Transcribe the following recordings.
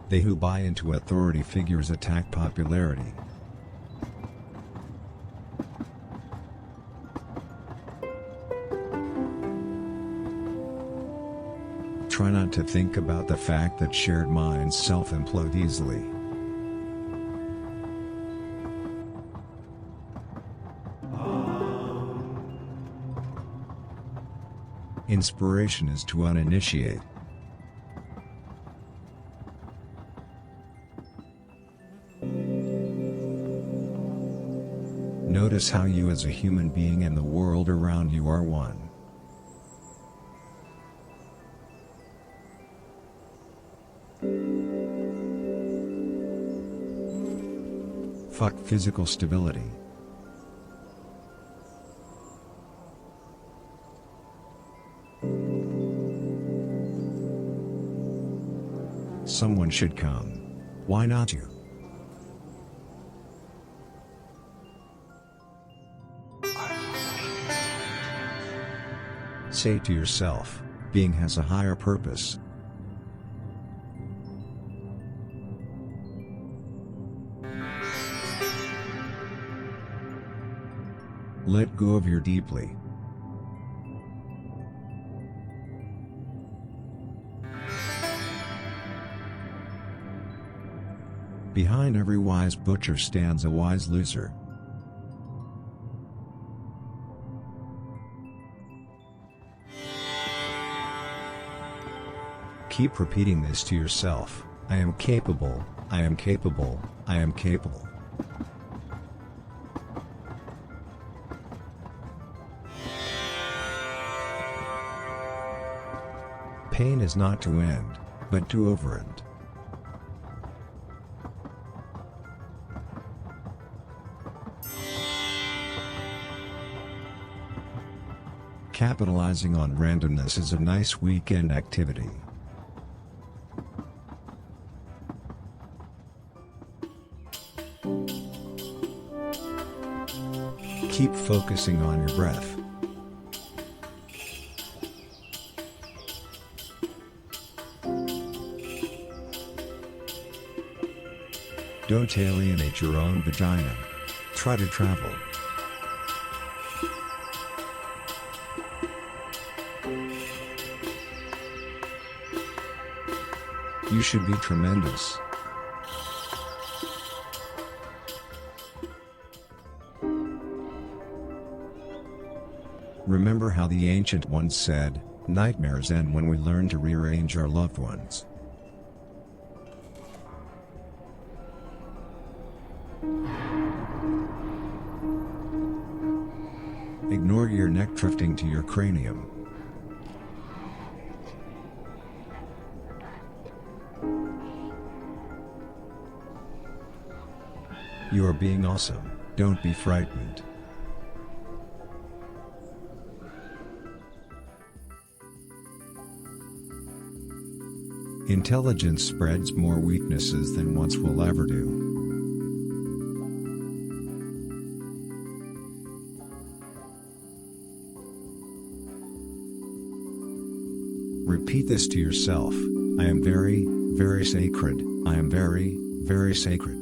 They who buy into authority figures attack popularity. Try not to think about the fact that shared minds self-implode easily. Inspiration is to uninitiate. Notice how you as a human being and the world around you are one. Fuck physical stability. Someone should come. Why not you? Say to yourself, being has a higher purpose. Let go of your deeply. Behind every wise butcher stands a wise loser. Keep repeating this to yourself, I am capable, I am capable, I am capable. Pain is not to end, but to overend. Capitalizing on randomness is a nice weekend activity. Keep focusing on your breath. Don't alienate your own vagina. Try to travel. You should be tremendous. Remember how the ancient ones said, nightmares end when we learn to rearrange our loved ones. Ignore your neck drifting to your cranium. You are being awesome, don't be frightened. Intelligence spreads more weaknesses than once will ever do. Repeat this to yourself, I am very, very sacred, I am very, very sacred.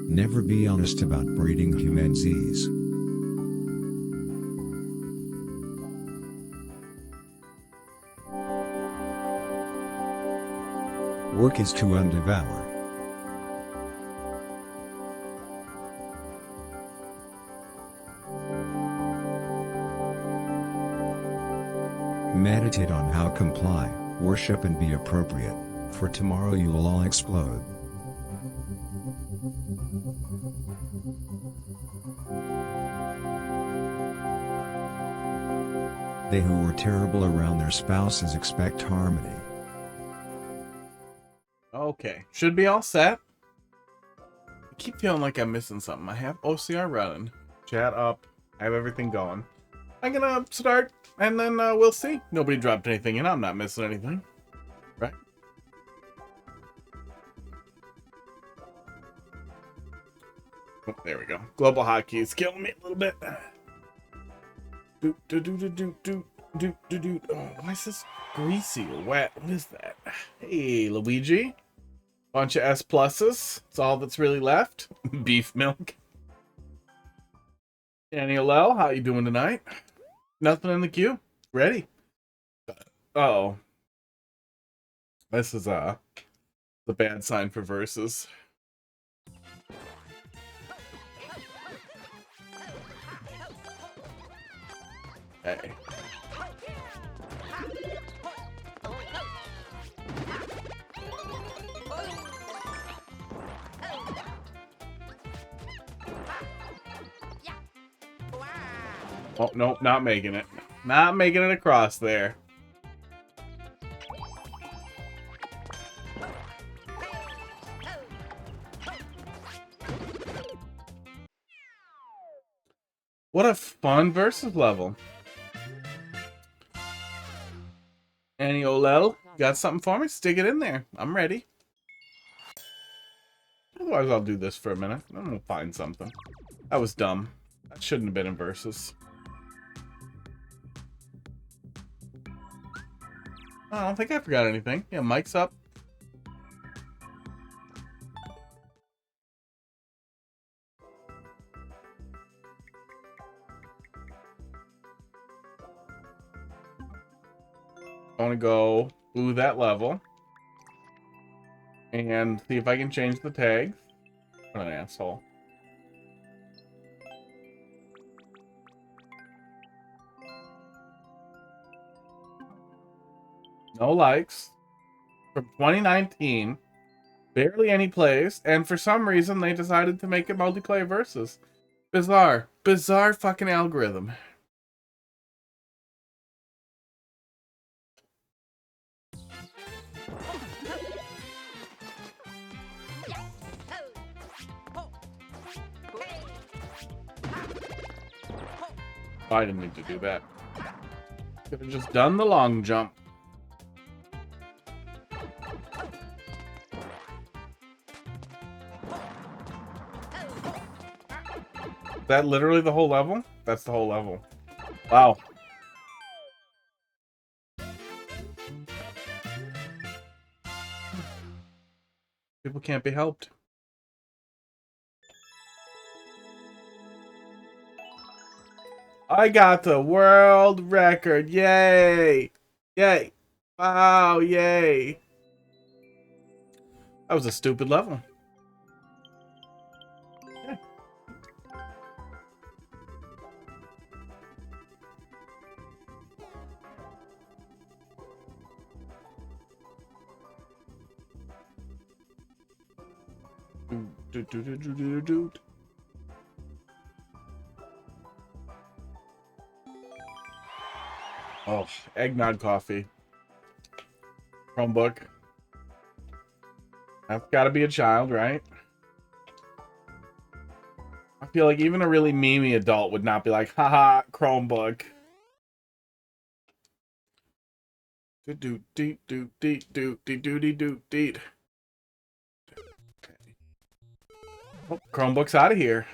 Never be honest about breeding human disease. Work is to undevour. Meditate on how comply, worship and be appropriate, for tomorrow you will all explode. They who were terrible around their spouses expect harmony. Okay, should be all set. I keep feeling like I'm missing something. I have OCR running, chat up, I have everything going. I'm gonna start, and then we'll see. Nobody dropped anything in, I'm not missing anything. Right? Oh, there we go. Global hotkey is killing me a little bit. Oh, why is this greasy or wet? What is that? Hey, Luigi. Bunch of S pluses. It's all that's really left. Beef milk. Daniel L, how you doing tonight? Nothing in the queue. Ready? Uh-oh. This is the bad sign for verses. Hey. Oh, nope, not making it. Not making it across there. What a fun versus level. Annie Olel, got something for me? Stick it in there. I'm ready. Otherwise, I'll do this for a minute. Then we'll find something. That was dumb. That shouldn't have been in versus. I don't think I forgot anything. Yeah, mic's up. I want to go blue that level. And see if I can change the tags. What an asshole. No likes. From 2019. Barely any plays. And for some reason, they decided to make it multiplayer versus. Bizarre. Bizarre fucking algorithm. Oh, I didn't need to do that. Could have just done the long jump. Is that literally the whole level? That's the whole level. Wow. People can't be helped. I got the world record. Yay! Yay! Wow, yay! That was a stupid level. Yeah. Oh, eggnog coffee. Chromebook. That's gotta be a child, right? I feel like even a really memey adult would not be like, haha, Chromebook. Oh, Chromebook's out of here.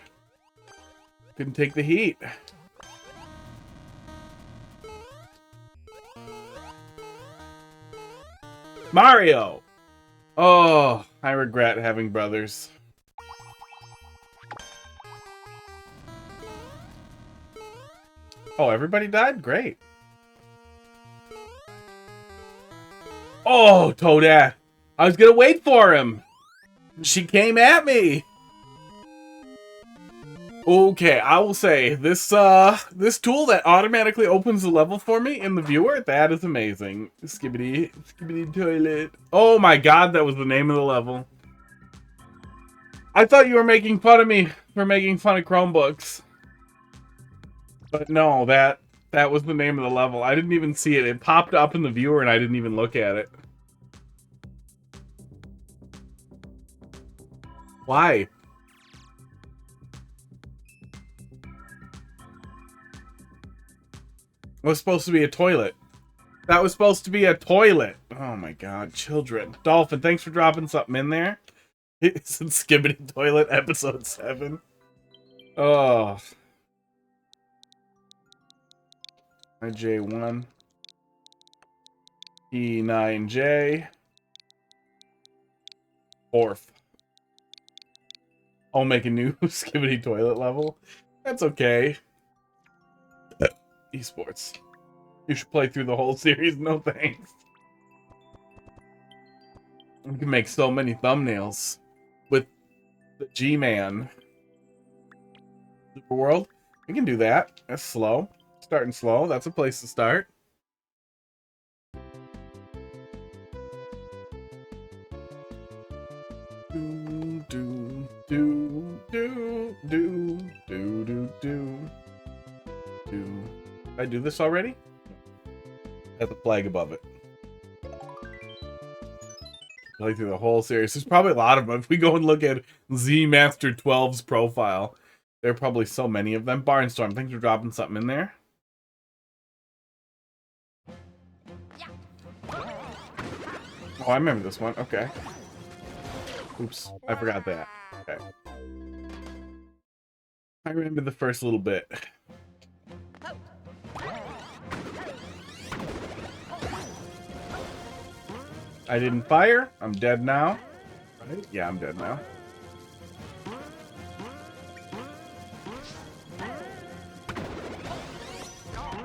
Couldn't take the heat. Mario! Oh, I regret having brothers. Oh, everybody died? Great. Oh, Toadette. I was gonna wait for him. She came at me. Okay, I will say this this tool that automatically opens the level for me in the viewer, that is amazing. Skibbity toilet. Oh my god, that was the name of the level. I thought you were making fun of me for making fun of Chromebooks. But no, that was the name of the level. I didn't even see it. It popped up in the viewer and I didn't even look at it. Why? It was supposed to be a toilet. That was supposed to be a toilet. Oh my god, children. Dolphin, thanks for dropping something in there. It's in Skibbity Toilet episode 7. Oh. J1. E9J. Fourth. I'll make a new Skibidi toilet level. That's okay. Esports. You should play through the whole series. No thanks. You can make so many thumbnails with the G-Man. Super World. We can do that. That's slow. Starting slow. That's a place to start. Do, do, do, do, do, do, do, do. Did I do this already? Has the flag above it. Play through the whole series. There's probably a lot of them. If we go and look at Z Master 12's profile, there are probably so many of them. Barnstorm, thanks for dropping something in there. Oh, I remember this one. Okay. Oops, I forgot that. Okay. I remember the first little bit. I didn't fire. I'm dead now. Right? Yeah, I'm dead now.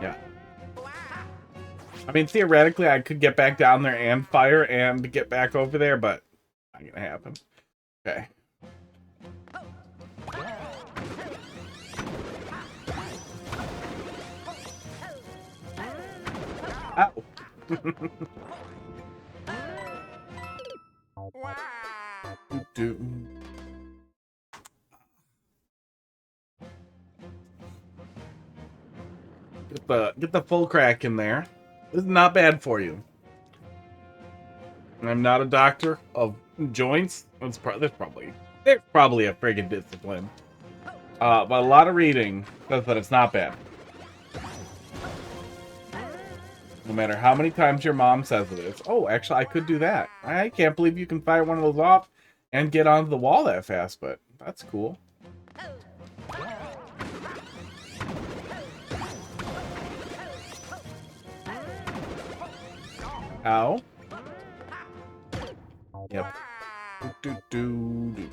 Yeah. I mean, theoretically, I could get back down there and fire and get back over there, but not gonna happen. Okay. Ow. Get the full crack in there. This is not bad for you. I'm not a doctor of joints. There's probably a friggin' discipline. But a lot of reading says that it's not bad. No matter how many times your mom says it is. Oh, actually, I could do that. I can't believe you can fire one of those off and get onto the wall that fast, but that's cool. Ow. Yep. Do, do, do, do.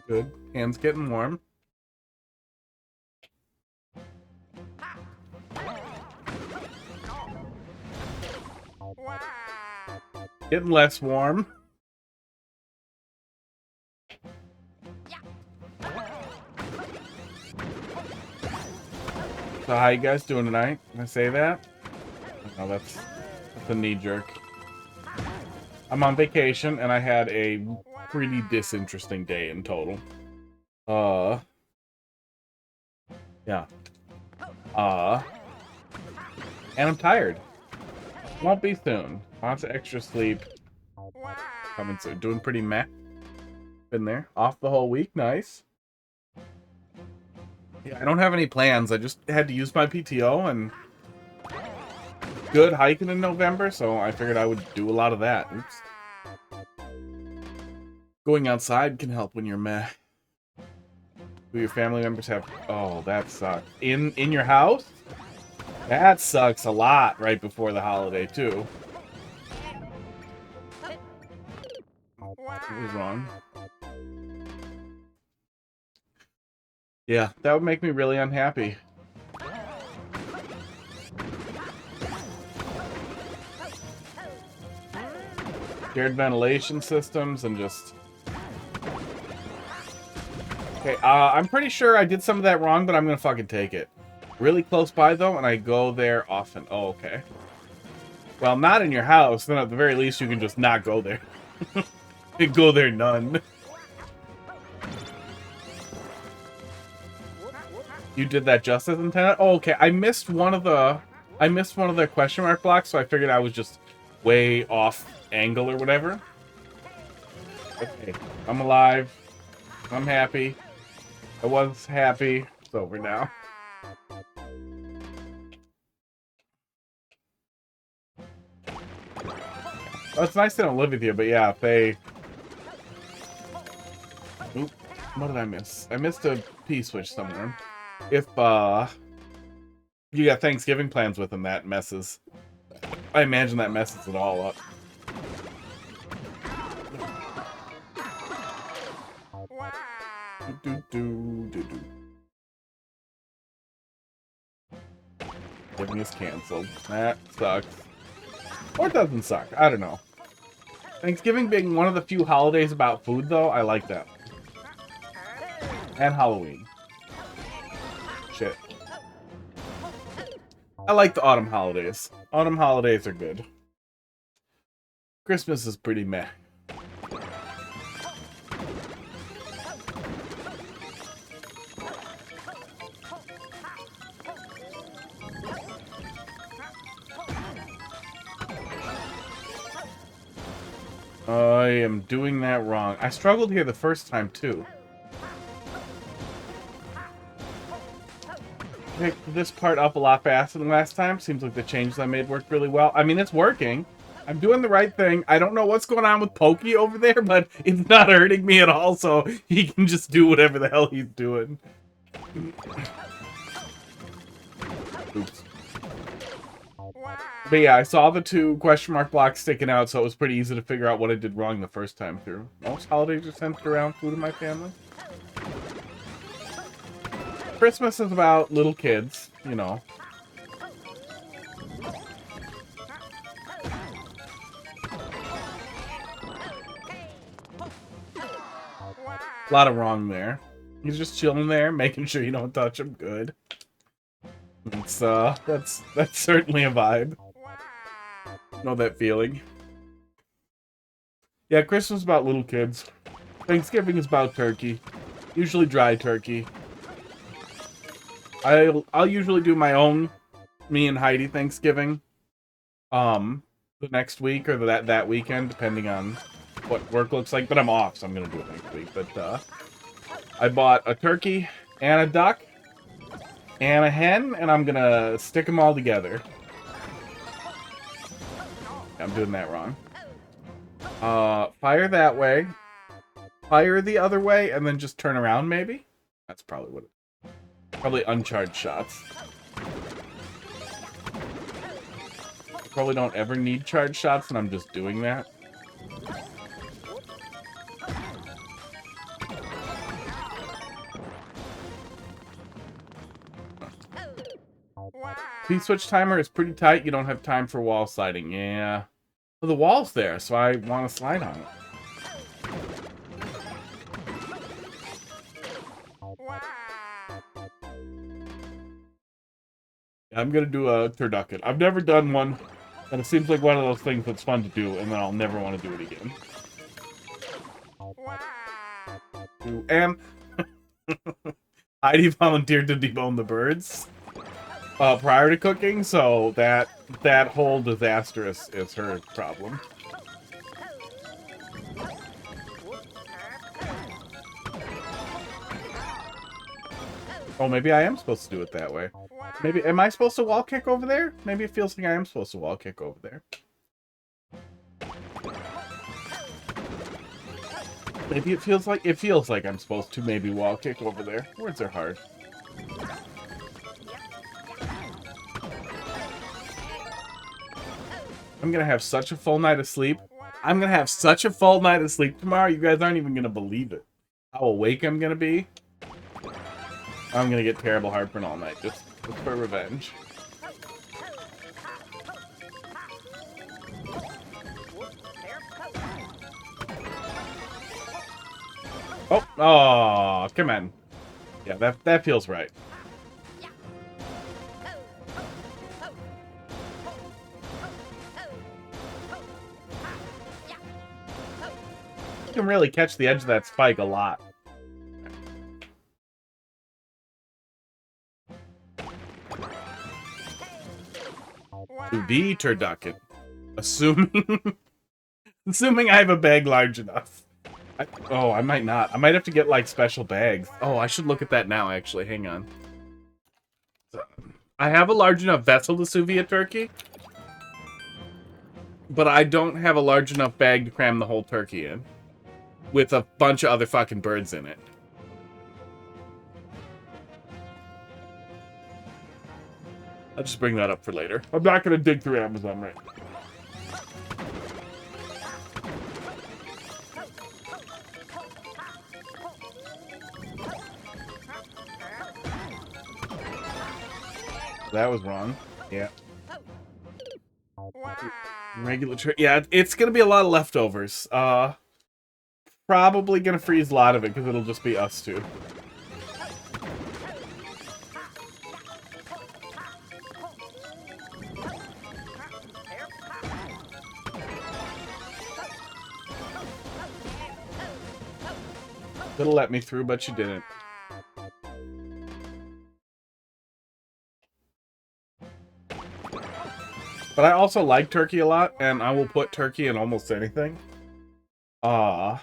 Good. Hands getting warm. Getting less warm. So how you guys doing tonight? Can I say that? No, that's a knee jerk. I'm on vacation and I had a pretty disinteresting day in total. Yeah. And I'm tired. Won't be soon. Lots of extra sleep. Coming soon. Doing pretty meh. Been there. Off the whole week. Nice. Yeah, I don't have any plans. I just had to use my PTO and good hiking in November, so I figured I would do a lot of that. Oops. Going outside can help when you're meh. Do your family members have... Oh, that sucks. In your house? That sucks a lot right before the holiday, too. What was wrong? Yeah, that would make me really unhappy. Shared ventilation systems and just... Okay, I'm pretty sure I did some of that wrong, but I'm gonna fucking take it. Really close by, though, and I go there often. Oh, okay. Well, not in your house. Then at the very least, you can just not go there. Go there none. You did that just as intended? Oh, okay. I missed one of the question mark blocks, so I figured I was just way off angle or whatever. Okay. I'm alive. I'm happy. I was happy. It's over now. Oh, it's nice they don't live with you, but yeah, if they... Oop, what did I miss? I missed a P-switch somewhere. If, you got Thanksgiving plans with them, that messes. I imagine that messes it all up. Giving is canceled. That sucks. Or it doesn't suck. I don't know. Thanksgiving being one of the few holidays about food, though, I like that. And Halloween. Shit. I like the autumn holidays. Autumn holidays are good. Christmas is pretty meh. I am doing that wrong. I struggled here the first time, too. Picked this part up a lot faster than last time. Seems like the changes I made worked really well. I mean, it's working. I'm doing the right thing. I don't know what's going on with Pokey over there, but it's not hurting me at all, so he can just do whatever the hell he's doing. Oops. But yeah, I saw the 2 question mark blocks sticking out, so it was pretty easy to figure out what I did wrong the first time through. Most holidays are centered around food in my family. Christmas is about little kids, you know. A lot of wrong there. He's just chilling there, making sure you don't touch him. Good. It's that's certainly a vibe. Know that feeling. Yeah, Christmas is about little kids. Thanksgiving is about turkey. Usually dry turkey. I'll usually do my own me and Heidi Thanksgiving. The next week or that weekend, depending on what work looks like. But I'm off, so I'm gonna do it next week. But I bought a turkey and a duck and a hen, and I'm gonna stick them all together. I'm doing that wrong. Fire that way. Fire the other way, and then just turn around, maybe? That's probably what it is. Probably uncharged shots. Probably don't ever need charged shots, and I'm just doing that. P-switch timer is pretty tight. You don't have time for wall sliding. Yeah. Well, the wall's there, so I want to slide on it. I'm going to do a turducken. I've never done one, and it seems like one of those things that's fun to do, and then I'll never want to do it again. And Heidi volunteered to debone the birds prior to cooking, so that whole disaster is her problem. Oh, maybe I am supposed to do it that way. Maybe, am I supposed to wall kick over there? Maybe it feels like I am supposed to wall kick over there. Maybe it feels like I'm supposed to maybe wall kick over there. Words are hard. I'm gonna have such a full night of sleep. I'm gonna have such a full night of sleep tomorrow, you guys aren't even gonna believe it. How awake I'm gonna be. I'm gonna get terrible heartburn all night, just for revenge. Oh, come on. Yeah, that feels right. You can really catch the edge of that spike a lot. To be turducken. Assuming I have a bag large enough. I might not. I might have to get, like, special bags. Oh, I should look at that now, actually. Hang on. I have a large enough vessel to sous vide a turkey. but I don't have a large enough bag to cram the whole turkey in. With a bunch of other fucking birds in it. I'll just bring that up for later. I'm not gonna dig through Amazon right now. That was wrong. Yeah. Regular yeah, it's gonna be a lot of leftovers. Probably gonna freeze a lot of it because it'll just be us two. Could've let me through, but you didn't. But I also like turkey a lot, and I will put turkey in almost anything. Yeah,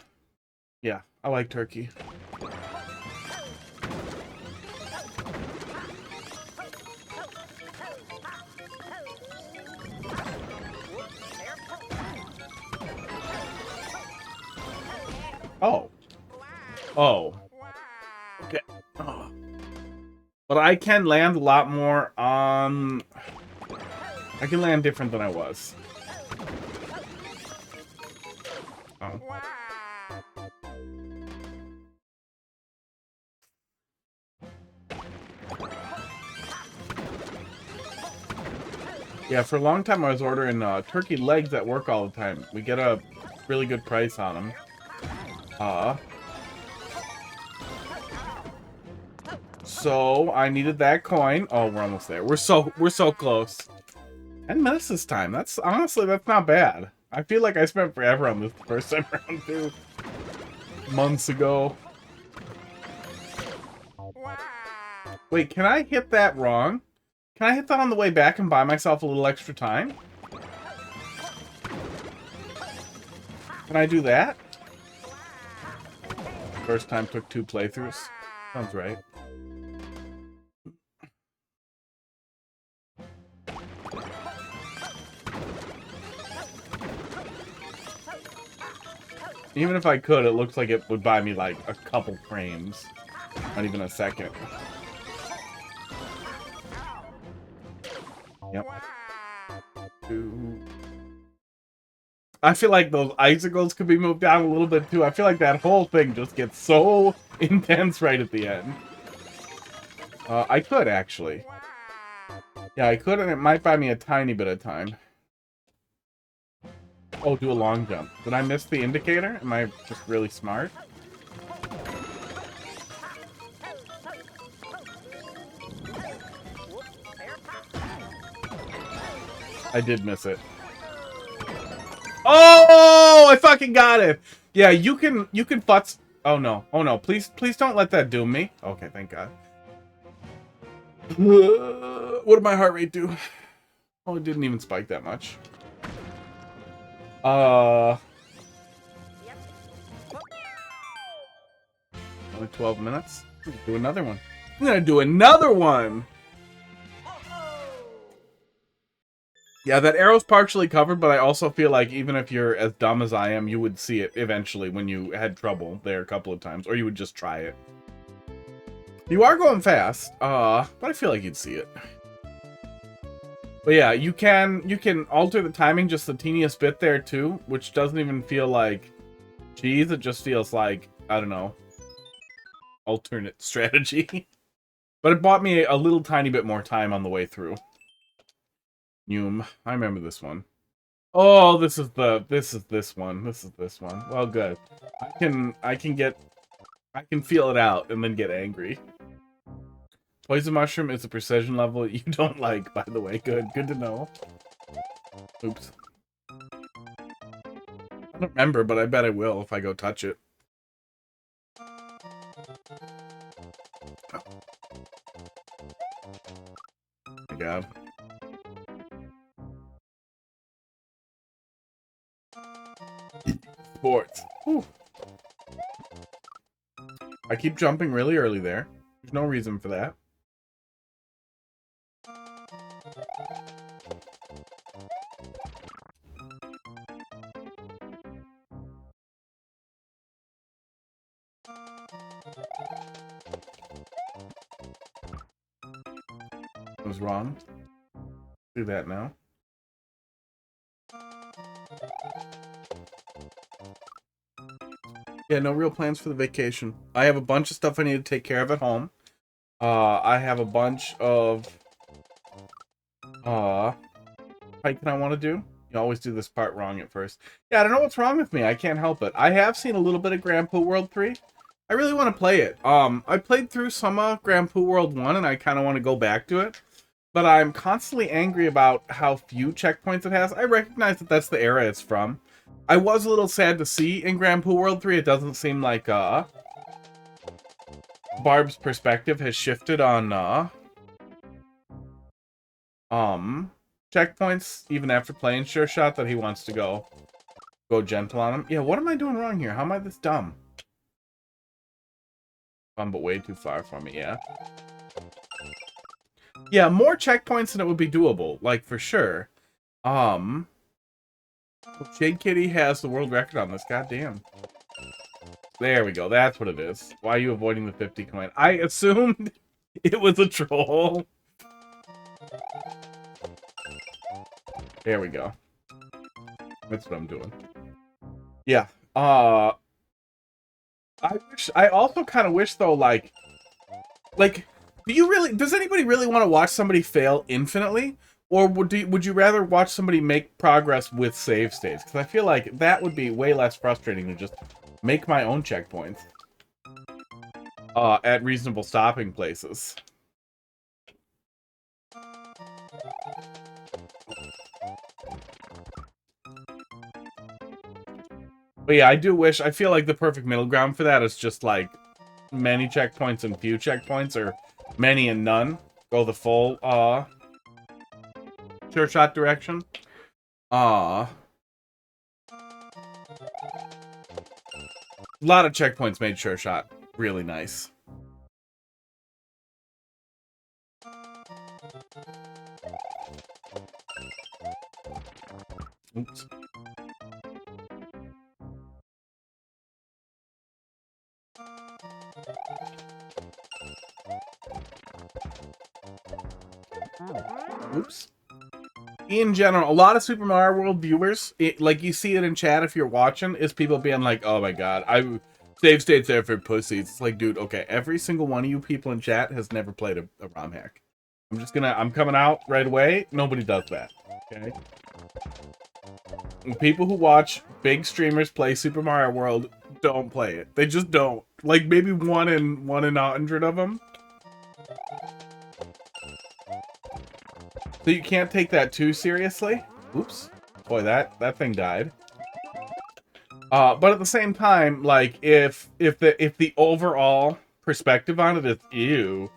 I like turkey. Oh. Oh. Okay. Oh. But I can land a lot more on... I can land different than I was. Oh. Yeah, for a long time I was ordering turkey legs at work all the time. We get a really good price on them. So I needed that coin. Oh, we're almost there. We're so close. 10 minutes this time. That's honestly, that's not bad. I feel like I spent forever on this the first time around too. Months ago. Wait, can I hit that wrong? Can I hit that on the way back and buy myself a little extra time? Can I do that? First time took 2 playthroughs. Sounds right. Even if I could, it looks like it would buy me like a couple frames. Not even a second. Yep. I feel like those icicles could be moved down a little bit too. I feel like that whole thing just gets so intense right at the end. I could actually. Yeah, I could, and it might buy me a tiny bit of time. Oh, do a long jump. Did I miss the indicator? Am I just really smart? I did miss it. Oh, I fucking got it. Yeah, you can futz. Oh no. Oh no. Please don't let that doom me. Okay, thank God. What did my heart rate do? Oh, it didn't even spike that much. Only 12 minutes. Do another one. I'm gonna do another one. Yeah, that arrow's partially covered, but I also feel like even if you're as dumb as I am, you would see it eventually when you had trouble there a couple of times, or you would just try it. You are going fast, but I feel like you'd see it. But yeah, you can alter the timing just the teeniest bit there too, which doesn't even feel like cheese. It just feels like, I don't know, alternate strategy. But it bought me a little tiny bit more time on the way through. Noom. I remember this one. Oh, this is this one. Well, good. I can feel it out and then get angry. Poison mushroom is a precision level you don't like, by the way. Good to know. Oops. I don't remember, but I bet I will if I go touch it. Oh my God. Sports. Whew. I keep jumping really early there. There's no reason for that. was wrong. Do that now. Yeah, no real plans for the vacation. I have a bunch of stuff I need to take care of at home. I have a bunch of hiking I want to do. You always do this part wrong at first. Yeah, I don't know what's wrong with me. I can't help it. I have seen a little bit of Grand Poo World 3. I really want to play it. I played through some Grand Poo World 1, and I kind of want to go back to it. But I'm constantly angry about how few checkpoints it has. I recognize that that's the era it's from. I was a little sad to see in Grand Poo World 3, it doesn't seem like Barb's perspective has shifted on checkpoints, even after playing Sure Shot, that he wants to go gentle on him. Yeah, what am I doing wrong here? How am I this dumb? But way too far from me, yeah. Yeah, more checkpoints and it would be doable, like, for sure. Shade Kitty has the world record on this, goddamn. There we go, that's what it is. Why are you avoiding the 50 coin? I assumed it was a troll. There we go. That's what I'm doing. Yeah. I also kind of wish though, like, does anybody really want to watch somebody fail infinitely? Or would you rather watch somebody make progress with save states? Because I feel like that would be way less frustrating to just make my own checkpoints. At reasonable stopping places. But yeah, I do wish, I feel like the perfect middle ground for that is just like many checkpoints and few checkpoints, or many and none. Go the full, Sure Shot direction. A lot of checkpoints made Sure Shot really nice. Oops. Oops. In general, a lot of Super Mario World viewers, like you see it in chat if you're watching, is people being like, oh my god, save states there for pussies. It's like, dude, okay, every single one of you people in chat has never played a ROM hack. I'm coming out right away. Nobody does that, okay? And people who watch big streamers play Super Mario World don't play it. They just don't. Like, maybe one in 100 of them. So you can't take that too seriously. Oops. Boy, that thing died. But at the same time, like, if the overall perspective on it is ew,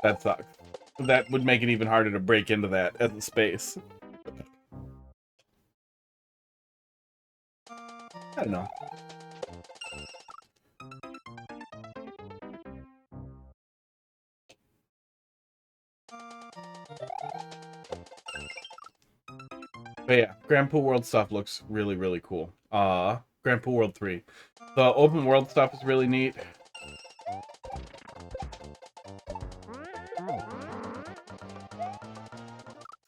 that sucks. That would make it even harder to break into that as a space. I don't know. But yeah, Grand Poo World stuff looks really, really cool. Grand Poo World 3. The open world stuff is really neat.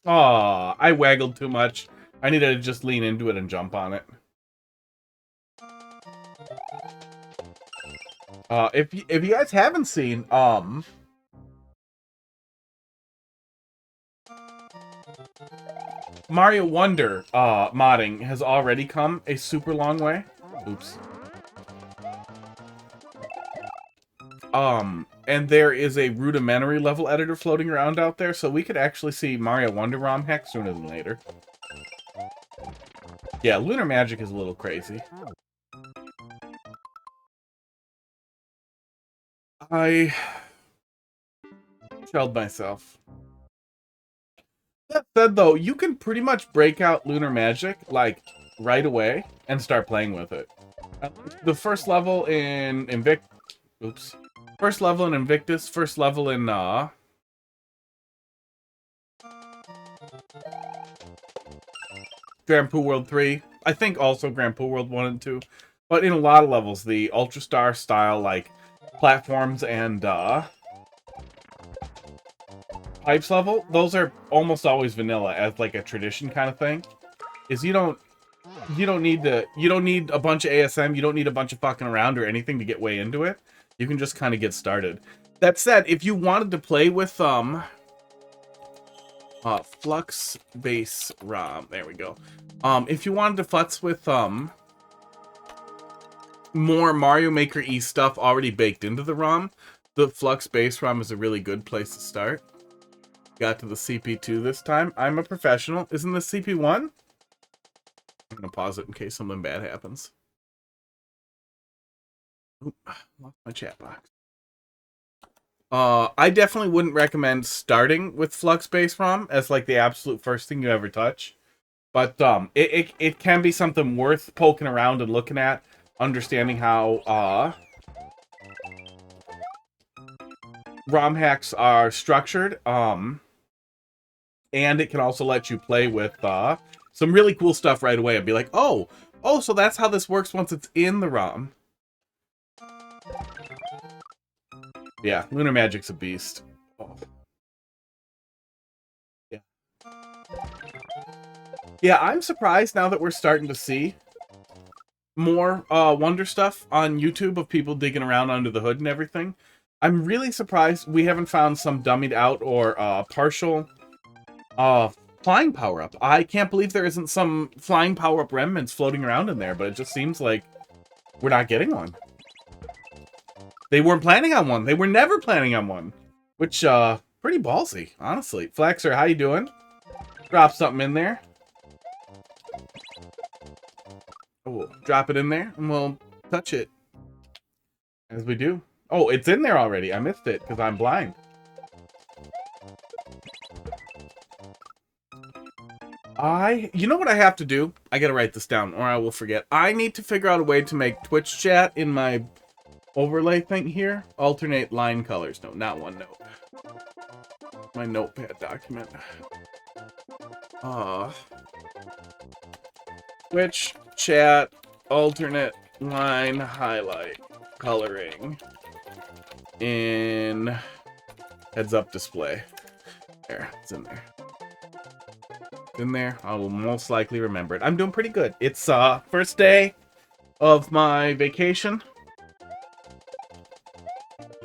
Aw, I waggled too much. I needed to just lean into it and jump on it. If you guys haven't seen, Mario Wonder, modding has already come a super long way. Oops. And there is a rudimentary level editor floating around out there, so we could actually see Mario Wonder ROM hack sooner than later. Yeah, Lunar Magic is a little crazy. I shelled myself. That said, though, you can pretty much break out Lunar Magic, like, right away and start playing with it. The first level in Oops. First level in Invictus, first level in, Grand Poo World 3. I think also Grand Poo World 1 and 2. But in a lot of levels, the Ultra Star style, like, platforms and, Pipes level, those are almost always vanilla as like a tradition kind of thing. Is you don't need a bunch of ASM, you don't need a bunch of fucking around or anything to get way into it. You can just kind of get started. That said, if you wanted to play with Flux Base ROM, there we go. If you wanted to futz with more Mario Maker-y stuff already baked into the ROM, the Flux Base ROM is a really good place to start. Got to the CP2 this time. I'm a professional. Isn't this CP1? I'm gonna pause it in case something bad happens. Oop, lost my chat box. I definitely wouldn't recommend starting with Flux Base ROM as like the absolute first thing you ever touch. But it can be something worth poking around and looking at, understanding how ROM hacks are structured. And it can also let you play with some really cool stuff right away and be like, oh, so that's how this works once it's in the ROM. Yeah, Lunar Magic's a beast. Oh. Yeah. Yeah, I'm surprised now that we're starting to see more Wonder stuff on YouTube of people digging around under the hood and everything. I'm really surprised we haven't found some dummied out or partial flying power-up. I can't believe there isn't some flying power-up remnants floating around in there, but it just seems like we're not getting one. They weren't planning on one. They were never planning on one. Which, pretty ballsy, honestly. Flexer, how you doing? Drop something in there. Oh, drop it in there, and we'll touch it. As we do. Oh, it's in there already. I missed it, because I'm blind. You know what I have to do? I gotta write this down, or I will forget. I need to figure out a way to make Twitch chat in my overlay thing here. Alternate line colors. No, not OneNote. My notepad document. Twitch chat alternate line highlight coloring in heads up display. There, it's in there. In there. I will most likely remember it. I'm doing pretty good. It's first day of my vacation.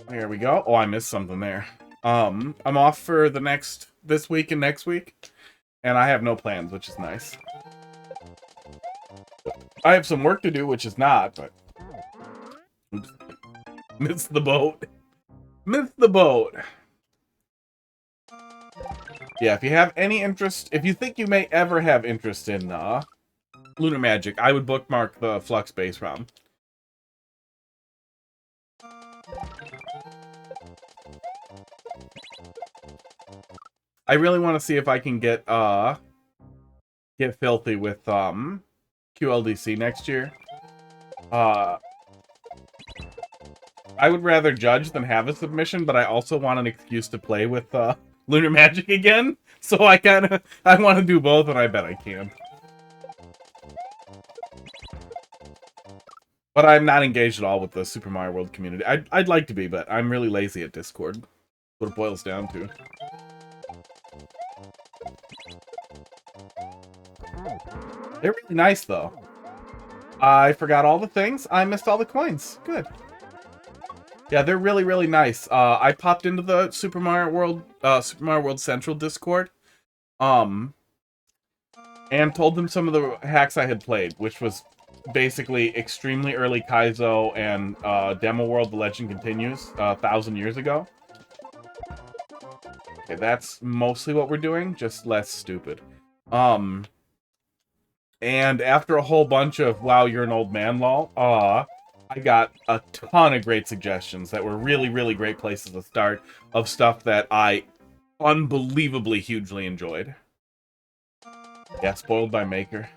There we go. Oh, I missed something there. I'm off for this week and next week, and I have no plans, which is nice. I have some work to do, which is not, but oops. Missed the boat. Missed the boat. Yeah, if you have any interest, if you think you may ever have interest in Lunar Magic, I would bookmark the Flux Base ROM. I really want to see if I can get filthy with QLDC next year. I would rather judge than have a submission, but I also want an excuse to play with Lunar Magic again. So I want to do both, and I bet I can. But I'm not engaged at all with the Super Mario World community. I'd like to be, but I'm really lazy at Discord. What it boils down to. They're really nice, though. I forgot all the things. I missed all the coins. Good. Yeah, they're really, really nice. I popped into the Super Mario World Central Discord, and told them some of the hacks I had played, which was basically extremely early Kaizo and Demo World: The Legend Continues 1,000 years ago. Okay, that's mostly what we're doing, just less stupid. And after a whole bunch of wow, you're an old man lol, I got a ton of great suggestions that were really, really great places to start of stuff that I unbelievably hugely enjoyed. Yeah, spoiled by Maker.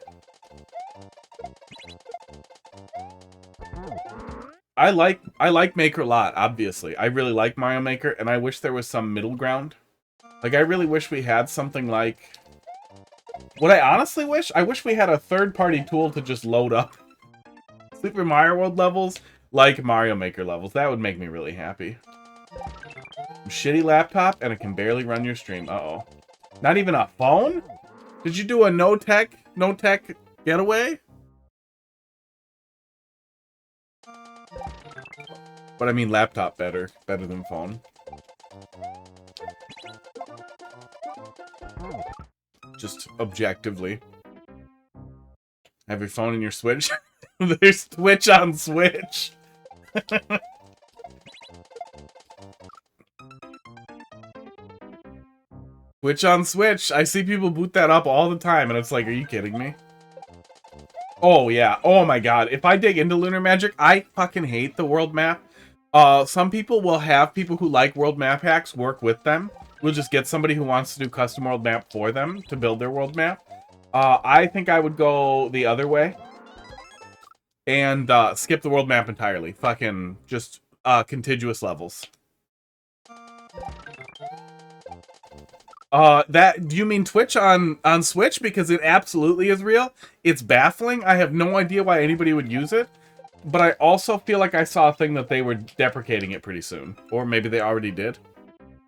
I like Maker a lot, obviously. I really like Mario Maker, and I wish there was some middle ground. Like, I really wish we had something like... What I honestly wish? I wish we had a third-party tool to just load up Super Mario World levels like Mario Maker levels. That would make me really happy. I'm Shitty laptop, and it can barely run your stream. Uh-oh. Not even a phone? Did you do a no-tech getaway? But I mean laptop better than phone. Just objectively. Have your phone and your Switch? There's Twitch on Switch. Twitch on Switch. I see people boot that up all the time, and it's like, are you kidding me? Oh, yeah. Oh, my God. If I dig into Lunar Magic, I fucking hate the world map. Some people will have people who like world map hacks work with them. We'll just get somebody who wants to do custom world map for them to build their world map. I think I would go the other way. And skip the world map entirely. Fucking just contiguous levels. Do you mean Twitch on Switch? Because it absolutely is real. It's baffling. I have no idea why anybody would use it. But I also feel like I saw a thing that they were deprecating it pretty soon. Or maybe they already did.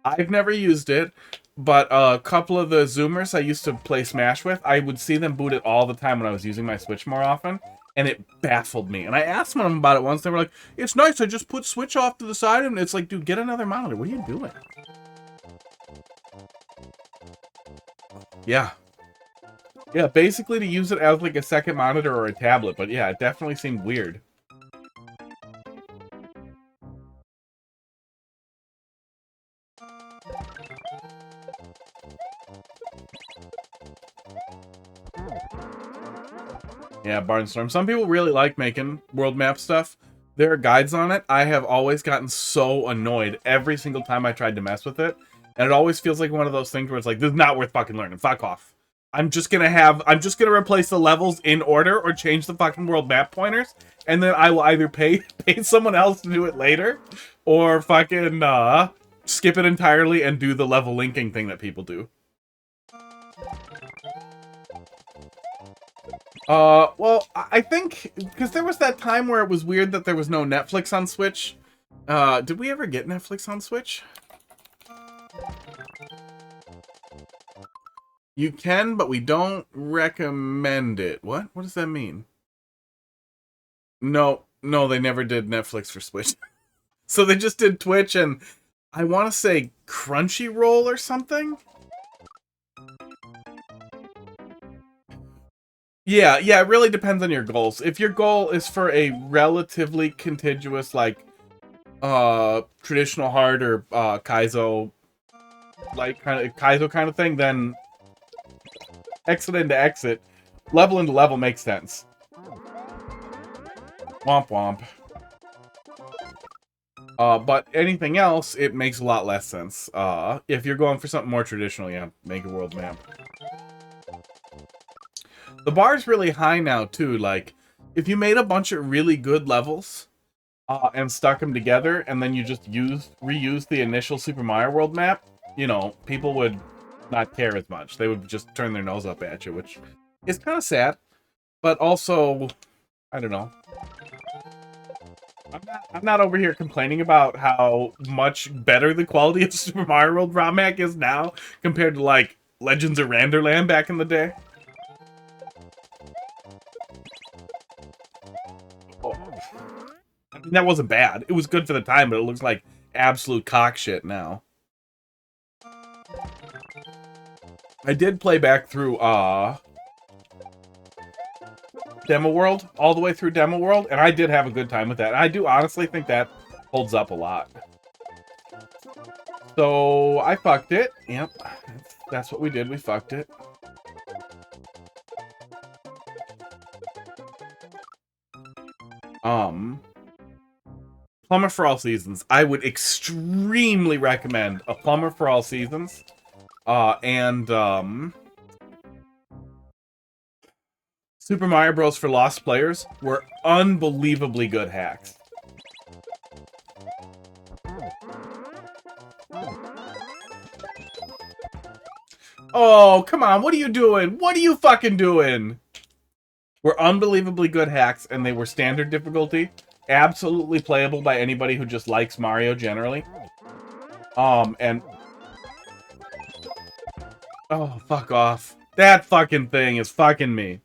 I've never used it. But a couple of the Zoomers I used to play Smash with, I would see them boot it all the time when I was using my Switch more often. And it baffled me. And I asked one of them about it once. They were like, it's nice. I just put Switch off to the side. And it's like, dude, get another monitor. What are you doing? Yeah. Yeah, basically to use it as like a second monitor or a tablet. But yeah, it definitely seemed weird. Yeah, Barnstorm. Some people really like making world map stuff. There are guides on it. I have always gotten so annoyed every single time I tried to mess with it. And it always feels like one of those things where it's like, this is not worth fucking learning. Fuck off. I'm just gonna replace the levels in order or change the fucking world map pointers. And then I will either pay someone else to do it later or fucking skip it entirely and do the level linking thing that people do. Well, I think, because there was that time where it was weird that there was no Netflix on Switch. Did we ever get Netflix on Switch? You can, but we don't recommend it. What? What does that mean? No, they never did Netflix for Switch. So they just did Twitch and, I want to say, Crunchyroll or something? Yeah, it really depends on your goals. If your goal is for a relatively contiguous, like, traditional hard or Kaizo, like Kaizo kind of thing, then exit into exit, level into level makes sense. Womp womp. But anything else, it makes a lot less sense. If you're going for something more traditional, yeah, make a world map. The bar's really high now, too. Like, if you made a bunch of really good levels, and stuck them together, and then you just reused the initial Super Mario World map, you know, people would not care as much. They would just turn their nose up at you, which is kind of sad. But also, I don't know. I'm not over here complaining about how much better the quality of Super Mario World ROM hack is now compared to, like, Legends of Randerland back in the day. I mean, that wasn't bad. It was good for the time, but it looks like absolute cock shit now. I did play back through, Demo World, all the way through Demo World, and I did have a good time with that. I do honestly think that holds up a lot. So, I fucked it. Yep, that's what we did. We fucked it. Plumber for All Seasons. I would extremely recommend a Plumber for All Seasons. Super Mario Bros. For Lost Players were unbelievably good hacks. Oh, come on. What are you doing? What are you fucking doing? Were unbelievably good hacks, and they were standard difficulty. Absolutely playable by anybody who just likes Mario generally. And oh, fuck off. That fucking thing is fucking me.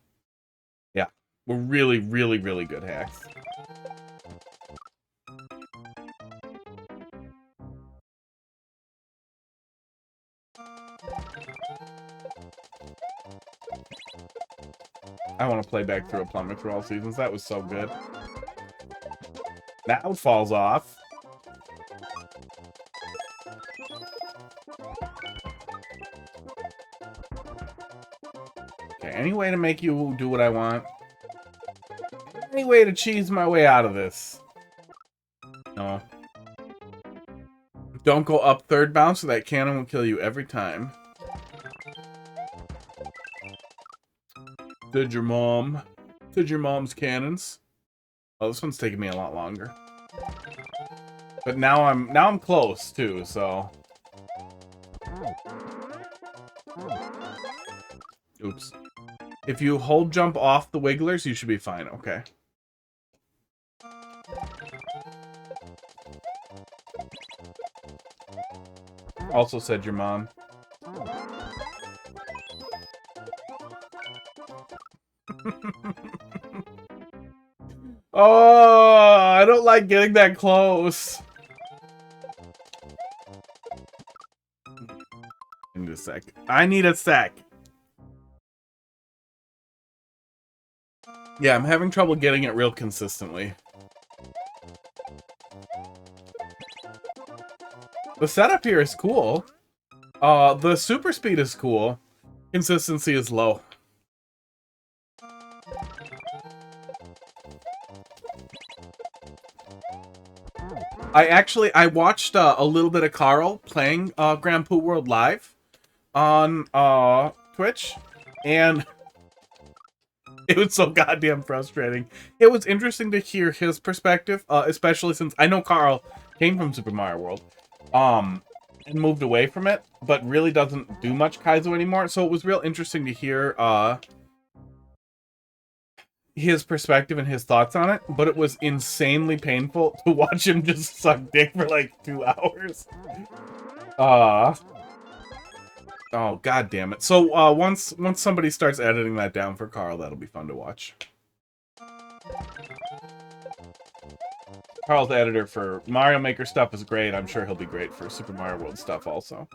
Yeah, we're really, really, really good hacks. I want to play back through a plummet for all seasons. That was so good. Now it falls off. Okay, any way to make you do what I want? Any way to cheese my way out of this? No. Don't go up third bounce, so that cannon will kill you every time. Did your mom? Did your mom's cannons? Oh, this one's taking me a lot longer. But now I'm close too, so. Oops. If you hold jump off the wigglers, you should be fine. Okay. Also said your mom. Oh, I don't like getting that close. I need a sec. I need a sec. Yeah, I'm having trouble getting it real consistently. The setup here is cool. The super speed is cool. Consistency is low. I watched a little bit of Carl playing Grand Poo World live on Twitch, and it was so goddamn frustrating. It was interesting to hear his perspective, especially since I know Carl came from Super Mario World, and moved away from it, but really doesn't do much Kaizo anymore. So it was real interesting to hear his perspective and his thoughts on it, but it was insanely painful to watch him just suck dick for like 2 hours. Oh, god damn it. So once somebody starts editing that down for Carl, that'll be fun to watch. Carl's editor for Mario Maker stuff is great. I'm sure he'll be great for Super Mario World stuff also.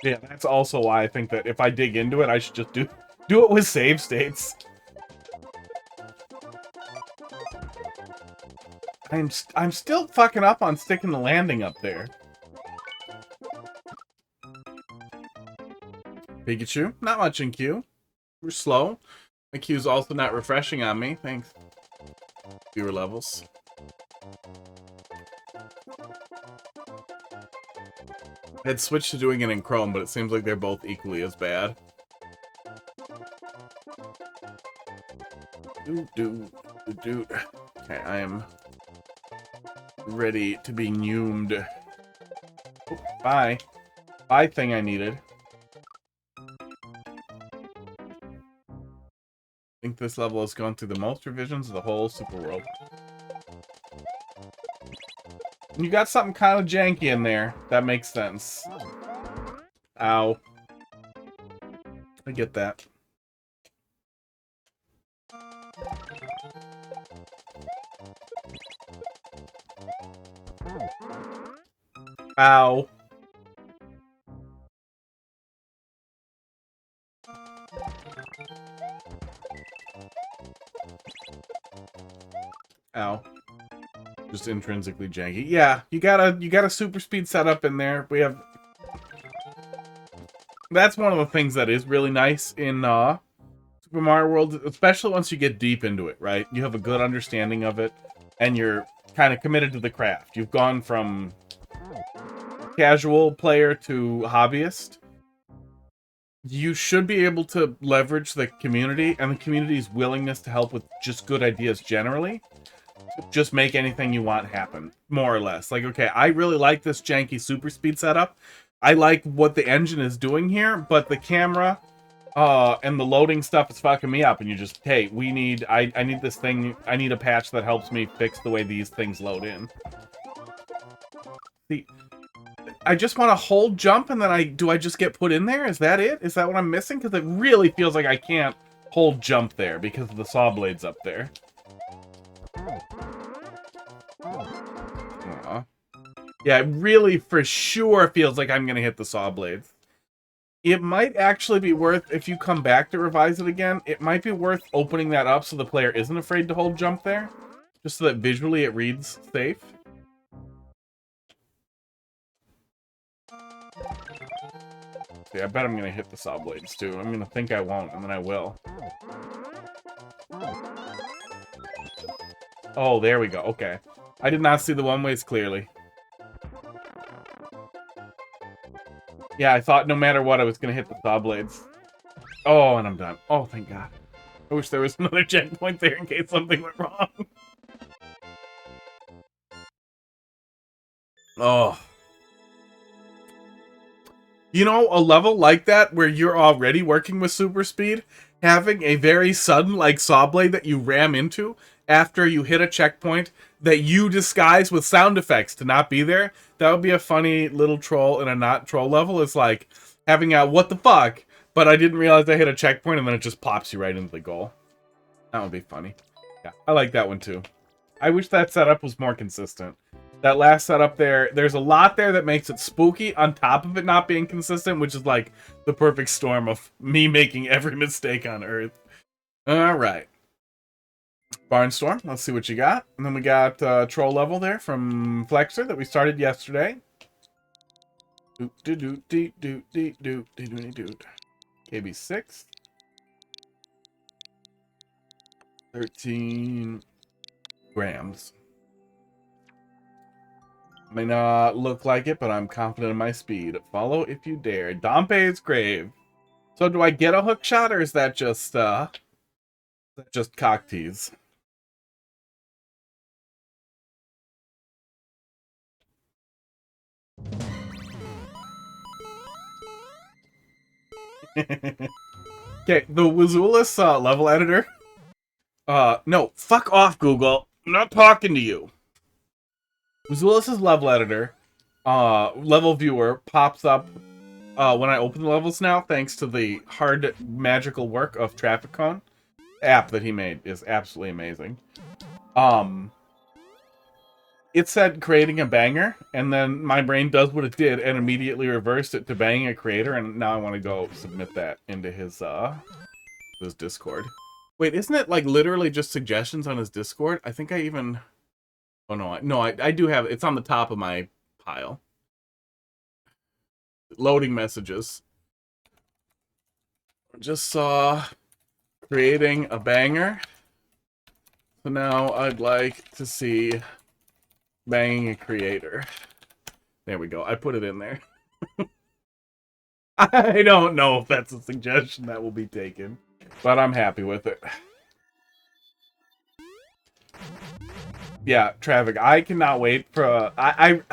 Yeah, that's also why I think that if I dig into it, I should just do it with save states. I'm still fucking up on sticking the landing up there. Pikachu, not much in Q. We're slow. My Q's also not refreshing on me. Thanks. Fewer levels. I had switched to doing it in Chrome, but it seems like they're both equally as bad. Okay, I am ready to be numed. Oh, bye. Bye thing I needed. I think this level has gone through the most revisions of the whole Super World. You got something kind of janky in there. That makes sense. Ow. I get that. Ow. Ow. Just intrinsically janky. Yeah, you got a super speed setup in there. We have. That's one of the things that is really nice in Super Mario World, especially once you get deep into it, right? You have a good understanding of it, and you're kind of committed to the craft. You've gone from casual player to hobbyist. You should be able to leverage the community and the community's willingness to help with just good ideas generally. Just make anything you want happen, more or less. Like, okay, I really like this janky super speed setup. I like what the engine is doing here, but the camera And the loading stuff is fucking me up, and you just, hey, I need this thing, I need a patch that helps me fix the way these things load in. See, I just want to hold jump, and then do I just get put in there? Is that it? Is that what I'm missing? Because it really feels like I can't hold jump there because of the saw blades up there. Yeah, it really for sure feels like I'm gonna hit the saw blades. It might actually be worth, if you come back to revise it again, it might be worth opening that up so the player isn't afraid to hold jump there. Just so that visually it reads safe. See, I bet I'm gonna hit the saw blades too. I'm gonna think I won't, and then I will. Oh, there we go. Okay. I did not see the one-ways clearly. Yeah, I thought no matter what, I was gonna hit the saw blades. Oh, and I'm done. Oh, thank God. I wish there was another checkpoint there in case something went wrong. Oh. You know, a level like that where you're already working with super speed, having a very sudden, like, saw blade that you ram into after you hit a checkpoint that you disguise with sound effects to not be there, that would be a funny little troll in a not troll level. It's like having a what the fuck, but I didn't realize I hit a checkpoint and then it just pops you right into the goal. That would be funny. Yeah, I like that one too. I wish that setup was more consistent. That last setup there's a lot there that makes it spooky on top of it not being consistent, which is like the perfect storm of me making every mistake on Earth. Alright. Barnstorm, let's see what you got. And then we got troll level there from Flexer that we started yesterday. KB6. 13 grams. May not look like it, but I'm confident in my speed. Follow if you dare. Dompe's grave. So do I get a hook shot, or is that just cock tease? Okay, the Wazoolis level editor. No, fuck off, Google. I'm not talking to you. Wazoolis' level editor, level viewer, pops up when I open the levels now, thanks to the hard magical work of Traffic Cone. App that he made is absolutely amazing. It said creating a banger, and then my brain does what it did and immediately reversed it to banging a creator, and now I want to go submit that into his Discord. Wait, isn't it like literally just suggestions on his Discord? I think I even... Oh no, I do have... It's on the top of my pile. Loading messages. Just saw creating a banger. So now I'd like to see banging a creator. There we go. I put it in there. I don't know if that's a suggestion that will be taken, but I'm happy with it. Yeah, Traffic. I cannot wait for I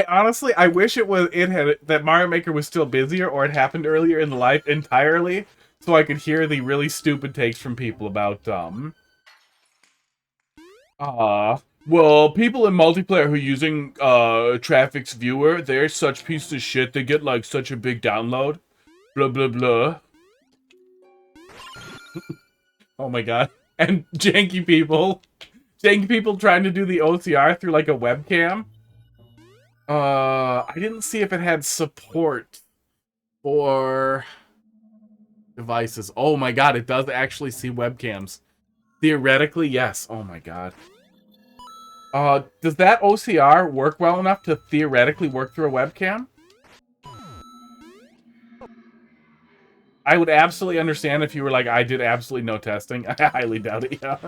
honestly, I wish that Mario Maker was still busier, or it happened earlier in life entirely, so I could hear the really stupid takes from people about well, people in multiplayer who are using Traffic's viewer, they're such pieces of shit. They get like such a big download. Blah blah blah. Oh my god. And janky people trying to do the OCR through like a webcam. I didn't see if it had support for devices. Oh my god, it does actually see webcams. Theoretically, yes. Oh my god. Does that OCR work well enough to theoretically work through a webcam? I would absolutely understand if you were like, I did absolutely no testing. I highly doubt it, yeah.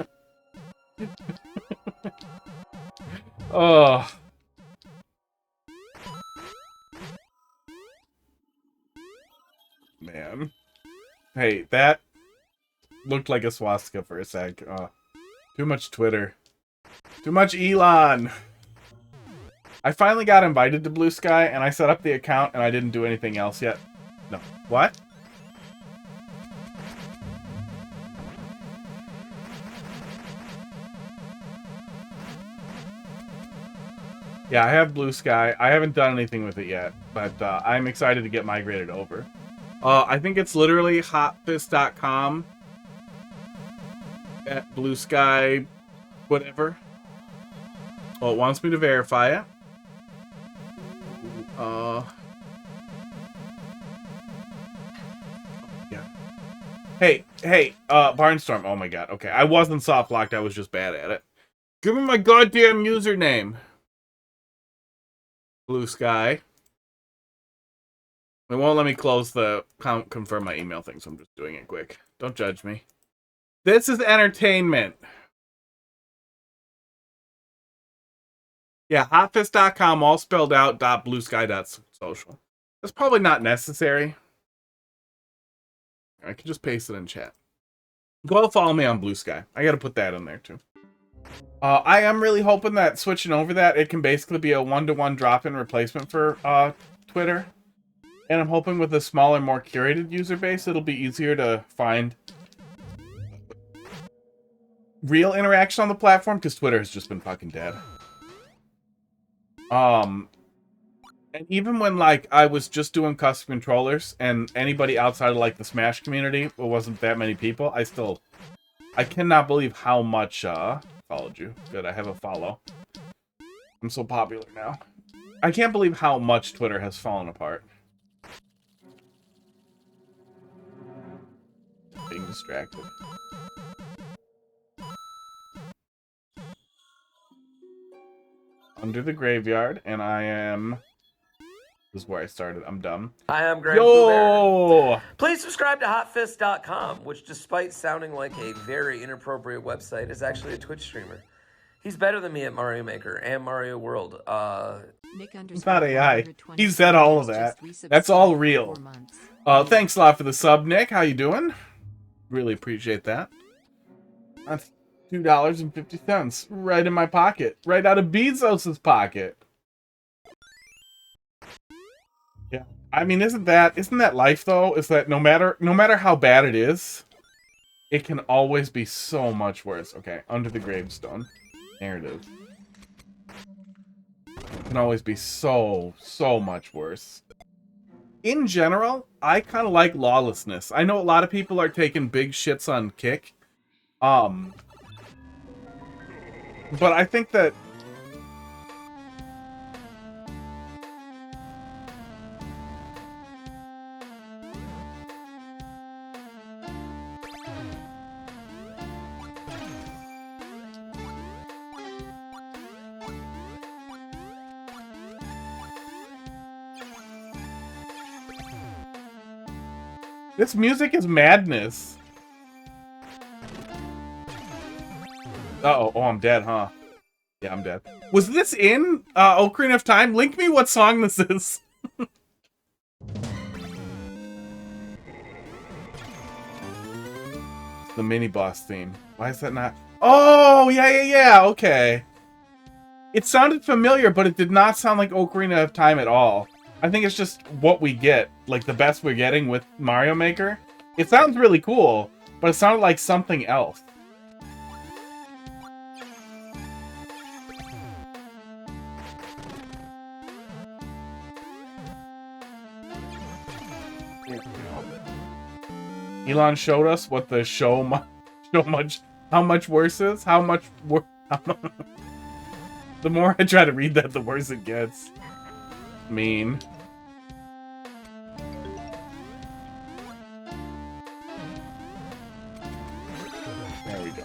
Oh. Man. Hey, that looked like a swastika for a sec. Too much Twitter. Too much Elon! I finally got invited to Blue Sky, and I set up the account, and I didn't do anything else yet. No. What? Yeah, I have Blue Sky. I haven't done anything with it yet, but I'm excited to get migrated over. I think it's literally hotfist.com at Blue Sky, whatever. Oh, it wants me to verify it. Yeah. Hey, Barnstorm. Oh my god. Okay, I wasn't soft locked. I was just bad at it. Give me my goddamn username. Blue Sky. It won't let me close the confirm my email thing, so I'm just doing it quick. Don't judge me. This is entertainment. Yeah, hotfist.com, all spelled out, .bluesky.social. That's probably not necessary. I can just paste it in chat. Go follow me on Blue Sky. I gotta put that in there, too. I am really hoping that switching over that, it can basically be a one-to-one drop-in replacement for Twitter. And I'm hoping with a smaller, more curated user base, it'll be easier to find real interaction on the platform, because Twitter has just been fucking dead. And even when, like, I was just doing custom controllers, and anybody outside of, like, the Smash community, it wasn't that many people, I cannot believe how much, followed you. Good, I have a follow. I'm so popular now. I can't believe how much Twitter has fallen apart. Being distracted. Under the graveyard, and I am... This is where I started. I'm dumb. Hi, I'm Graham Yo! Please subscribe to hotfist.com, which, despite sounding like a very inappropriate website, is actually a Twitch streamer. He's better than me at Mario Maker and Mario World. It's not AI. He said all of that. That's all real. Thanks a lot for the sub, Nick. How you doing? Really appreciate that. That's $2.50 right in my pocket. Right out of Bezos's pocket. Yeah. I mean, isn't that life though? Is that no matter how bad it is, it can always be so much worse. Okay, under the gravestone. There it is. It can always be so much worse. In general, I kind of like lawlessness. I know a lot of people are taking big shits on Kick. But I think that this music is madness. Uh-oh. Oh, I'm dead, huh? Yeah, I'm dead. Was this in Ocarina of Time? Link me what song this is. The mini-boss theme. Why is that not... Oh, yeah, okay. It sounded familiar, but it did not sound like Ocarina of Time at all. I think it's just what we get, like the best we're getting with Mario Maker. It sounds really cool, but it sounded like something else. Elon showed us what the how much worse is. The more I try to read that, the worse it gets. Mean. There we go.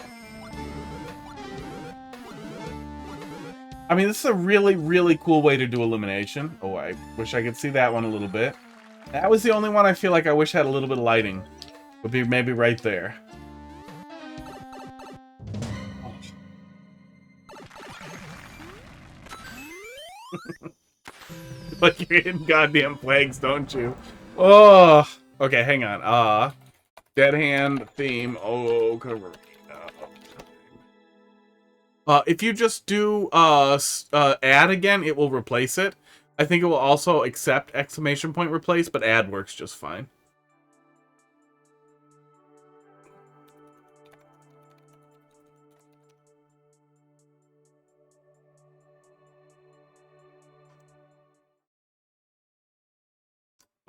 I mean, this is a really cool way to do illumination. Oh, I wish I could see that one a little bit. That was the only one I feel like I wish had a little bit of lighting. Would be maybe right there. Like you're hitting goddamn flags, don't you? Oh, okay, hang on. Dead hand theme. Oh, cover. If you just do add again, it will replace it. I think it will also accept exclamation point replace, but add works just fine.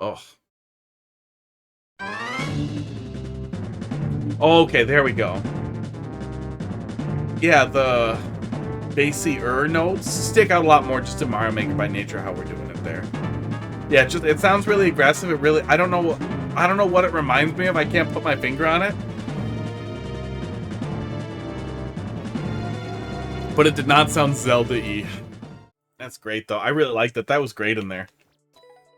Oh. Okay, there we go. Yeah, the bassy notes stick out a lot more just in Mario Maker by nature how we're doing it there. Yeah, it sounds really aggressive. It really, I don't know what it reminds me of. I can't put my finger on it. But it did not sound Zelda-y. That's great though. I really liked it. That was great in there.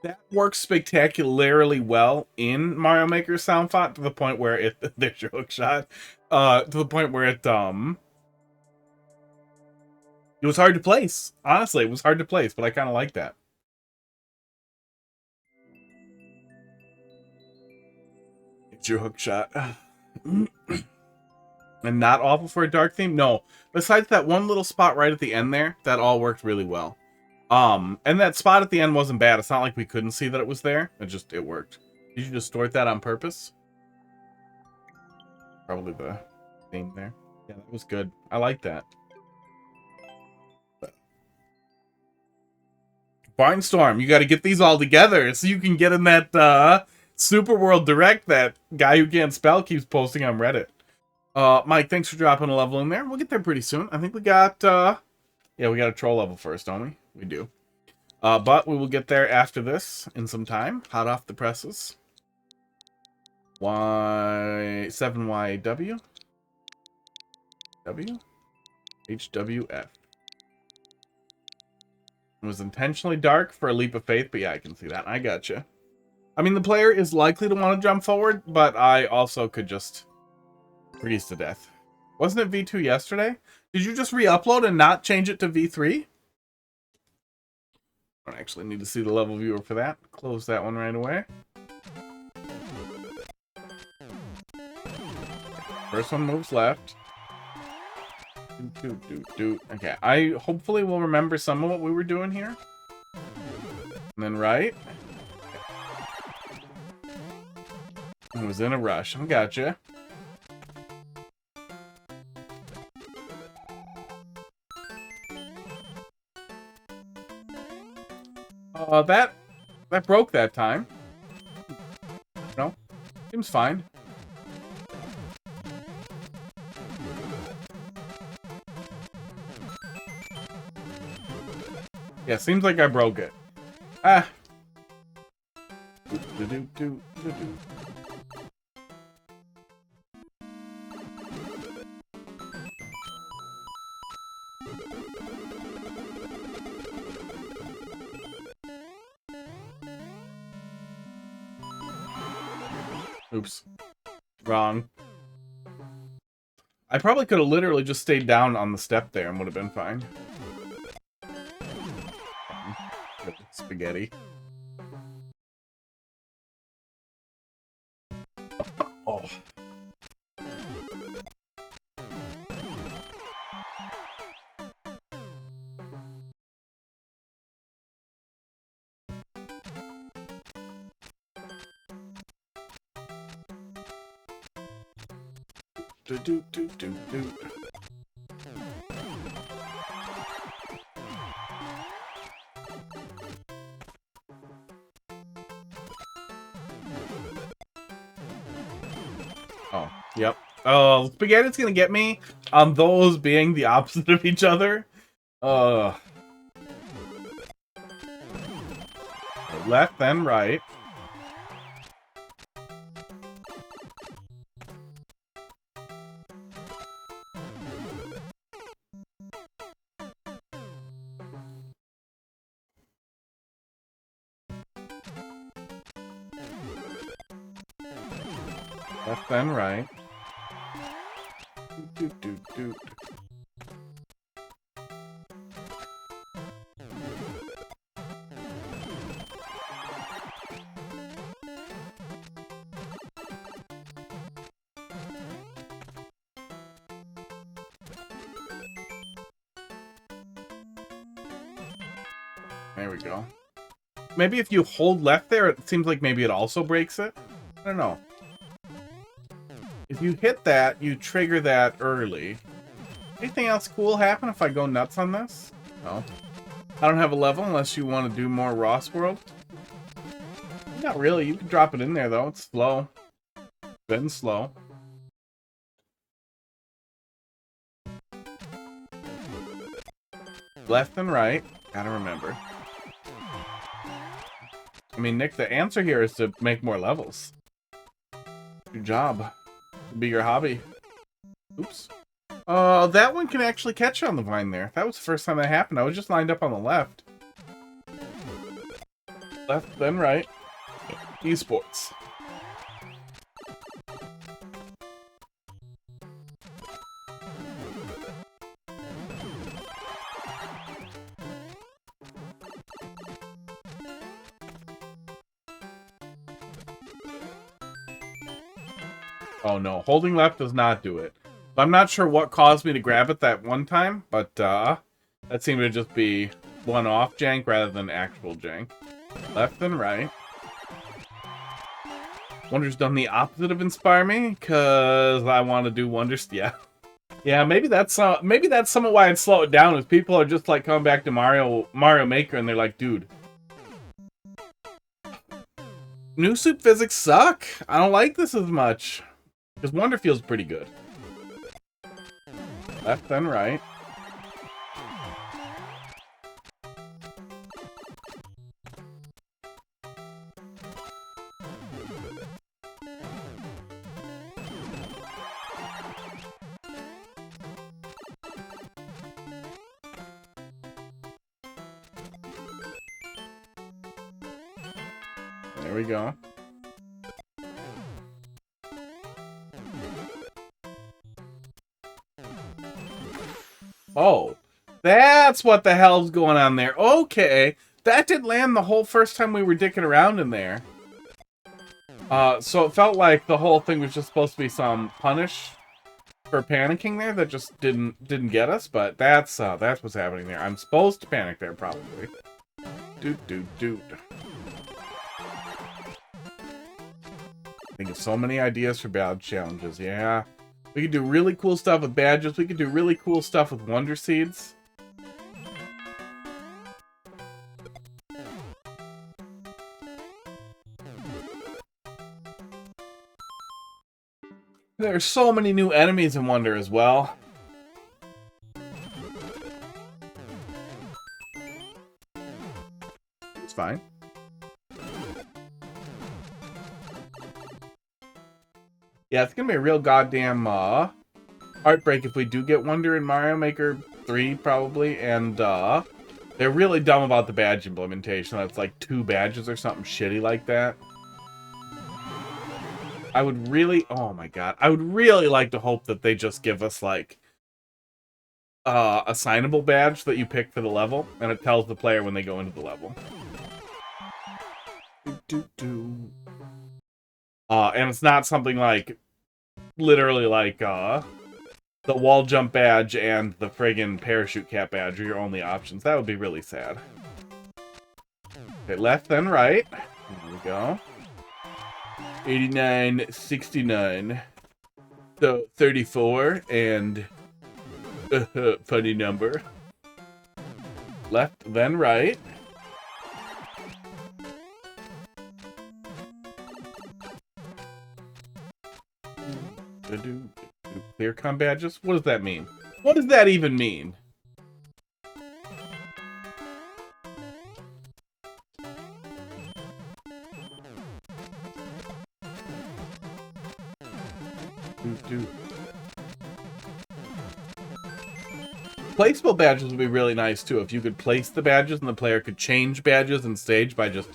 That works spectacularly well in Mario Maker's sound font to the point where it there's your hook shot. To the point where it was hard to place. Honestly, it was hard to place, but I kind of like that. It's your hook shot. And not awful for a dark theme? No. Besides that one little spot right at the end there, that all worked really well. And that spot at the end wasn't bad. It's not like we couldn't see that it was there. It worked. Did you distort that on purpose? Probably the theme there. Yeah, that was good. I like that. Barnstorm, you got to get these all together so you can get in that Super World Direct that guy who can't spell keeps posting on Reddit. Mike, thanks for dropping a level in there. We'll get there pretty soon. I think we got, yeah, we got a troll level first, don't we? We do. But we will get there after this in some time. Hot off the presses. 7YW. W? HWF. It was intentionally dark for a leap of faith, but yeah, I can see that. I gotcha. I mean, the player is likely to want to jump forward, but I also could just freeze to death. Wasn't it V2 yesterday? Did you just re-upload and not change it to V3? I don't actually need to see the level viewer for that. Close that one right away. First one moves left. Okay, I hopefully will remember some of what we were doing here. And then right. I was in a rush. I gotcha. That broke that time. No, seems fine. Yeah, seems like I broke it. Ah. Oops. Wrong. I probably could have literally just stayed down on the step there and would have been fine. Spaghetti. Oh. Do. Oh, yep. Oh, spaghetti's gonna get me on those being the opposite of each other. Left, then right. Left, then right. Do. There we go. Maybe if you hold left there, it seems like maybe it also breaks it. I don't know. If you hit that, you trigger that early. Anything else cool happen if I go nuts on this? No. I don't have a level unless you want to do more Ross World. Not really. You can drop it in there, though. It's slow. Been slow. Left and right. Gotta remember. I mean, Nick, the answer here is to make more levels. Good job. It'd be your hobby. Oops. That one can actually catch on the vine there. That was the first time that happened. I was just lined up on the left. Left, then right. Esports. Oh no, holding left does not do it. I'm not sure what caused me to grab it that one time, but that seemed to just be one-off jank rather than actual jank. Left and right. Wonder's done the opposite of inspire me, because I want to do Wonders. Yeah. Yeah, maybe that's somewhat why I'd slow it down, is people are just like coming back to Mario Maker and they're like, dude, new soup physics suck. I don't like this as much. Because Wonder feels pretty good. Left and right. There we go. Oh, that's what the hell's going on there. Okay, that did land the whole first time we were dicking around in there. So it felt like the whole thing was just supposed to be some punish for panicking there that just didn't get us. But that's what's happening there. I'm supposed to panic there probably. Dude. Think of so many ideas for badge challenges. Yeah. We could do really cool stuff with badges. We could do really cool stuff with Wonder Seeds. There's so many new enemies in Wonder as well. It's fine. Yeah, it's gonna be a real goddamn heartbreak if we do get Wonder in Mario Maker 3, probably. And they're really dumb about the badge implementation. That's like 2 badges or something shitty like that. I would really, oh my god, I would really like to hope that they just give us like a assignable badge that you pick for the level, and it tells the player when they go into the level. And it's not something like literally like the wall jump badge and the friggin' parachute cap badge are your only options. That would be really sad. Okay, left then right. There we go. 89, 69. So 34 and funny number. Left then right. Clear com badges? What does that mean? What does that even mean? Placeable badges would be really nice too. If you could place the badges and the player could change badges in stage by just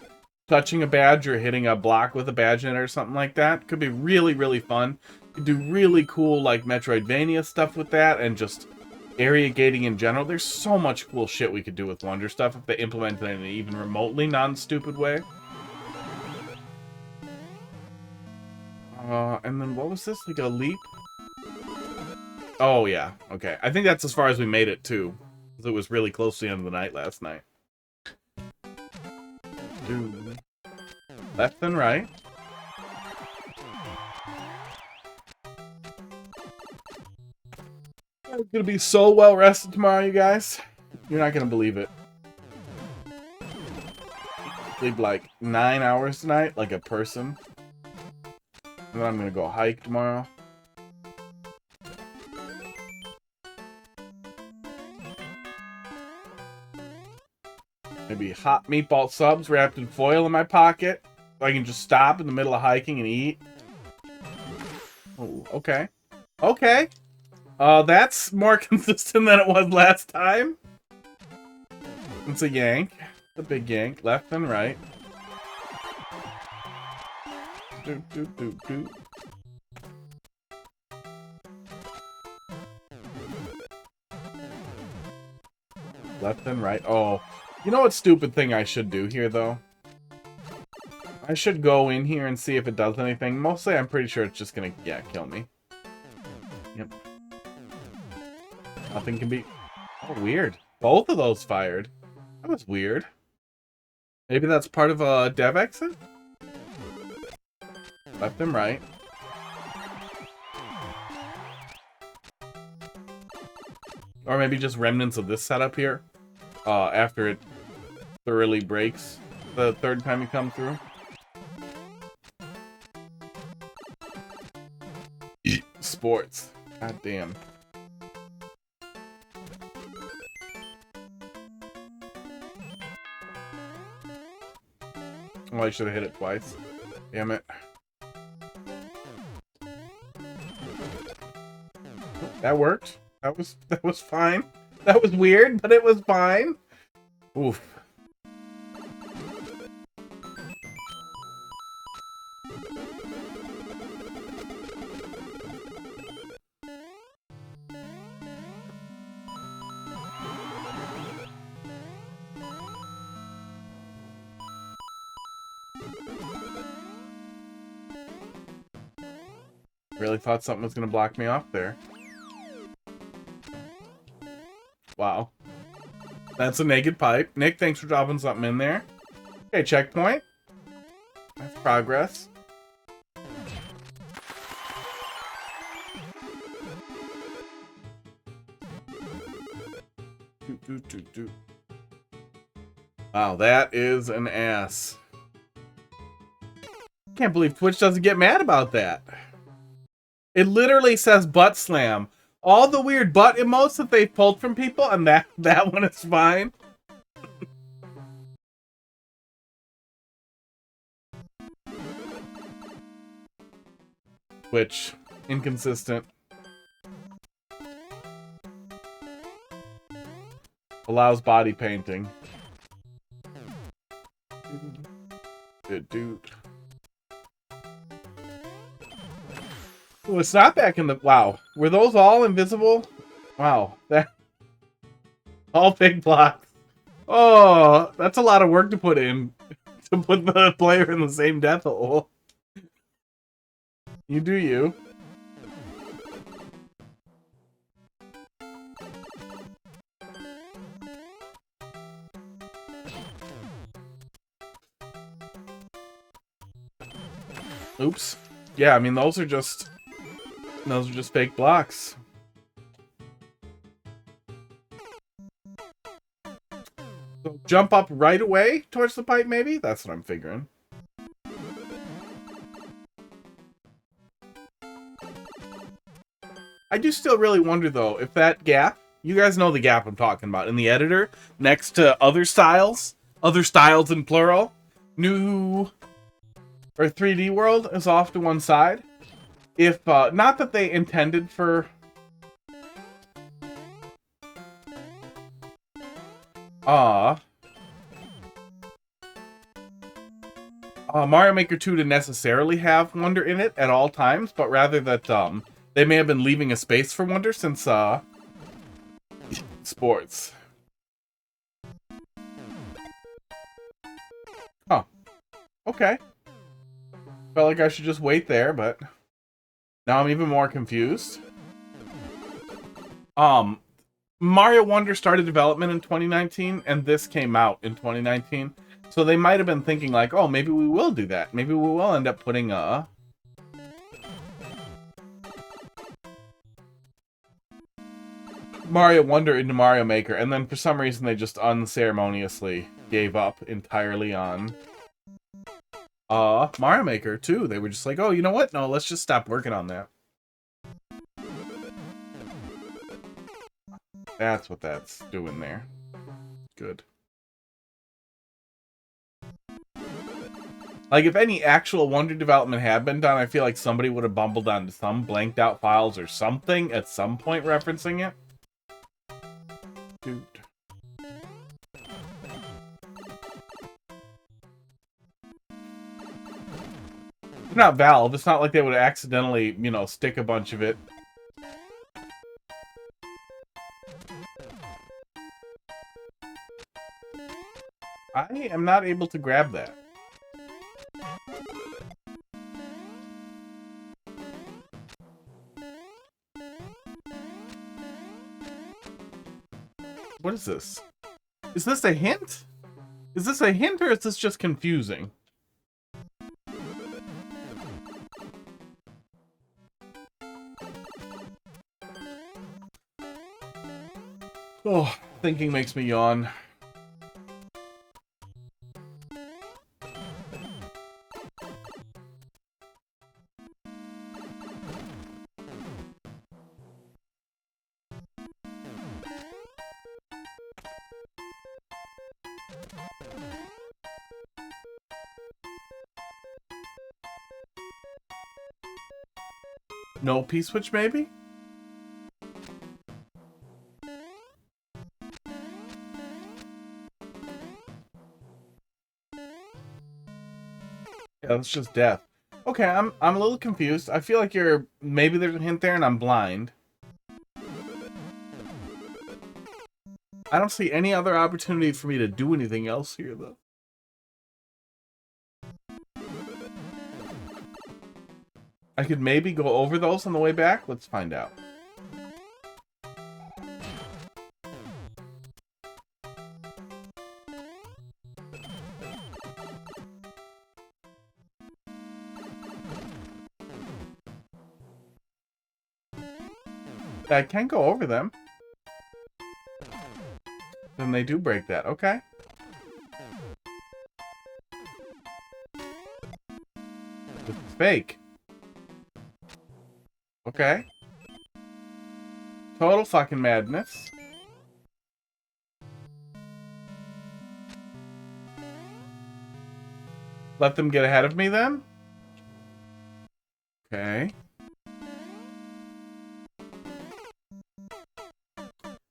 touching a badge or hitting a block with a badge in it or something like that. Could be really, really fun. You could do really cool like Metroidvania stuff with that and just area gating in general. There's so much cool shit we could do with Wonder stuff if they implemented it in an even remotely non-stupid way. And then what was this? Like a leap? Oh, yeah. Okay. I think that's as far as we made it, too. Because it was really close to the end of the night last night. Left and right. I'm gonna be so well rested tomorrow, you guys. You're not gonna believe it. Sleep like 9 hours tonight, like a person. And then I'm gonna go hike tomorrow. Maybe hot meatball subs wrapped in foil in my pocket, so I can just stop in the middle of hiking and eat. Oh, okay. Okay. That's more consistent than it was last time. It's a yank. A big yank, left and right. Doop, doop, doop, doop. Left and right. Oh, you know what stupid thing I should do here, though? I should go in here and see if it does anything. Mostly, I'm pretty sure it's just gonna, yeah, kill me. Yep. Nothing can be... Oh, weird. Both of those fired. That was weird. Maybe that's part of a dev exit? Left and right. Or maybe just remnants of this setup here. After it thoroughly breaks the third time you come through. Sports. God damn. Oh, I should have hit it twice. Damn it. That worked. That was fine. That was weird, but it was fine. Oof. Really thought something was gonna block me off there. Wow. That's a naked pipe. Nick, thanks for dropping something in there. Okay, checkpoint. That's progress. Wow, that is an ass. Can't believe Twitch doesn't get mad about that. It literally says butt slam. All the weird butt emotes that they've pulled from people, and that one is fine. Twitch, inconsistent. Allows body painting. Good dude. Oh, it's not back in the... Wow. Were those all invisible? Wow. That... All big blocks. Oh, that's a lot of work to put in. To put the player in the same death hole. You do you. Oops. Yeah, I mean, those are just fake blocks. So jump up right away towards the pipe, maybe? That's what I'm figuring. I do still really wonder, though, if that gap, you guys know the gap I'm talking about, in the editor, next to other styles in plural, new, or 3D world is off to one side. If, not that they intended for... Mario Maker 2 to necessarily have Wonder in it at all times, but rather that, they may have been leaving a space for Wonder since, sports. Huh. Okay. Felt like I should just wait there, but... Now I'm even more confused. Mario Wonder started development in 2019, and this came out in 2019. So they might have been thinking like, oh, maybe we will do that. Maybe we will end up putting a... Mario Wonder into Mario Maker, and then for some reason they just unceremoniously gave up entirely on Mario Maker too. They were just like, oh, you know what? No, let's just stop working on that. That's what that's doing there. Good. Like, if any actual Wonder development had been done, I feel like somebody would have bumbled onto some blanked out files or something at some point referencing it. Dude. They're not Valve. It's not like they would accidentally, you know, stick a bunch of it. I am not able to grab that. What is this? Is this a hint? Is this a hint or is this just confusing? Oh, thinking makes me yawn. No P-switch, maybe? Yeah, that's just death. Okay, I'm a little confused. I feel like maybe there's a hint there and I'm blind. I don't see any other opportunity for me to do anything else here, though. I could maybe go over those on the way back. Let's find out. I can go over them. Then they do break that. Okay. It's fake. Okay. Total fucking madness. Let them get ahead of me then? Okay.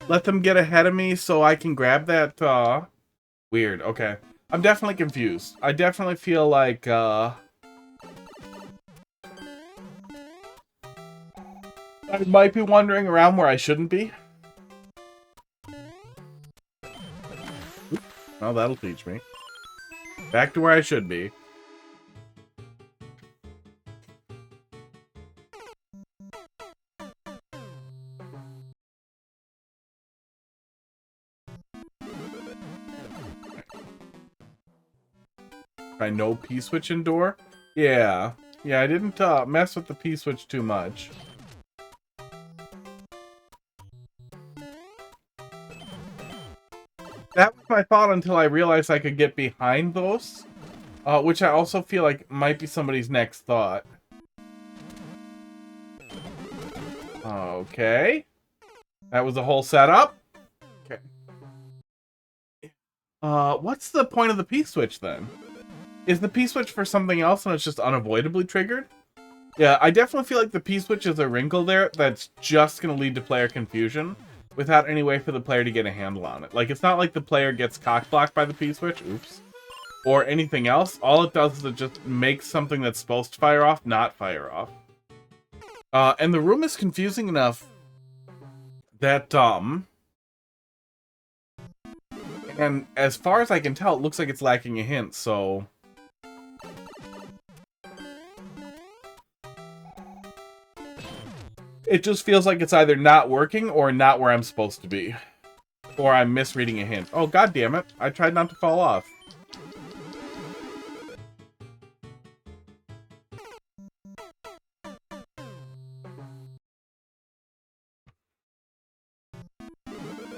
Let them get ahead of me so I can grab that, Weird, okay. I'm definitely confused. I definitely feel like, I might be wandering around where I shouldn't be. Well, that'll teach me. Back to where I should be. I know P-switch and door? Yeah. Yeah, I didn't mess with the P-switch too much. That was my thought until I realized I could get behind those. Which I also feel like might be somebody's next thought. Okay. That was a whole setup. Okay. What's the point of the P-switch then? Is the P-switch for something else and it's just unavoidably triggered? Yeah, I definitely feel like the P-switch is a wrinkle there that's just going to lead to player confusion without any way for the player to get a handle on it. Like, it's not like the player gets cock-blocked by the P-switch, oops, or anything else. All it does is it just makes something that's supposed to fire off not fire off. And the room is confusing enough that, and as far as I can tell, it looks like it's lacking a hint, so... It just feels like it's either not working or not where I'm supposed to be. Or I'm misreading a hint. Oh, god damn it. I tried not to fall off.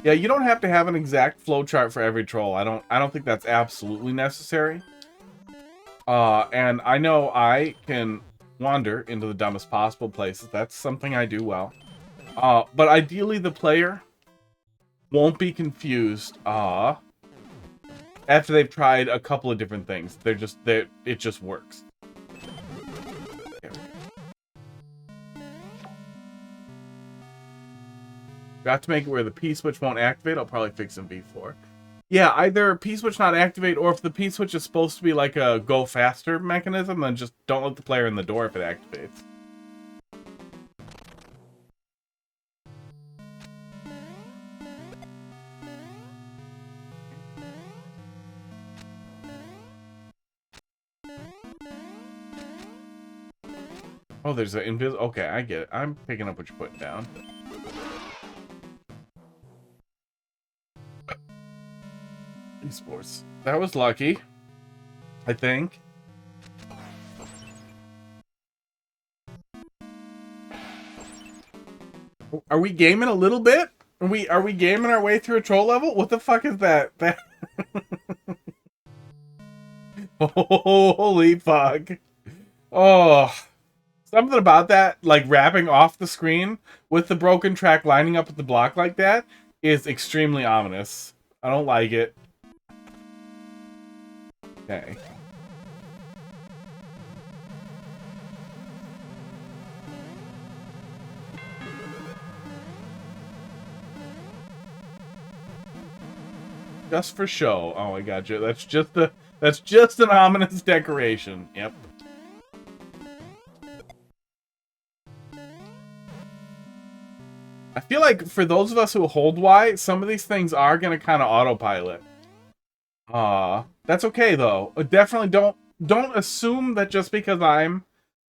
Yeah, you don't have to have an exact flowchart for every troll. I don't think that's absolutely necessary. And I know I can wander into the dumbest possible places. That's something I do well. But ideally the player won't be confused after they've tried a couple of different things. It just works. Got to make it where the P-switch won't activate. I'll probably fix in V4. Yeah, either P-switch not activate, or if the P-switch is supposed to be like a go faster mechanism, then just don't let the player in the door if it activates. Oh, there's an invisible... Okay, I get it. I'm picking up what you're putting down. Esports. That was lucky. I think. Are we gaming a little bit? Are we gaming our way through a troll level? What the fuck is that? Holy fuck. Oh. Something about that, like wrapping off the screen with the broken track lining up with the block like that, is extremely ominous. I don't like it. Okay. Just for show. Oh, I got you. That's just an ominous decoration. Yep. I feel like for those of us who hold Y, some of these things are gonna kind of autopilot. That's okay though. Definitely don't assume that just because I'm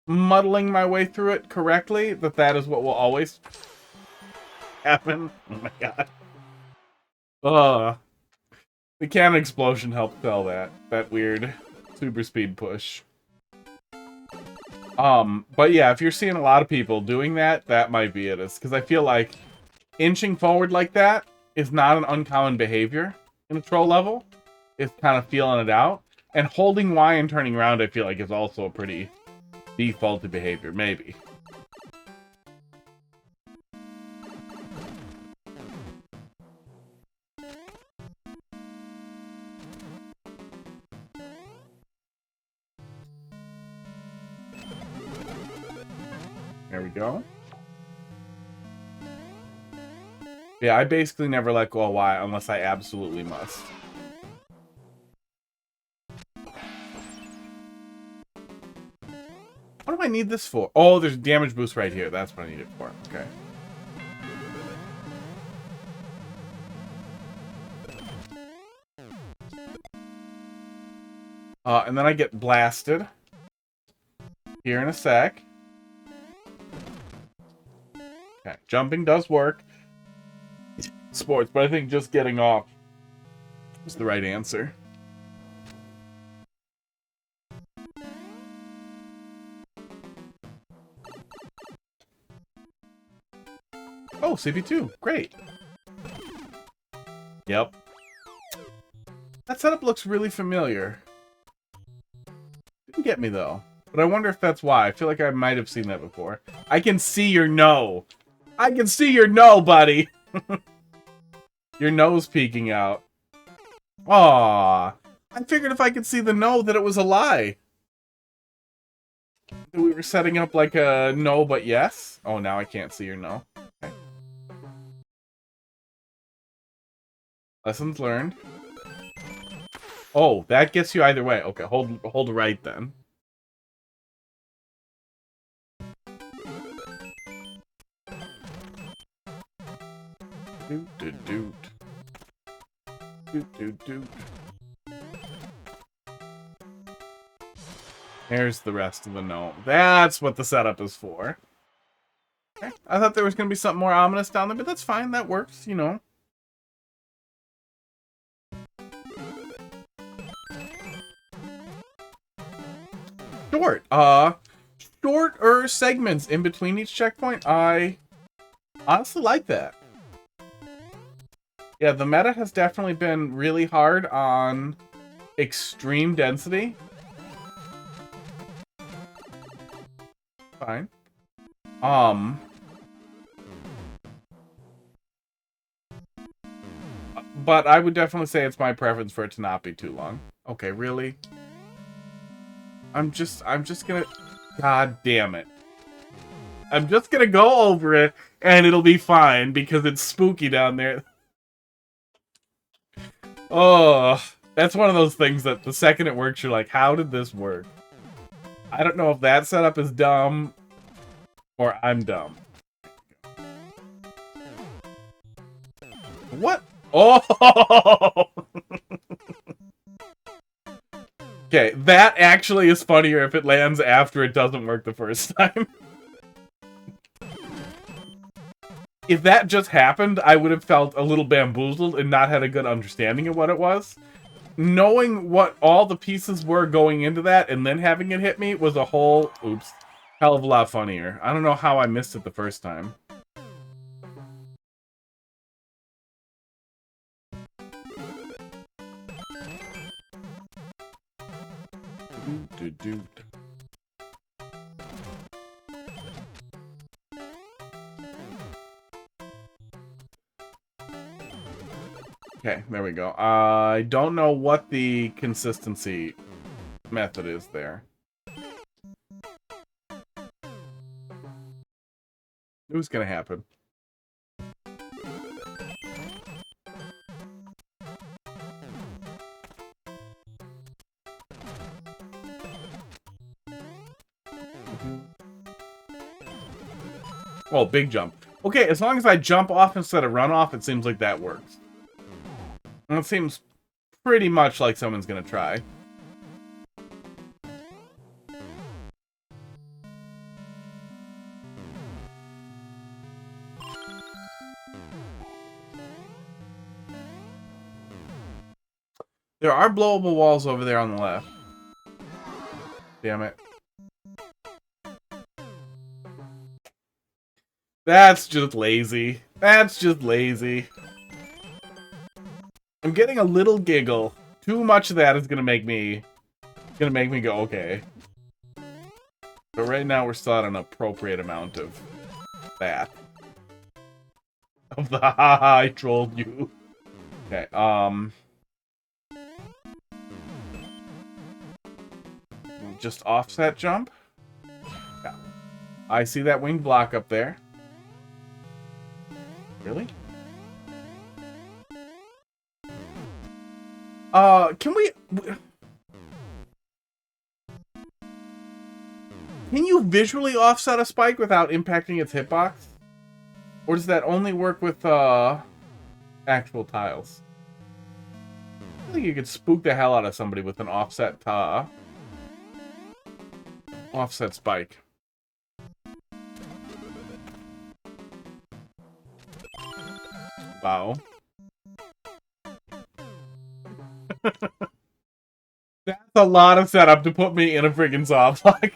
muddling my way through it correctly that is what will always happen. Oh my god. The cannon explosion helped tell that weird super speed push. But yeah, if you're seeing a lot of people doing that, that might be it. Because I feel like inching forward like that is not an uncommon behavior in a troll level. It's kind of feeling it out. And holding Y and turning around, I feel like, is also a pretty defaulty behavior, maybe. There we go. Yeah, I basically never let go of Y unless I absolutely must. What do I need this for? Oh, there's a damage boost right here. That's what I need it for. Okay. And then I get blasted here in a sec. Okay, jumping does work. Sports, but I think just getting off is the right answer. Oh, CP2. Great. Yep. That setup looks really familiar. Didn't get me, though. But I wonder if that's why. I feel like I might have seen that before. I can see your no. I can see your no, buddy. Your nose peeking out. Aww. I figured if I could see the no that it was a lie. That we were setting up like a no but yes. Oh, now I can't see your no. Okay. Lessons learned. Oh, that gets you either way. Okay, hold right then. Doot doot doot. Doot doot doot. There's the rest of the note. That's what the setup is for. Okay. I thought there was going to be something more ominous down there, but that's fine. That works, you know. Shorter segments in between each checkpoint. I honestly like that. Yeah, the meta has definitely been really hard on extreme density. fine. But I would definitely say it's my preference for it to not be too long. Okay, really? I'm just gonna... God damn it. I'm just gonna go over it, and it'll be fine, because it's spooky down there. Oh, that's one of those things that the second it works, you're like, how did this work? I don't know if that setup is dumb, or I'm dumb. What? Oh! Okay, that actually is funnier if it lands after it doesn't work the first time. If that just happened, I would have felt a little bamboozled and not had a good understanding of what it was. Knowing what all the pieces were going into that and then having it hit me was a whole, oops, hell of a lot funnier. I don't know how I missed it the first time. Okay, there we go. I don't know what the consistency method is there. It was gonna happen. Oh, big jump. Okay, as long as I jump off instead of run off, it seems like that works. And it seems pretty much like someone's gonna try. There are blowable walls over there on the left. Damn it. That's just lazy. That's just lazy. I'm getting a little giggle. Too much of that is gonna make me go, okay. But right now we're still at an appropriate amount of that. Of the haha, I trolled you. Okay, just offset jump. Yeah. I see that winged block up there. Really? Can you visually offset a spike without impacting its hitbox? Or does that only work with, actual tiles? I think you could spook the hell out of somebody with an offset spike. Wow. That's a lot of setup to put me in a friggin' soft lock.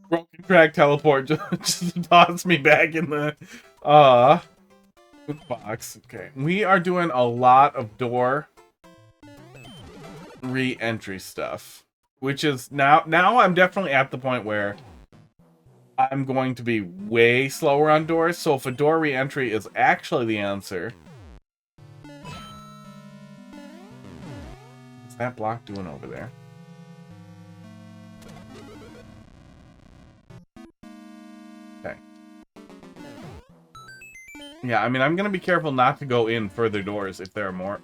Broken track teleport just toss me back in the box. Okay, we are doing a lot of door re-entry stuff, which is now I'm definitely at the point where I'm going to be way slower on doors. So if a door re-entry is actually the answer, what's that block doing over there? Okay. Yeah, I mean, I'm gonna be careful not to go in further doors if there are more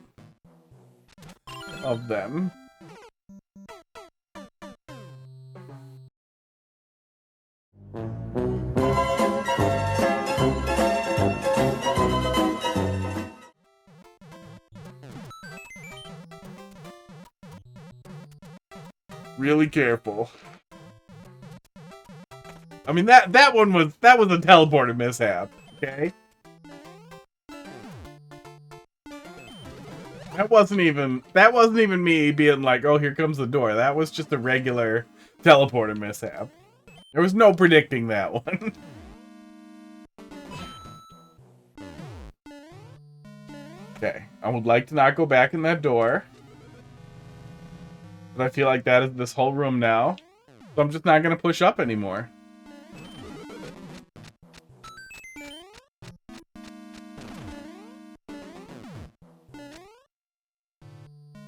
of them. Really careful. I mean, that was a teleporter mishap, okay? That wasn't even me being like, oh, here comes the door. That was just a regular teleporter mishap. There was no predicting that one. Okay, I would like to not go back in that door. But I feel like that is this whole room now. So I'm just not going to push up anymore.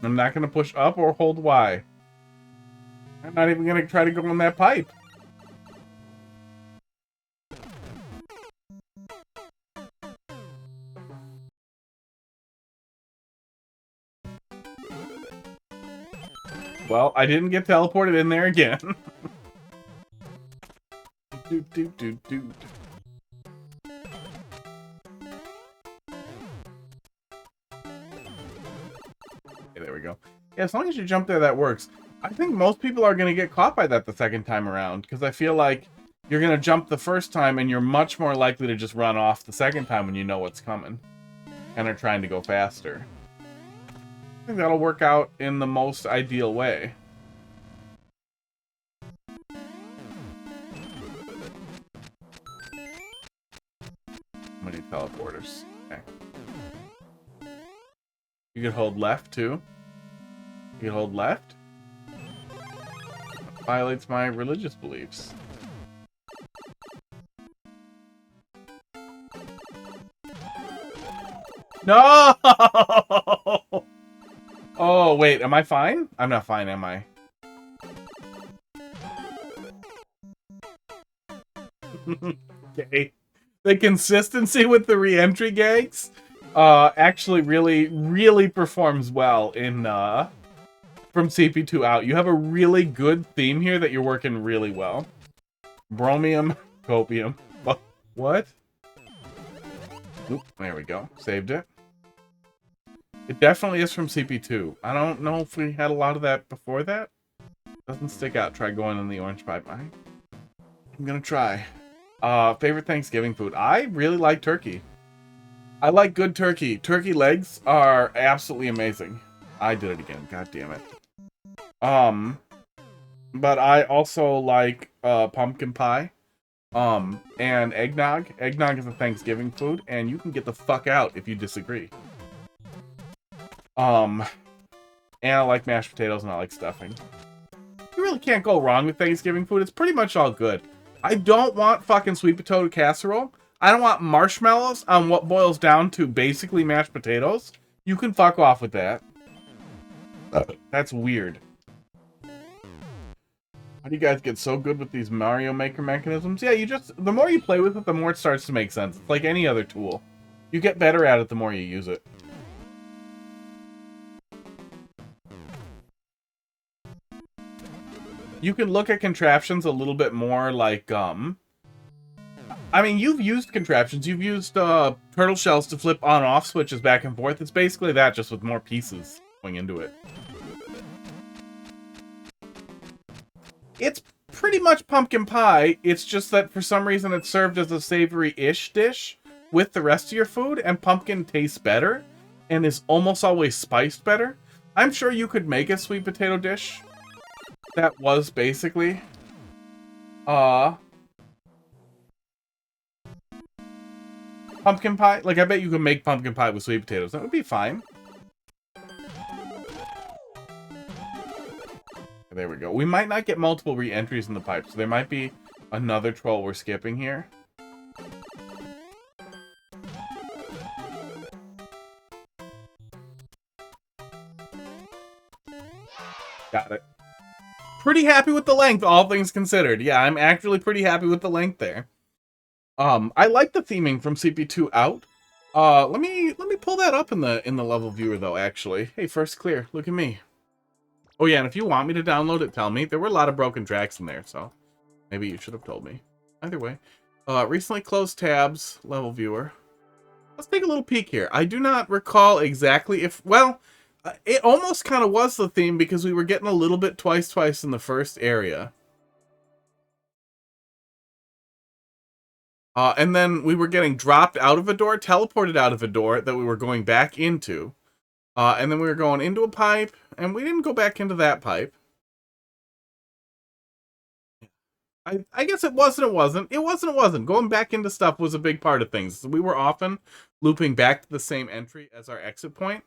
I'm not going to push up or hold Y. I'm not even going to try to go on that pipe. Well, I didn't get teleported in there again. Okay, there we go. Yeah, as long as you jump there, that works. I think most people are going to get caught by that the second time around, because I feel like you're going to jump the first time and you're much more likely to just run off the second time when you know what's coming and are trying to go faster. I think that'll work out in the most ideal way. How many teleporters? Okay. You can hold left too. You can hold left. Violates my religious beliefs. No! Oh, wait, am I fine? I'm not fine, am I? Okay. The consistency with the re-entry gags actually really performs well in from CP2 out. You have a really good theme here that you're working really well. Bromium, copium. What? Oop, there we go. Saved it. It definitely is from CP2. I don't know if we had a lot of that before that. Doesn't stick out. Try going in the orange pipe. I'm gonna try. Favorite Thanksgiving food. I really like turkey. I like good turkey. Turkey legs are absolutely amazing. I did it again. God damn it. But I also like pumpkin pie. And eggnog. Eggnog is a Thanksgiving food, and you can get the fuck out if you disagree. And I like mashed potatoes and I like stuffing. You really can't go wrong with Thanksgiving food. It's pretty much all good. I don't want fucking sweet potato casserole. I don't want marshmallows on what boils down to basically mashed potatoes. You can fuck off with that. That's weird. How do you guys get so good with these Mario Maker mechanisms? Yeah, the more you play with it, the more it starts to make sense. It's like any other tool. You get better at it the more you use it. You can look at contraptions a little bit more like, I mean, you've used contraptions. You've used turtle shells to flip on and off switches back and forth. It's basically that, just with more pieces going into it. It's pretty much pumpkin pie. It's just that for some reason it's served as a savory-ish dish with the rest of your food, and pumpkin tastes better and is almost always spiced better. I'm sure you could make a sweet potato dish that was basically pumpkin pie. Like, I bet you could make pumpkin pie with sweet potatoes. That would be fine. There we go. We might not get multiple re-entries in the pipe, so there might be another troll we're skipping here. Got it. Pretty happy with the length, all things considered. Yeah, I'm actually pretty happy with the length there. I like the theming from CP2 out. Let me pull that up in the level viewer though, actually. Hey, first clear. Look at me. Oh yeah, and if you want me to download it, tell me. There were a lot of broken tracks in there, so maybe you should have told me. Either way. Recently closed tabs, level viewer. Let's take a little peek here. I do not recall exactly if, well, it almost kind of was the theme because we were getting a little bit twice in the first area. And then we were getting dropped out of a door, teleported out of a door that we were going back into. And then we were going into a pipe, and we didn't go back into that pipe. I guess it wasn't. It wasn't. Going back into stuff was a big part of things. So we were often looping back to the same entry as our exit point.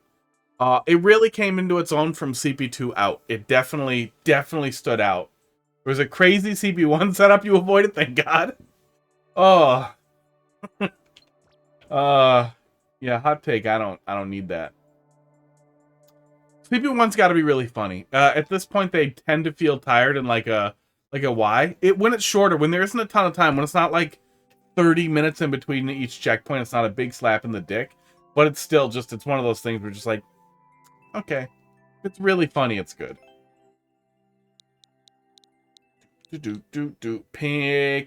It really came into its own from CP2 out. It definitely stood out. There was a crazy CP1 setup you avoided, thank God. Oh. Yeah, hot take. I don't need that. Sleepy one's got to be really funny. At this point, they tend to feel tired and like a Y. When it's shorter, when there isn't a ton of time, when it's not like 30 minutes in between each checkpoint, it's not a big slap in the dick, but it's still just, it's one of those things where just like, okay, it's really funny, it's good.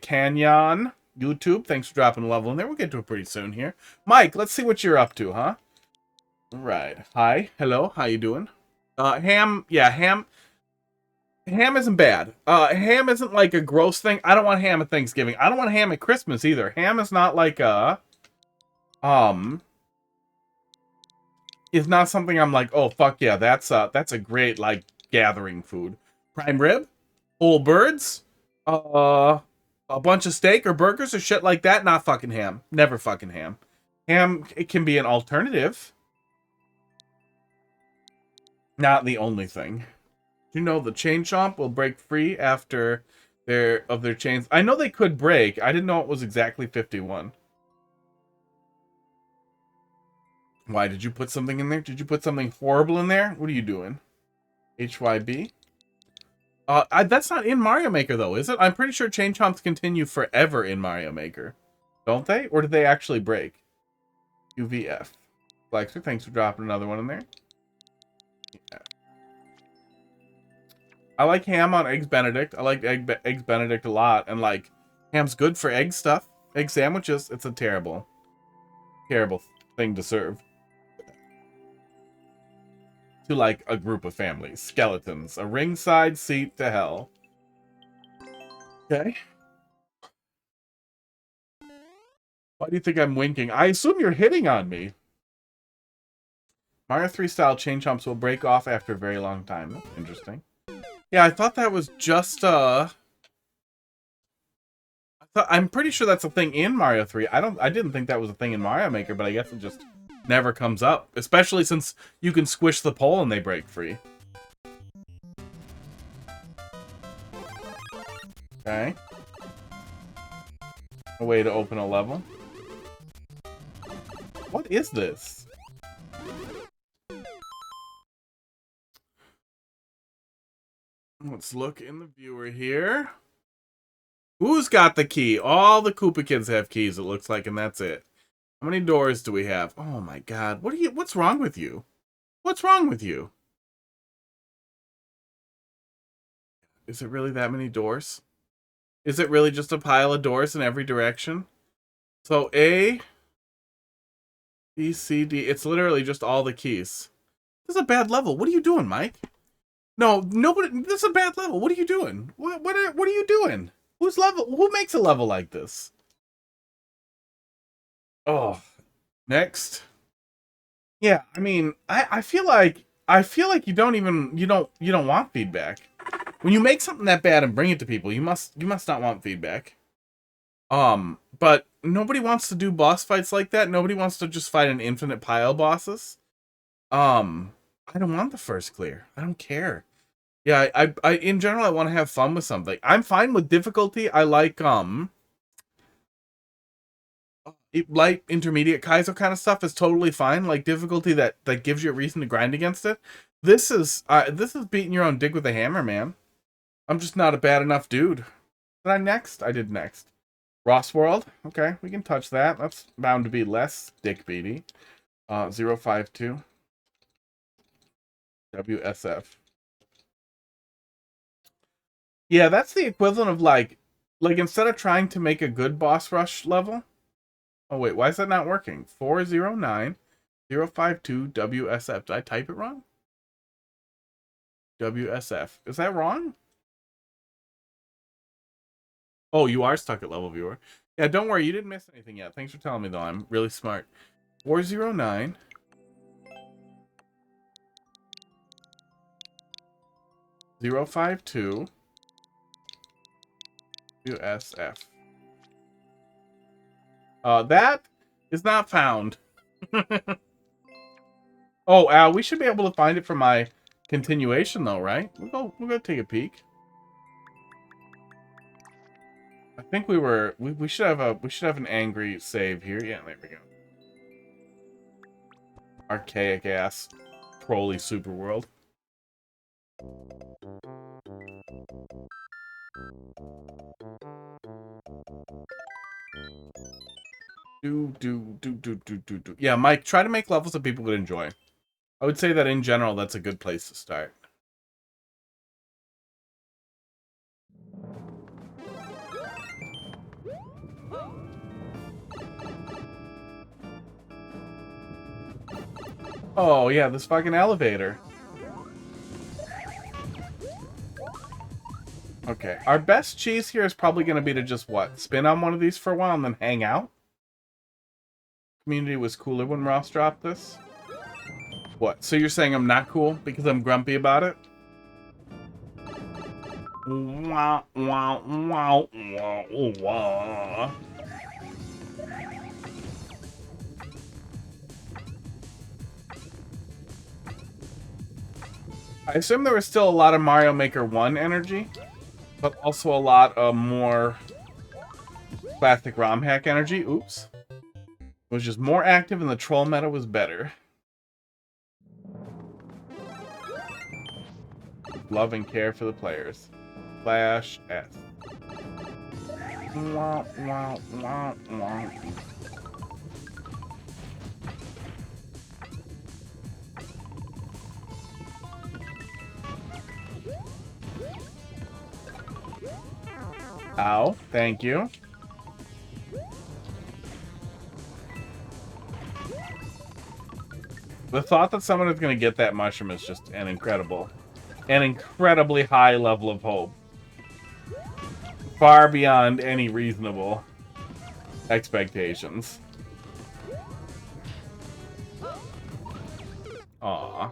Canyon YouTube, thanks for dropping a level in there. We'll get to it pretty soon here. Mike, let's see what you're up to, huh? All right. Hi. Hello. How you doing? Ham. Yeah, ham. Ham isn't bad. Ham isn't like a gross thing. I don't want ham at Thanksgiving. I don't want ham at Christmas either. Ham is not like a, is not something I'm like, oh fuck yeah, that's a great like gathering food. Prime rib, whole birds, a bunch of steak or burgers or shit like that. Not fucking ham. Never fucking ham. Ham, it can be an alternative. Not the only thing. Do you know the chain chomp will break free after their chains? I know they could break. I didn't know it was exactly 51. Why did you put something in there? Did you put something horrible in there? What are you doing? HYB? That's not in Mario Maker though, is it? I'm pretty sure chain chomps continue forever in Mario Maker. Don't they? Or do they actually break? UVF. Flexer, thanks for dropping another one in there. Yeah. I like ham on Eggs Benedict. I like Eggs Benedict a lot. And, like, ham's good for egg stuff. Egg sandwiches. It's a terrible, terrible thing to serve to, like, a group of families. Skeletons. A ringside seat to hell. Okay. Why do you think I'm winking? I assume you're hitting on me. Mario 3 style chain chomps will break off after a very long time. That's interesting. Yeah, I thought that was just, I'm pretty sure that's a thing in Mario 3. I didn't think that was a thing in Mario Maker, but I guess it just never comes up. Especially since you can squish the pole and they break free. Okay. A way to open a level. What is this? Let's look in the viewer here. Who's got the key? All the Koopa kids have keys, it looks like, and that's it. How many doors do we have? Oh my god. What's wrong with you? What's wrong with you? Is it really that many doors? Is it really just a pile of doors in every direction? So A, B, C, D. It's literally just all the keys. This is a bad level. What are you doing, Mike? No, nobody. This is a bad level. What are you doing? What are you doing? Who makes a level like this? Oh, next. Yeah, I mean, I feel like you don't want feedback. When you make something that bad and bring it to people, you must not want feedback. But nobody wants to do boss fights like that. Nobody wants to just fight an infinite pile of bosses. I don't want the first clear. I don't care. Yeah, I in general, I want to have fun with something. I'm fine with difficulty. I like, light, intermediate Kaizo kind of stuff is totally fine. Like, difficulty that gives you a reason to grind against it. This is beating your own dick with a hammer, man. I'm just not a bad enough dude. Did I next? I did next. Ross World. Okay, we can touch that. That's bound to be less dick beaty. 052. WSF. Yeah, that's the equivalent of like instead of trying to make a good boss rush level. Oh wait, why is that not working? 409 052 WSF. Did I type it wrong? WSF. Is that wrong? Oh, you are stuck at level viewer. Yeah, don't worry, you didn't miss anything yet. Thanks for telling me though. I'm really smart. 409 052 USF. That is not found. Oh, we should be able to find it from my continuation though, right? We'll go take a peek. I think we should have an angry save here. Yeah, there we go. Archaic ass. trolly super world. Do. Yeah, Mike, try to make levels that people would enjoy. I would say that in general, that's a good place to start. Oh, yeah, this fucking elevator. Okay, our best cheese here is probably going to be to just, what, spin on one of these for a while and then hang out? Community was cooler when Ross dropped this? What, so you're saying I'm not cool because I'm grumpy about it? Wow, wow, wow, wow, wow. I assume there was still a lot of Mario Maker 1 energy, but also a lot of more classic ROM hack energy. Oops. It was just more active and the troll meta was better. Love and care for the players. Slash S. Wow, wow, wow, wow. Ow, thank you. The thought that someone is going to get that mushroom is just an incredibly high level of hope. Far beyond any reasonable expectations. Aw.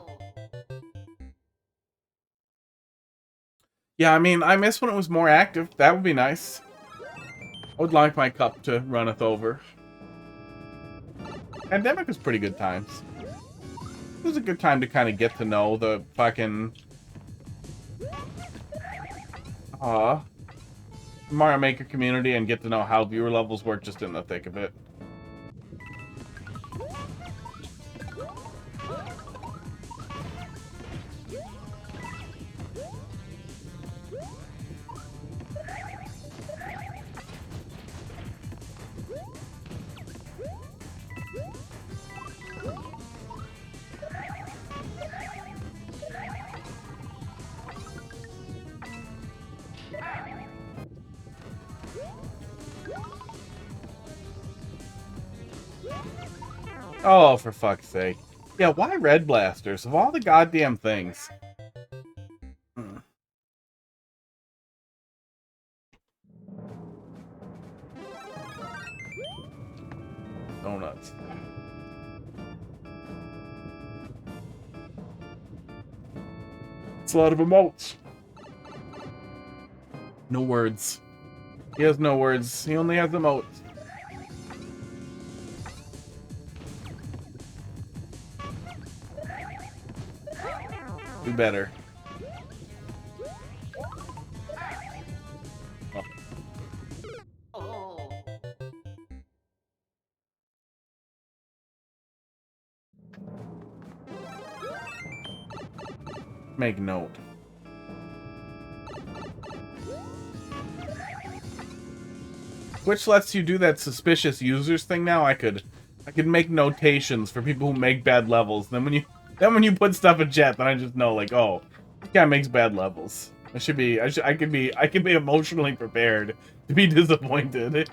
Yeah, I mean, I miss when it was more active. That would be nice. I would like my cup to runneth over. Pandemic was pretty good times. It was a good time to kind of get to know the fucking... Mario Maker community and get to know how viewer levels work just in the thick of it. Oh, for fuck's sake. Yeah, why red blasters? Of all the goddamn things. Donuts. It's a lot of emotes. No words. He has no words. He only has emotes. Do better. Oh. Make note. Twitch lets you do that suspicious users thing now. I could make notations for people who make bad levels. Then when you put stuff in chat, then I just know, like, oh, this guy makes bad levels. I could be emotionally prepared to be disappointed.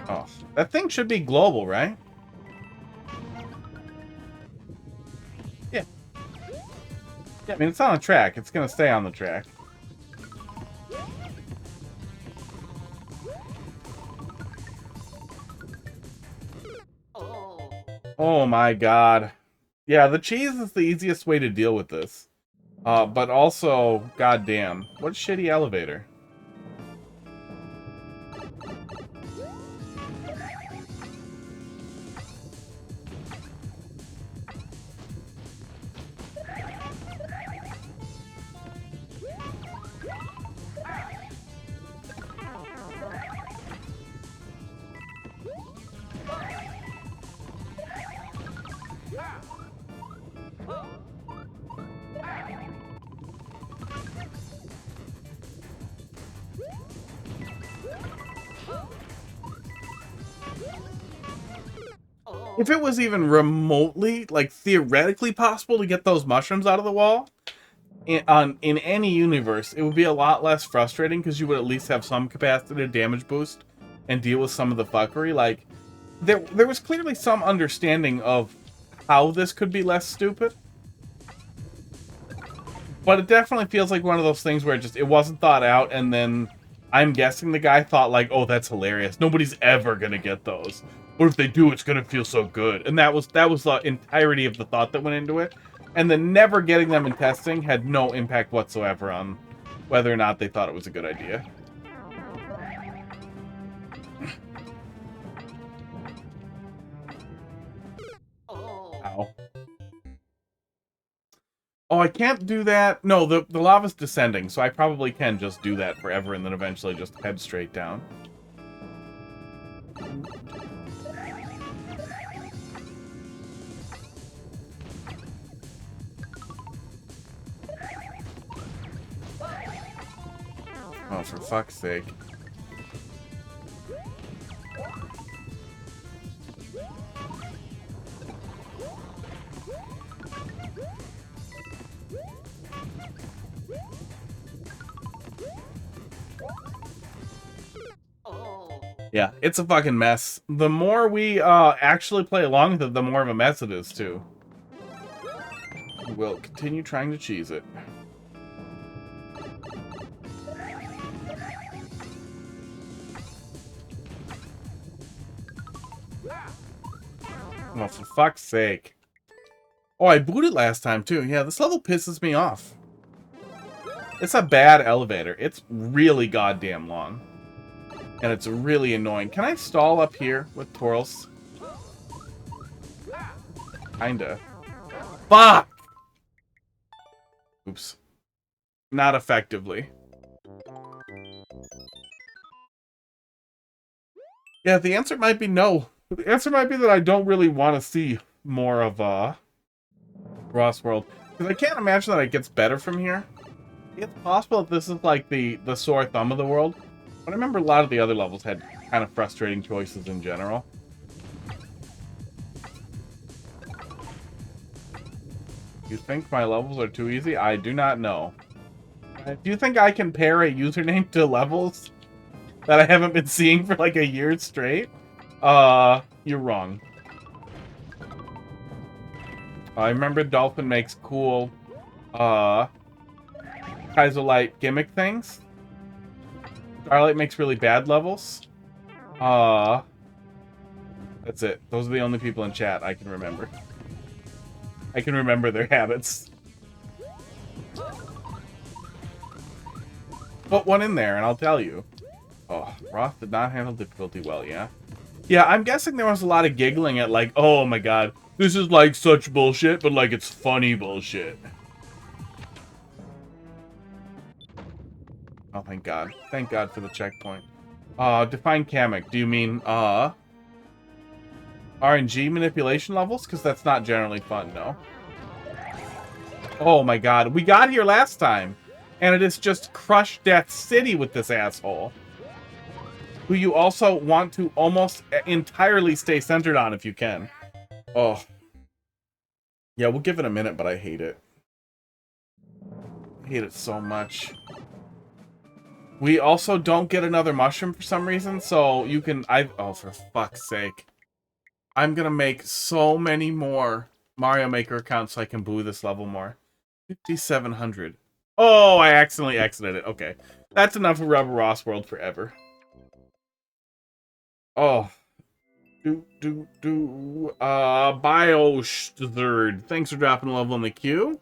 Oh, that thing should be global, right? Yeah. Yeah, I mean, it's on a track. It's gonna stay on the track. Oh my god. Yeah, the cheese is the easiest way to deal with this. But also, goddamn, what a shitty elevator. If it was even remotely, like, theoretically possible to get those mushrooms out of the wall, in any universe, it would be a lot less frustrating because you would at least have some capacity to damage boost and deal with some of the fuckery. Like, there was clearly some understanding of how this could be less stupid. But it definitely feels like one of those things where it wasn't thought out, and then I'm guessing the guy thought, like, oh, that's hilarious. Nobody's ever gonna get those. Or if they do, it's gonna feel so good. And that was the entirety of the thought that went into it. And then never getting them in testing had no impact whatsoever on whether or not they thought it was a good idea. Ow. Oh, I can't do that. No, the lava's descending, so I probably can just do that forever and then eventually just head straight down. Oh, for fuck's sake. Yeah, it's a fucking mess. The more we actually play along with it, the more of a mess it is, too. We'll continue trying to cheese it. Oh, for fuck's sake. Oh, I booted last time, too. Yeah, this level pisses me off. It's a bad elevator. It's really goddamn long. And it's really annoying. Can I stall up here with Torals? Kinda. Fuck! Oops. Not effectively. Yeah, the answer might be no. The answer might be that I don't really want to see more of Ross World. Because I can't imagine that it gets better from here. It's possible that this is like the sore thumb of the world. But I remember a lot of the other levels had kind of frustrating choices in general. You think my levels are too easy? I do not know. Do you think I can pair a username to levels that I haven't been seeing for like a year straight? You're wrong. I remember Dolphin makes cool, Kaiserlight gimmick things. Starlight makes really bad levels. That's it. Those are the only people in chat I can remember. I can remember their habits. Put one in there and I'll tell you. Oh, Roth did not handle difficulty well, yeah? Yeah, I'm guessing there was a lot of giggling at like, oh my god, this is like such bullshit, but like it's funny bullshit. Oh, thank god. Thank god for the checkpoint. Define Kamek. Do you mean, RNG manipulation levels? Because that's not generally fun, no. Oh my god, we got here last time, and it is just Crush Death City with this asshole. Who you also want to almost entirely stay centered on if you can. Oh. Yeah, we'll give it a minute, but I hate it. I hate it so much. We also don't get another mushroom for some reason, so you can... Oh, for fuck's sake. I'm gonna make so many more Mario Maker accounts so I can boo this level more. 5,700. Oh, I accidentally exited it. Okay. That's enough of Rubber Ross World forever. Oh. Biosterd. Thanks for dropping a level in the queue.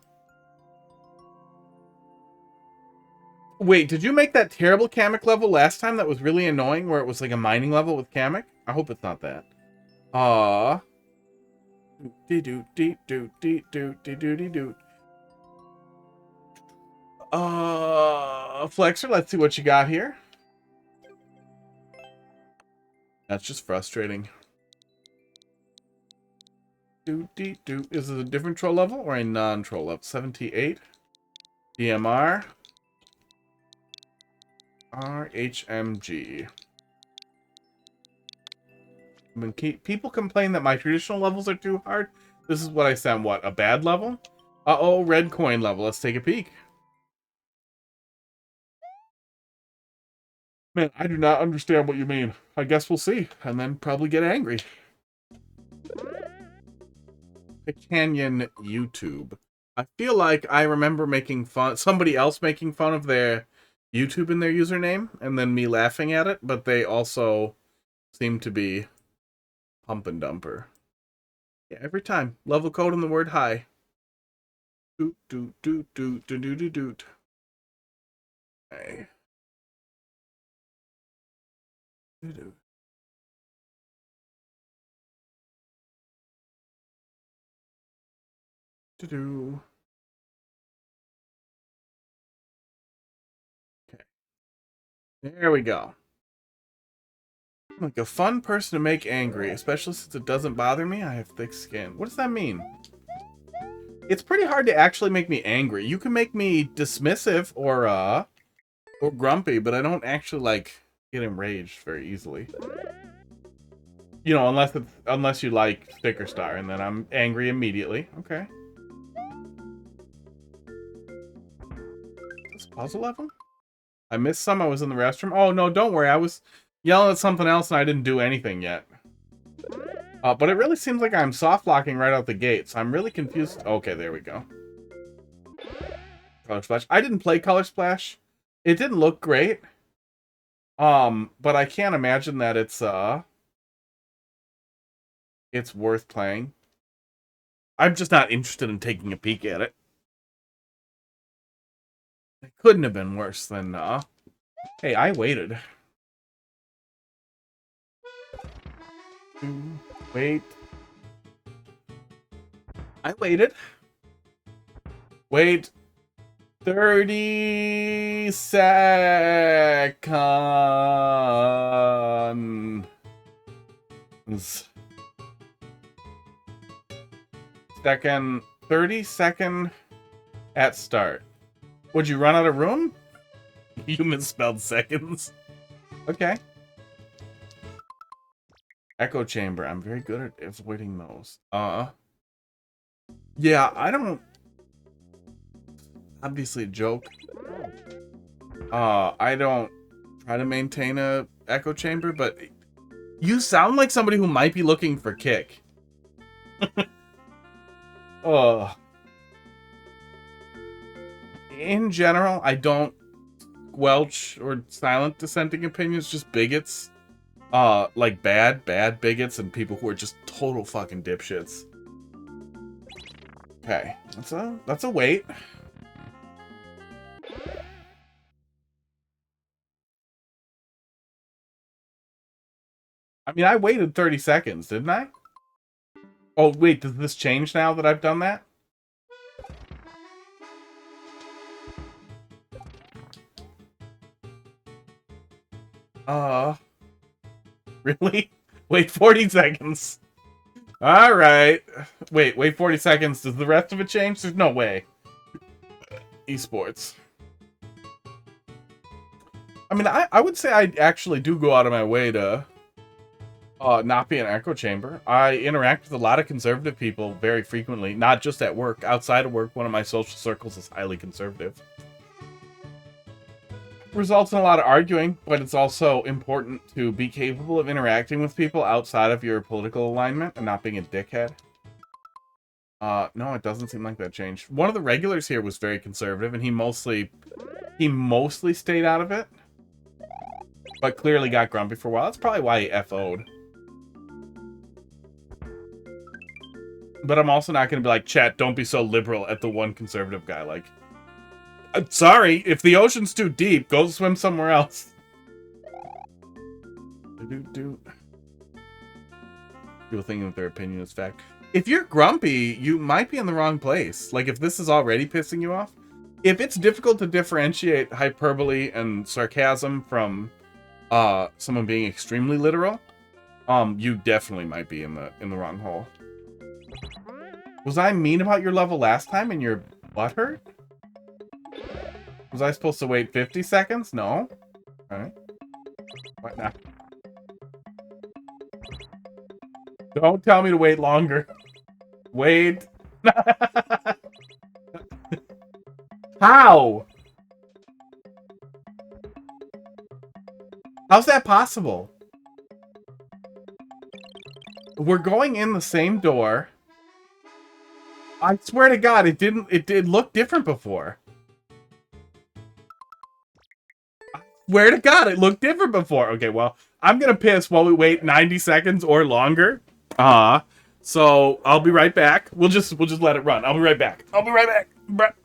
Wait, did you make that terrible Kamek level last time that was really annoying where it was like a mining level with Kamek? I hope it's not that. Flexer, let's see what you got here. That's just frustrating. Is it a different troll level or a non-troll level? 78. DMR. RHMG. When people complain that my traditional levels are too hard, this is what I sent. What, a bad level? Uh-oh, red coin level. Let's take a peek. Man, I do not understand what you mean. I guess we'll see, and then probably get angry. The Canyon YouTube. I feel like I remember making fun, somebody else making fun of their YouTube in their username, and then me laughing at it, but they also seem to be pump and dumper. Yeah, every time. Level code in the word hi. Doot, doot, doot, doot, doot, doot, doot, doot. Hey. Doot, doot. Doot, doot. Okay. There we go. I'm like a fun person to make angry, especially since it doesn't bother me. I have thick skin. What does that mean? It's pretty hard to actually make me angry. You can make me dismissive or grumpy, but I don't actually like get enraged very easily. You know, unless you like Sticker Star, and then I'm angry immediately. Okay. Is this a puzzle level? I missed some. I was in the restroom. Oh no, don't worry. I was yelling at something else and I didn't do anything yet. But it really seems like I'm soft locking right out the gate, so I'm really confused. Okay, there we go. Color Splash. I didn't play Color Splash. It didn't look great. But I can't imagine that it's worth playing. I'm just not interested in taking a peek at it. It couldn't have been worse than hey, I waited. Wait. I waited. Wait. 30 seconds. Second. 30-second at start. Would you run out of room? You misspelled seconds. Okay. Echo chamber. I'm very good at avoiding those. Yeah, I don't... Obviously a joke. I don't try to maintain a echo chamber, but you sound like somebody who might be looking for kick. In general, I don't squelch or silent dissenting opinions, just bigots. Like bad bigots and people who are just total fucking dipshits. Okay, that's a wait. I mean, I waited 30 seconds, didn't I? Oh, wait, does this change now that I've done that? Really? Wait 40 seconds. Alright. Wait 40 seconds. Does the rest of it change? There's no way. Esports. I mean, I would say I actually do go out of my way to not be an echo chamber. I interact with a lot of conservative people very frequently, not just at work. Outside of work, one of my social circles is highly conservative. Results in a lot of arguing, but it's also important to be capable of interacting with people outside of your political alignment and not being a dickhead. No, it doesn't seem like that changed. One of the regulars here was very conservative, and he mostly stayed out of it, but clearly got grumpy for a while. That's probably why he FO'd. But I'm also not going to be like, chat, don't be so liberal at the one conservative guy. Like, I'm sorry, if the ocean's too deep, go swim somewhere else. People thinking that their opinion is fact. If you're grumpy, you might be in the wrong place. Like, if this is already pissing you off, if it's difficult to differentiate hyperbole and sarcasm from someone being extremely literal, you definitely might be in the wrong hole. Was I mean about your level last time and your butt hurt? Was I supposed to wait 50 seconds? No. Alright. What now? Don't tell me to wait longer. Wait. How? How's that possible? We're going in the same door. I swear to God, it did look different before. I swear to God, it looked different before. Okay, well, I'm gonna piss while we wait 90 seconds or longer. So I'll be right back. We'll just let it run. I'll be right back. I'll be right back.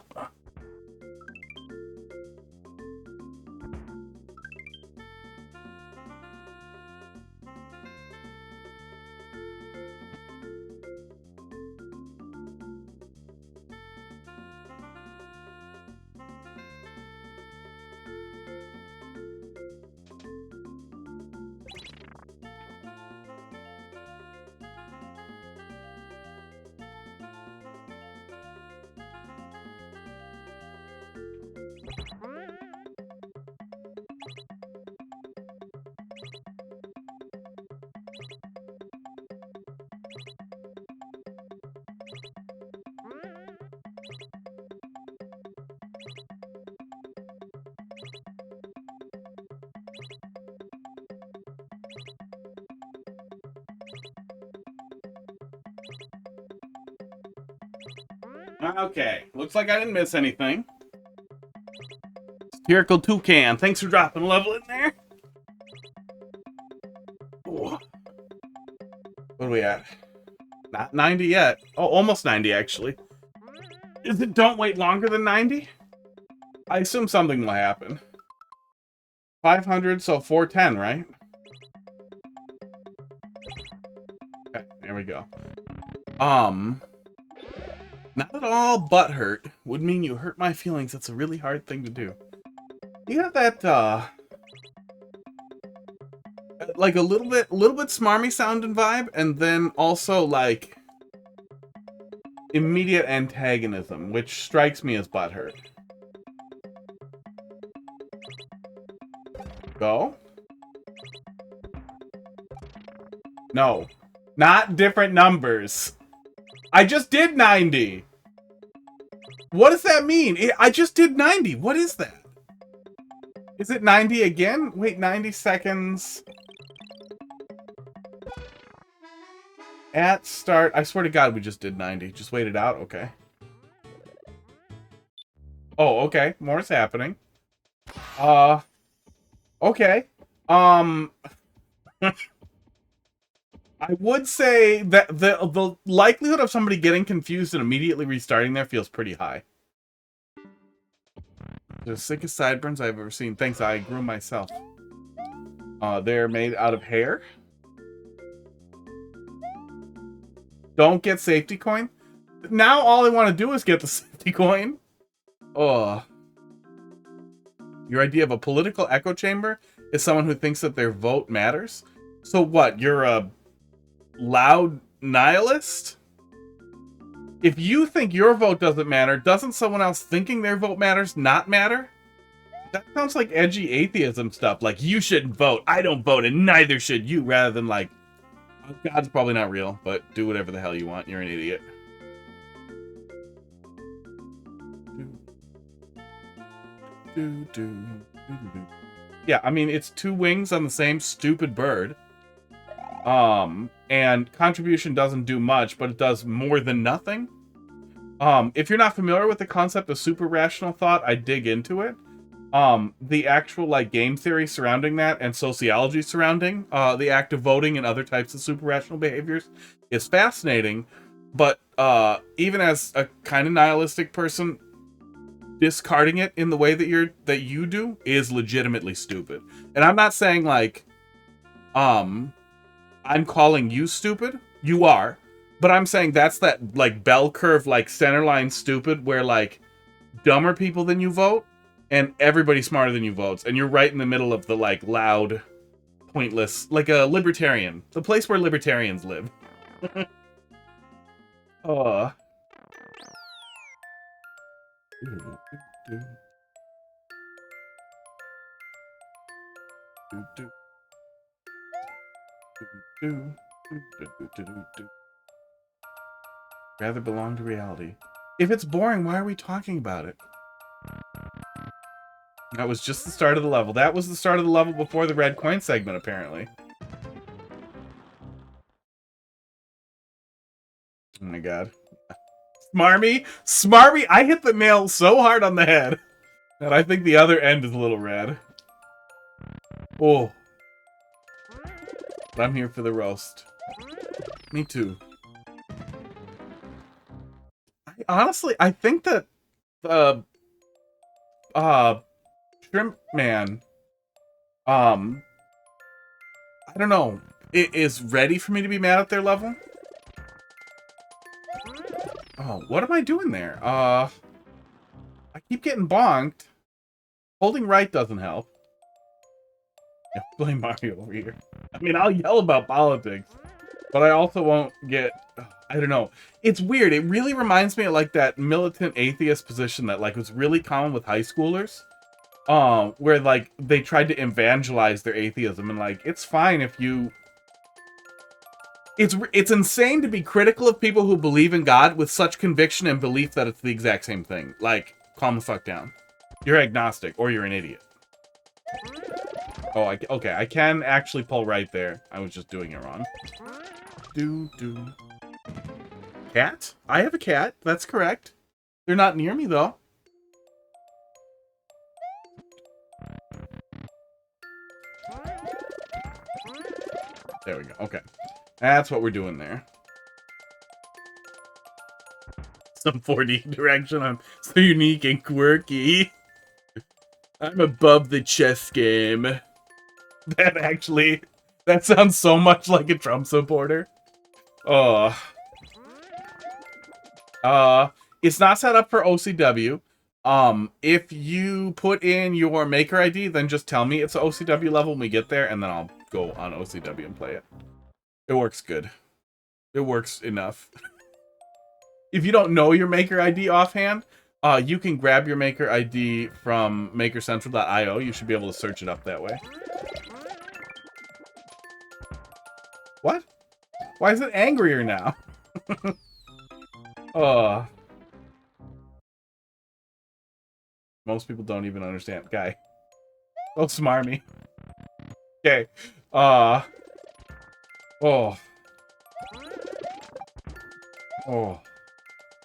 Okay, looks like I didn't miss anything. Satirical Toucan, thanks for dropping a level in there. Ooh. What are we at? Not 90 yet. Oh, almost 90 actually. Is it don't wait longer than 90? I assume something will happen. 500, so 410, right? Okay, there we go. Not at all butthurt would mean you hurt my feelings. That's a really hard thing to do. You have that, like a little bit smarmy sounding vibe, and then also like immediate antagonism, which strikes me as butthurt. Go. No, not different numbers. I just did 90. What does that mean? I just did 90. What is that? Is it 90 again? Wait, 90 seconds. At start. I swear to God, we just did 90. Just wait it out. Okay. Oh, okay. More is happening. Okay. I would say that the likelihood of somebody getting confused and immediately restarting there feels pretty high. The sickest sideburns I've ever seen. Thanks, I grew myself. They're made out of hair. Don't get safety coin. Now all I want to do is get the safety coin. Oh. Your idea of a political echo chamber is someone who thinks that their vote matters? So what, you're a loud nihilist? If you think your vote doesn't matter, doesn't someone else thinking their vote matters not matter? That sounds like edgy atheism stuff. Like, you shouldn't vote, I don't vote, and neither should you, rather than like, oh, God's probably not real, but do whatever the hell you want, you're an idiot. Yeah, I mean, it's two wings on the same stupid bird. And contribution doesn't do much, but it does more than nothing. If you're not familiar with the concept of super rational thought, I dig into it. The actual like game theory surrounding that and sociology surrounding the act of voting and other types of super rational behaviors is fascinating. But even as a kind of nihilistic person, discarding it in the way that you do is legitimately stupid. And I'm not saying like I'm calling you stupid. You are. But I'm saying that's that like bell curve, like centerline stupid where like dumber people than you vote and everybody smarter than you votes. And you're right in the middle of the like loud, pointless, like a libertarian. The place where libertarians live. Oh. Rather belong to reality. If it's boring, why are we talking about it? That was just the start of the level. That was the start of the level before the red coin segment, apparently. Oh my god. Smarmy? Smarmy! I hit the nail so hard on the head that I think the other end is a little red. Oh. But I'm here for the roast. Me too. Honestly, I think that the Shrimp Man, I don't know, it is ready for me to be mad at their level. Oh, what am I doing there? I keep getting bonked. Holding right doesn't help. Yeah, blame Mario over here. I mean, I'll yell about politics, but I also won't get... I don't know. It's weird. It really reminds me of, like, that militant atheist position that, like, was really common with high schoolers. Where, like, they tried to evangelize their atheism, and, like, it's fine if you... It's insane to be critical of people who believe in God with such conviction and belief that it's the exact same thing. Like, calm the fuck down. You're agnostic, or you're an idiot. Oh, okay, I can actually pull right there. I was just doing it wrong. Cat? I have a cat. That's correct. They're not near me, though. There we go. Okay. That's what we're doing there. Some 4D direction. I'm so unique and quirky. I'm above the chess game. That sounds so much like a Trump supporter. Oh. It's not set up for OCW. If you put in your maker ID, then just tell me it's an OCW level when we get there, and then I'll go on OCW and play it. It works good. It works enough. If you don't know your maker ID offhand, you can grab your maker ID from makercentral.io. You should be able to search it up that way. What? Why is it angrier now? Most people don't even understand. Guy. Don't smart me. Okay. Oh.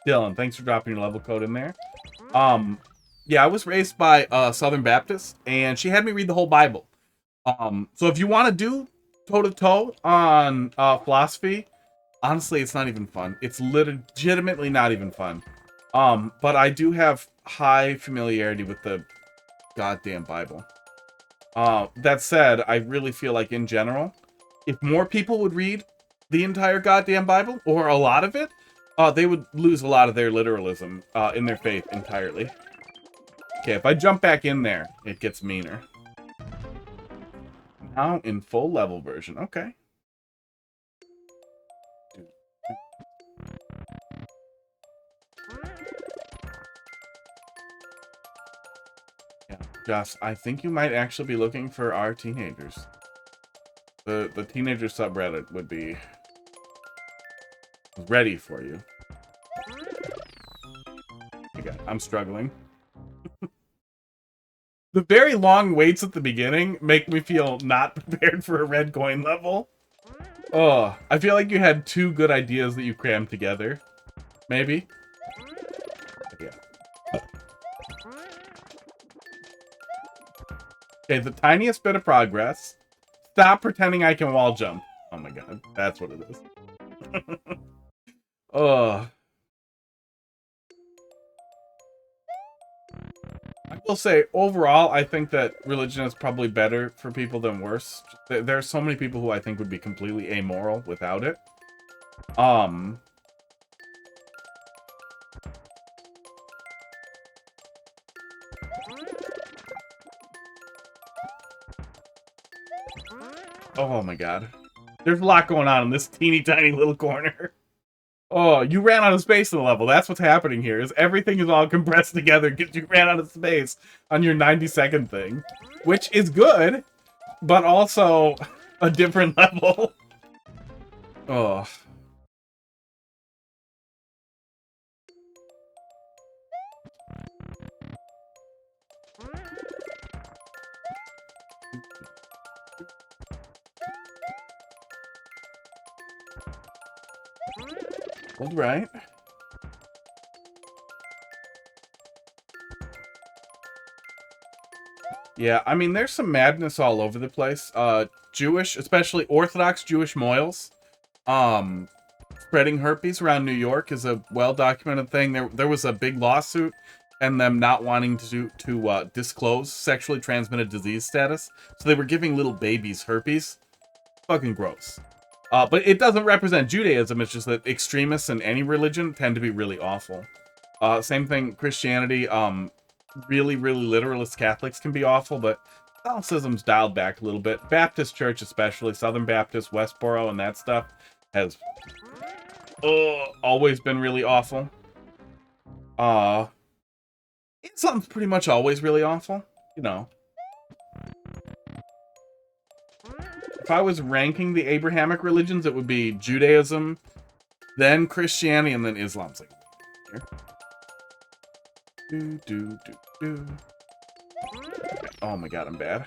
Dylan, thanks for dropping your level code in there. Yeah, I was raised by Southern Baptist, and she had me read the whole Bible. So if you want to do toe-to-toe on philosophy, honestly, it's not even fun. It's legitimately not even fun. But I do have high familiarity with the goddamn Bible. That said, I really feel like in general, if more people would read the entire goddamn Bible, or a lot of it, they would lose a lot of their literalism in their faith entirely. Okay, if I jump back in there, it gets meaner. Now in full level version. Okay. Yeah, Josh, I think you might actually be looking for our teenagers. The teenager subreddit would be ready for you. Okay, I'm struggling. The very long waits at the beginning make me feel not prepared for a red coin level. Oh, I feel like you had two good ideas that you crammed together. Maybe? Yeah. Okay, the tiniest bit of progress. Stop pretending I can wall jump. Oh my god, that's what it is. Oh. I will say, overall, I think that religion is probably better for people than worse. There are so many people who I think would be completely amoral without it. Oh my god. There's a lot going on in this teeny tiny little corner. Oh, you ran out of space in the level. That's what's happening here, is everything is all compressed together because you ran out of space on your 90-second thing. Which is good, but also a different level. Oh. All right. Yeah, I mean, there's some madness all over the place. Jewish, especially Orthodox Jewish mohels, um, spreading herpes around New York is a well-documented thing. There was a big lawsuit and them not wanting to disclose sexually transmitted disease status, so they were giving little babies herpes. Fucking gross. But it doesn't represent Judaism. It's just that extremists in any religion tend to be really awful. Same thing, Christianity. Really, really literalist Catholics can be awful, but Catholicism's dialed back a little bit. Baptist Church, especially Southern Baptist, Westboro, and that stuff, has always been really awful. Islam's pretty much always really awful, you know. If I was ranking the Abrahamic religions, it would be Judaism, then Christianity, and then Islam's like here. Oh my god, I'm bad.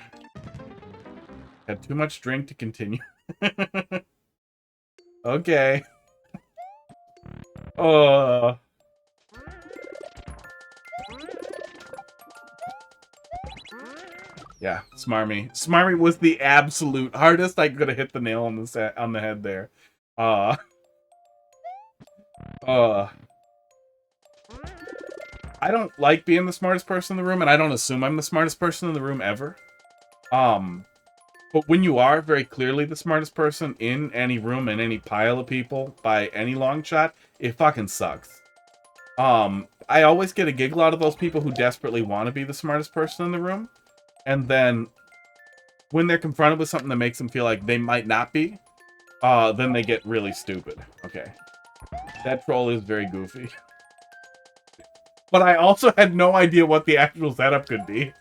Had too much drink to continue. Okay. Yeah, Smarmy. Smarmy was the absolute hardest. I could have hit the nail on the head there. Uh. I don't like being the smartest person in the room, and I don't assume I'm the smartest person in the room ever. But when you are very clearly the smartest person in any room, in any pile of people, by any long shot, it fucking sucks. I always get a giggle out of those people who desperately want to be the smartest person in the room, and then when they're confronted with something that makes them feel like they might not be, then they get really stupid. Okay. That troll is very goofy. But I also had no idea what the actual setup could be.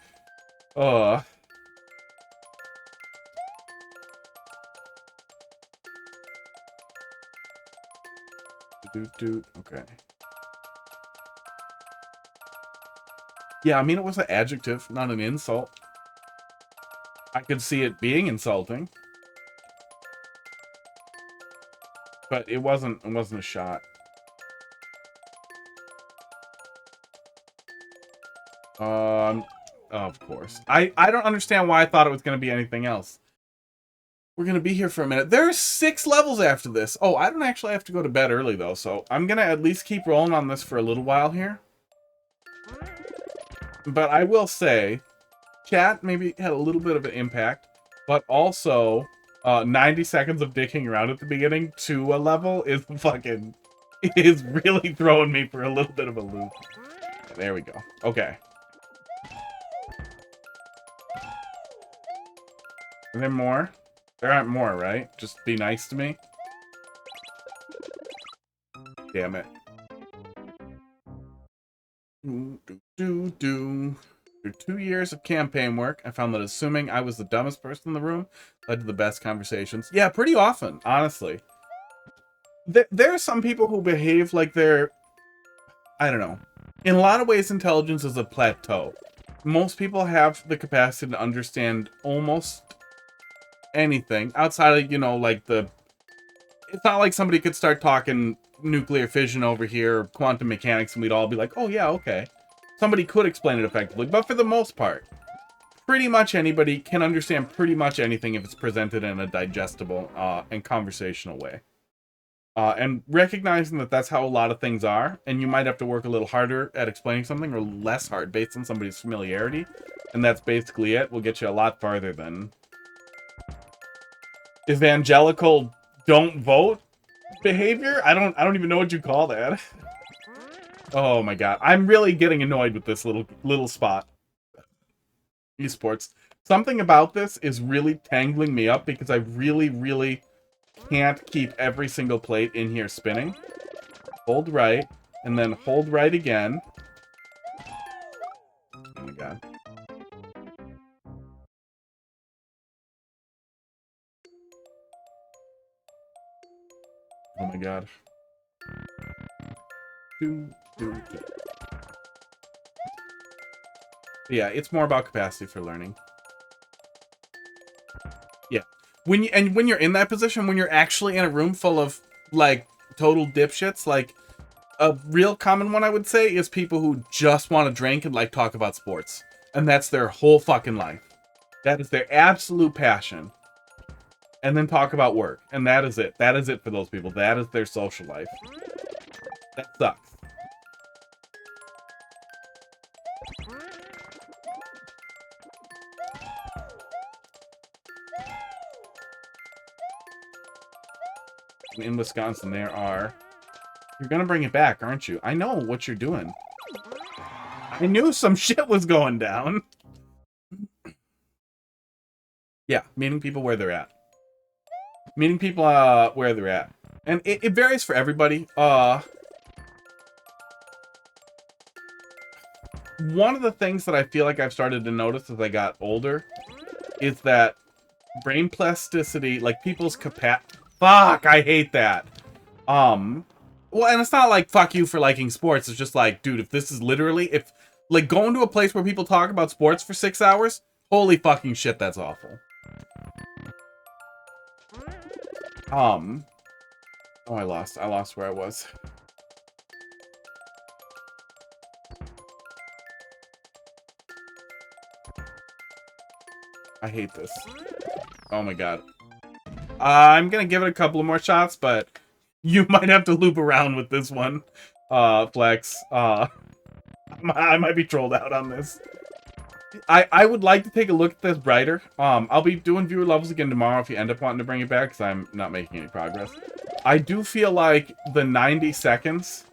Okay. Yeah, I mean, it was an adjective, not an insult. I could see it being insulting. But it wasn't a shot. Of course. I don't understand why I thought it was going to be anything else. We're going to be here for a minute. There's 6 levels after this. Oh, I don't actually have to go to bed early, though, so I'm going to at least keep rolling on this for a little while here. But I will say, chat maybe had a little bit of an impact, but also 90 seconds of dicking around at the beginning to a level is really throwing me for a little bit of a loop. There we go. Okay. Are there more? There aren't more, right? Just be nice to me. Damn it. After 2 years of campaign work, I found that assuming I was the dumbest person in the room led to the best conversations. Yeah, pretty often, honestly. There are some people who behave like they're... I don't know. In a lot of ways, intelligence is a plateau. Most people have the capacity to understand almost anything outside of, you know, like the... It's not like somebody could start talking nuclear fission over here, quantum mechanics, and we'd all be like, oh yeah, okay. Somebody could explain it effectively, but for the most part, pretty much anybody can understand pretty much anything if it's presented in a digestible and conversational way. And recognizing that that's how a lot of things are, and you might have to work a little harder at explaining something, or less hard based on somebody's familiarity, and that's basically it, will get you a lot farther than evangelical don't vote behavior. I don't even know what you call that. Oh my god, I'm really getting annoyed with this little spot. Esports. Something about this is really tangling me up because I really can't keep every single plate in here spinning. Hold right, and then hold right again. Oh my god. Oh my god. Do, do, do. Yeah, it's more about capacity for learning. Yeah. When you're in that position, when you're actually in a room full of like total dipshits, like a real common one I would say is people who just want to drink and like talk about sports. And that's their whole fucking life. That is their absolute passion. And then talk about work. And that is it. That is it for those people. That is their social life. That sucks. In Wisconsin, there are... You're gonna bring it back, aren't you? I know what you're doing. I knew some shit was going down. Yeah, meeting people where they're at. Meeting people where they're at. And it varies for everybody. One of the things that I feel like I've started to notice as I got older is that brain plasticity, like people's fuck, I hate that. Well, and it's not like fuck you for liking sports. It's just like, dude, if this is literally, if like going to a place where people talk about sports for 6 hours, holy fucking shit, that's awful. Oh, I lost where I was. I hate this. Oh my god. I'm gonna give it a couple of more shots, but you might have to loop around with this one, Flex. I might be trolled out on this. I would like to take a look at this brighter. I'll be doing viewer levels again tomorrow if you end up wanting to bring it back, because I'm not making any progress. I do feel like the 90 seconds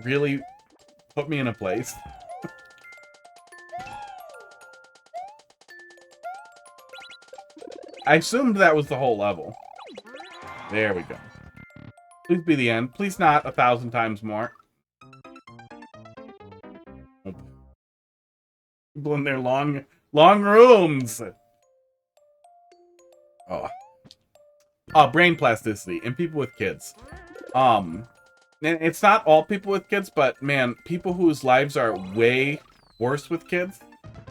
really put me in a place. I assumed that was the whole level. There we go. Please be the end. Please not 1,000 times more. Nope. People in their long rooms. Brain plasticity in people with kids. And it's not all people with kids, but man, people whose lives are way worse with kids,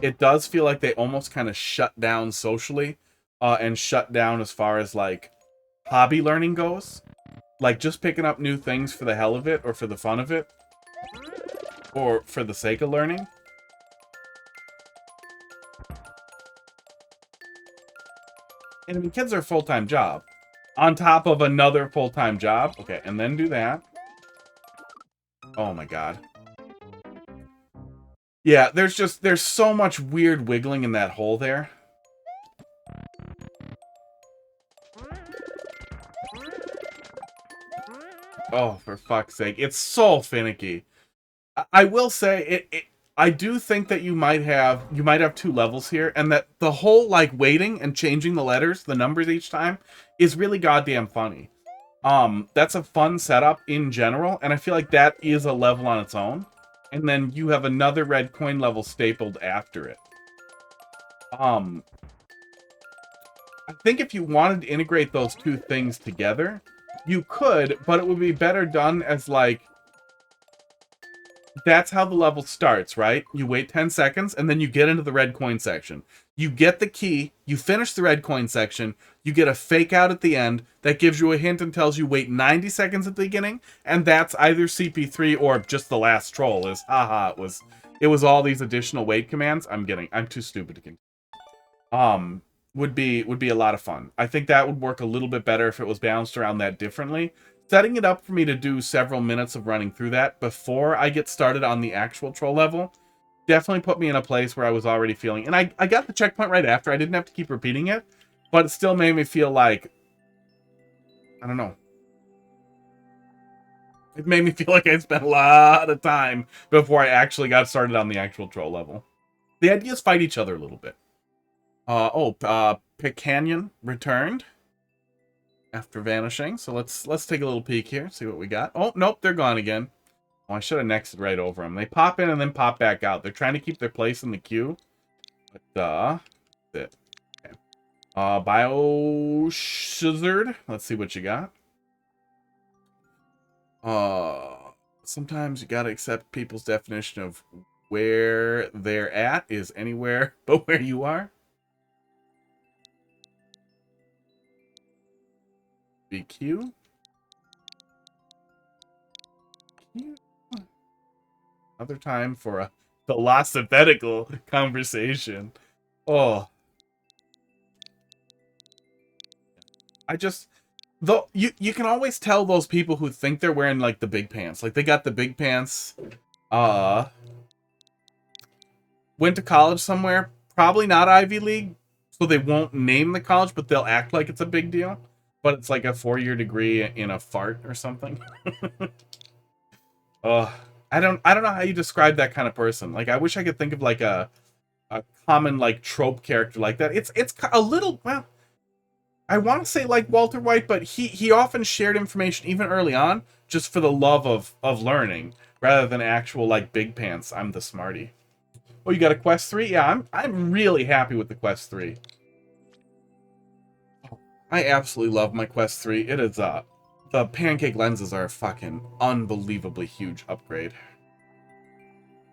it does feel like they almost kind of shut down socially, and shut down as far as like hobby learning goes. Like just picking up new things for the hell of it, or for the fun of it, or for the sake of learning. And I mean, kids are a full-time job. On top of another full-time job. Okay, and then do that. Oh my god. Yeah, there's so much weird wiggling in that hole there. Oh, for fuck's sake. It's so finicky. I will say, I do think that you might have 2 levels here, and that the whole, like, waiting and changing the letters, the numbers each time, is really goddamn funny. That's a fun setup in general, and I feel like that is a level on its own. And then you have another red coin level stapled after it. I think if you wanted to integrate those 2 things together, you could, but it would be better done as, like, that's how the level starts, right? You wait 10 seconds, and then you get into the red coin section. You get the key, you finish the red coin section, you get a fake out at the end that gives you a hint and tells you wait 90 seconds at the beginning, and that's either CP3 or just the last troll is, haha, it was all these additional wait commands. I'm too stupid to continue. Would be a lot of fun. I think that would work a little bit better if it was balanced around that differently. Setting it up for me to do several minutes of running through that before I get started on the actual troll level definitely put me in a place where I was already feeling... And I got the checkpoint right after. I didn't have to keep repeating it, but it still made me feel like... I don't know. It made me feel like I spent a lot of time before I actually got started on the actual troll level. The ideas fight each other a little bit. Picanyon returned after vanishing. So let's take a little peek here, see what we got. Oh, nope, they're gone again. Oh, I should have nexted right over them. They pop in and then pop back out. They're trying to keep their place in the queue. But, that's it. Okay. Bio Shizard. Let's see what you got. Sometimes you gotta accept people's definition of where they're at is anywhere but where you are. BQ. Another time for a philosophical conversation. Oh, I just though you can always tell those people who think they're wearing like the big pants, like they got the big pants. Went to college somewhere, probably not Ivy League, so they won't name the college, but they'll act like it's a big deal. But it's like a 4-year degree in a fart or something. I don't know how you describe that kind of person. Like I wish I could think of like a common like trope character like that. It's a little, well, I want to say like Walter White, but he often shared information even early on just for the love of learning rather than actual like big pants. I'm the smarty. Oh, you got a Quest 3? Yeah, I'm really happy with the Quest 3. I absolutely love my Quest 3. It is the pancake lenses are a fucking unbelievably huge upgrade.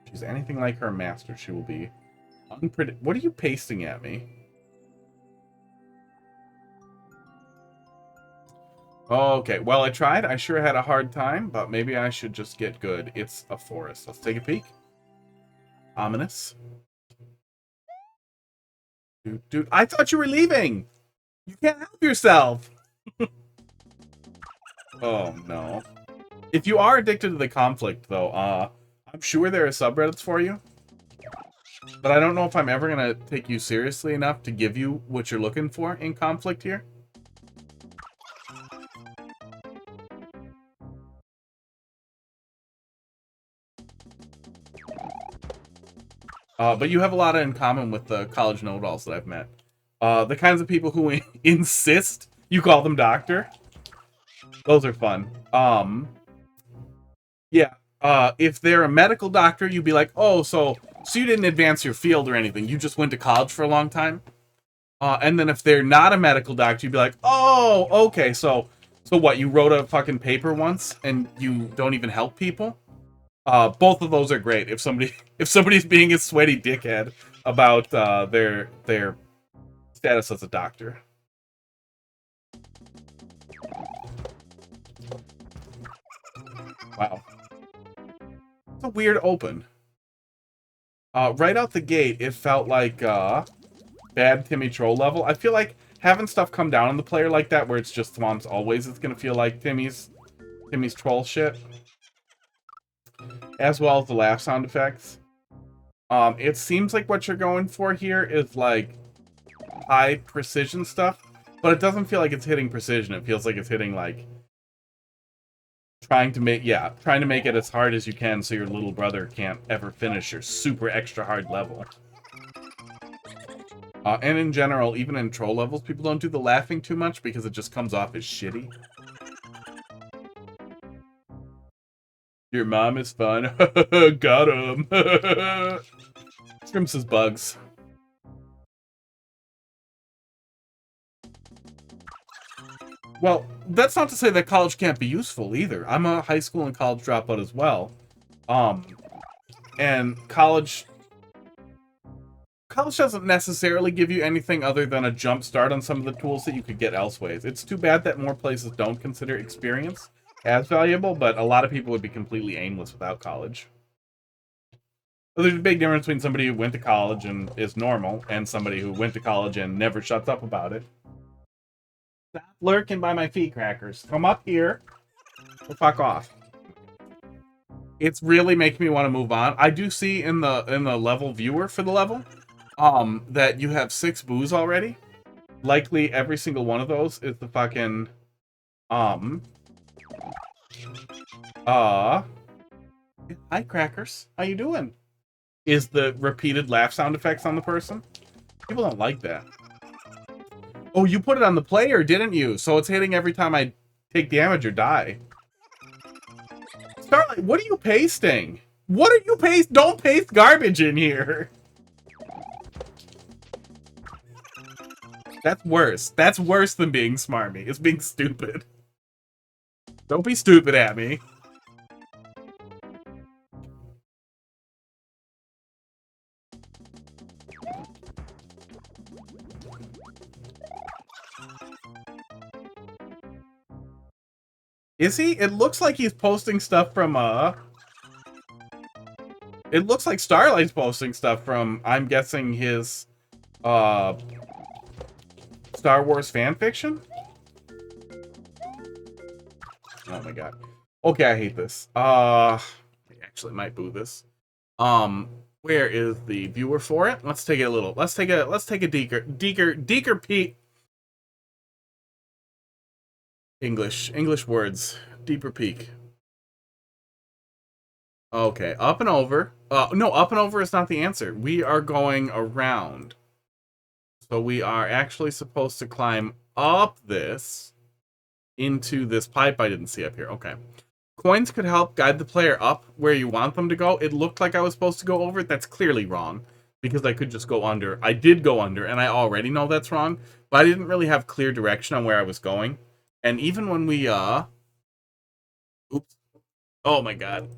If she's anything like her master, she will be unpredictable. What are you pasting at me? Okay, well, I tried. I sure had a hard time, but maybe I should just get good. It's a forest. Let's take a peek. Ominous. Dude, I thought you were leaving! You can't help yourself! Oh, no. If you are addicted to the conflict, though, I'm sure there are subreddits for you. But I don't know if I'm ever gonna take you seriously enough to give you what you're looking for in conflict here. But you have a lot in common with the college know-it-alls that I've met. The kinds of people who insist you call them doctor. Those are fun. Yeah. If they're a medical doctor, you'd be like, oh, so you didn't advance your field or anything. You just went to college for a long time. And then if they're not a medical doctor, you'd be like, oh, okay, so what? You wrote a fucking paper once and you don't even help people? Both of those are great. If somebody's being a sweaty dickhead about their status as a doctor. Wow. It's a weird open. Right out the gate, it felt like bad Timmy Troll level. I feel like having stuff come down on the player like that, where it's just Thwomps always, it's gonna feel like Timmy's troll shit. As well as the laugh sound effects. It seems like what you're going for here is like high precision stuff, but it doesn't feel like it's hitting precision. It feels like it's hitting like trying to make it as hard as you can so your little brother can't ever finish your super extra hard level. And in general, even in troll levels, people don't do the laughing too much because it just comes off as shitty. Your mom is fun. Got him. Shrimps is bugs. Well, that's not to say that college can't be useful either. I'm a high school and college dropout as well. And college doesn't necessarily give you anything other than a jump start on some of the tools that you could get elsewhere. It's too bad that more places don't consider experience as valuable, but a lot of people would be completely aimless without college. So there's a big difference between somebody who went to college and is normal and somebody who went to college and never shuts up about it. Stop lurking by my feet, Crackers. Come up here. Or fuck off. It's really making me want to move on. I do see in the level viewer for the level, that you have 6 boos already. Likely every single one of those is the fucking, hi Crackers. How you doing? Is the repeated laugh sound effects on the person. People don't like that. Oh, you put it on the player, didn't you? So it's hitting every time I take damage or die. Starlight, what are you pasting? What are you paste? Don't paste garbage in here. That's worse. That's worse than being smarmy. It's being stupid. Don't be stupid at me. Is he? It looks like he's posting stuff from, it looks like Starlight's posting stuff from, I'm guessing, his, Star Wars fan fiction? Oh my god. Okay, I hate this. I actually might boo this. Where is the viewer for it? Let's take it a little. Let's take a deeker peek. English words. Deeper peek. Okay, up and over. No, up and over is not the answer. We are going around. So we are actually supposed to climb up this into this pipe I didn't see up here. Okay. Coins could help guide the player up where you want them to go. It looked like I was supposed to go over it. That's clearly wrong because I could just go under. I did go under, and I already know that's wrong, but I didn't really have clear direction on where I was going. And even when we, oops. Oh my god.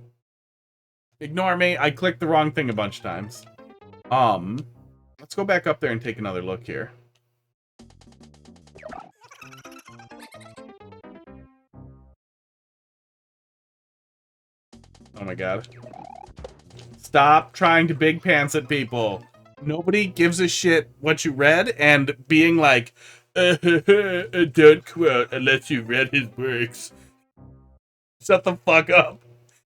Ignore me. I clicked the wrong thing a bunch of times. Let's go back up there and take another look here. Oh my god. Stop trying to big pants at people. Nobody gives a shit what you read, and being like, don't quote unless you read his works. Shut the fuck up.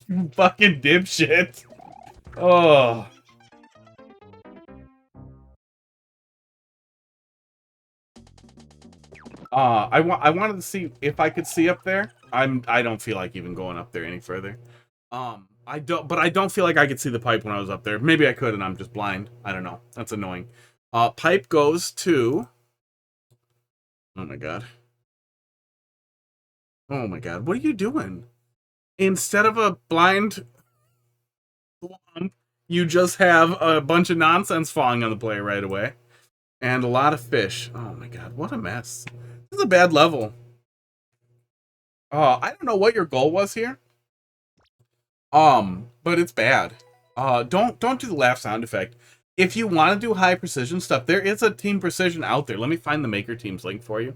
You fucking dipshit. Oh. I wanted to see if I could see up there. I don't feel like even going up there any further. I don't feel like I could see the pipe when I was up there. Maybe I could and I'm just blind. I don't know. That's annoying. Pipe goes to... Oh my god. Oh my god. What are you doing? Instead of a blind lump, you just have a bunch of nonsense falling on the player right away. And a lot of fish. Oh my god. What a mess. This is a bad level. I don't know what your goal was here. But it's bad. Don't do the laugh sound effect. If you want to do high precision stuff, there is a Team Precision out there. Let me find the Maker Teams link for you.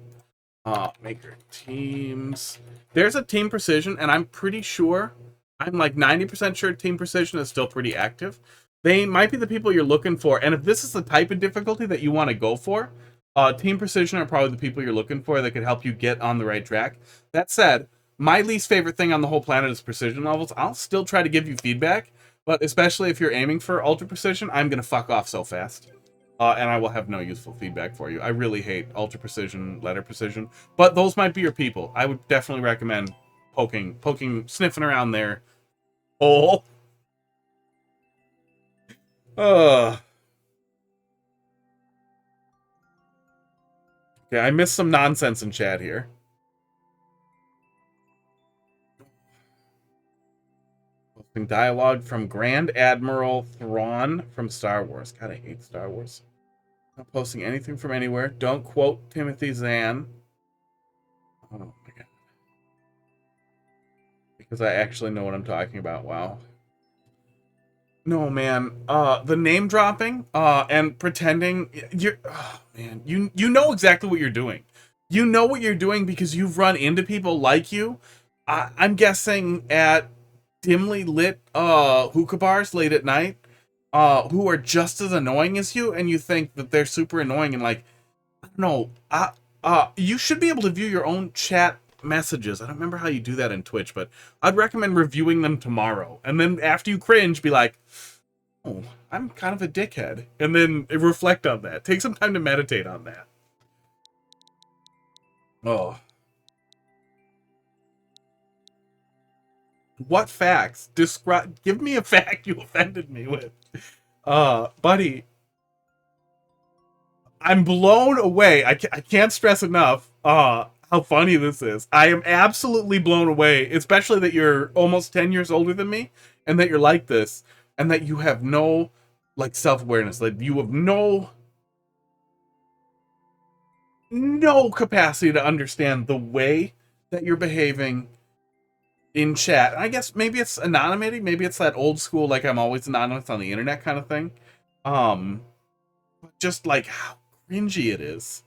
Maker Teams. There's a Team Precision, and I'm pretty sure, I'm like 90% sure Team Precision is still pretty active. They might be the people you're looking for, and if this is the type of difficulty that you want to go for, Team Precision are probably the people you're looking for that could help you get on the right track. That said, my least favorite thing on the whole planet is precision levels. I'll still try to give you feedback, but especially if you're aiming for ultra precision, I'm going to fuck off so fast. And I will have no useful feedback for you. I really hate ultra precision, letter precision, but those might be your people. I would definitely recommend poking, sniffing around there. Oh. Okay, I missed some nonsense in chat here. Posting dialogue from Grand Admiral Thrawn from Star Wars. God, I hate Star Wars. Not posting anything from anywhere. Don't quote Timothy Zahn. Oh my god. Because I actually know what I'm talking about. Wow. No, man. The name dropping, and pretending you're, oh, man, you know exactly what you're doing. You know what you're doing because you've run into people like you. I'm guessing at dimly lit hookah bars late at night, who are just as annoying as you, and you think that they're super annoying and like, I don't know, you should be able to view your own chat messages. I don't remember how you do that in Twitch, but I'd recommend reviewing them tomorrow. And then after you cringe, be like, oh, I'm kind of a dickhead. And then reflect on that. Take some time to meditate on that. Oh. What facts? Give me a fact you offended me with. Buddy, I'm blown away. I can't stress enough how funny this is. I am absolutely blown away, especially that you're almost 10 years older than me and that you're like this and that you have no like self-awareness. Like you have no capacity to understand the way that you're behaving in chat. And I guess maybe it's anonymity, maybe it's that old school like I'm always anonymous on the internet kind of thing. Just like how cringy it is.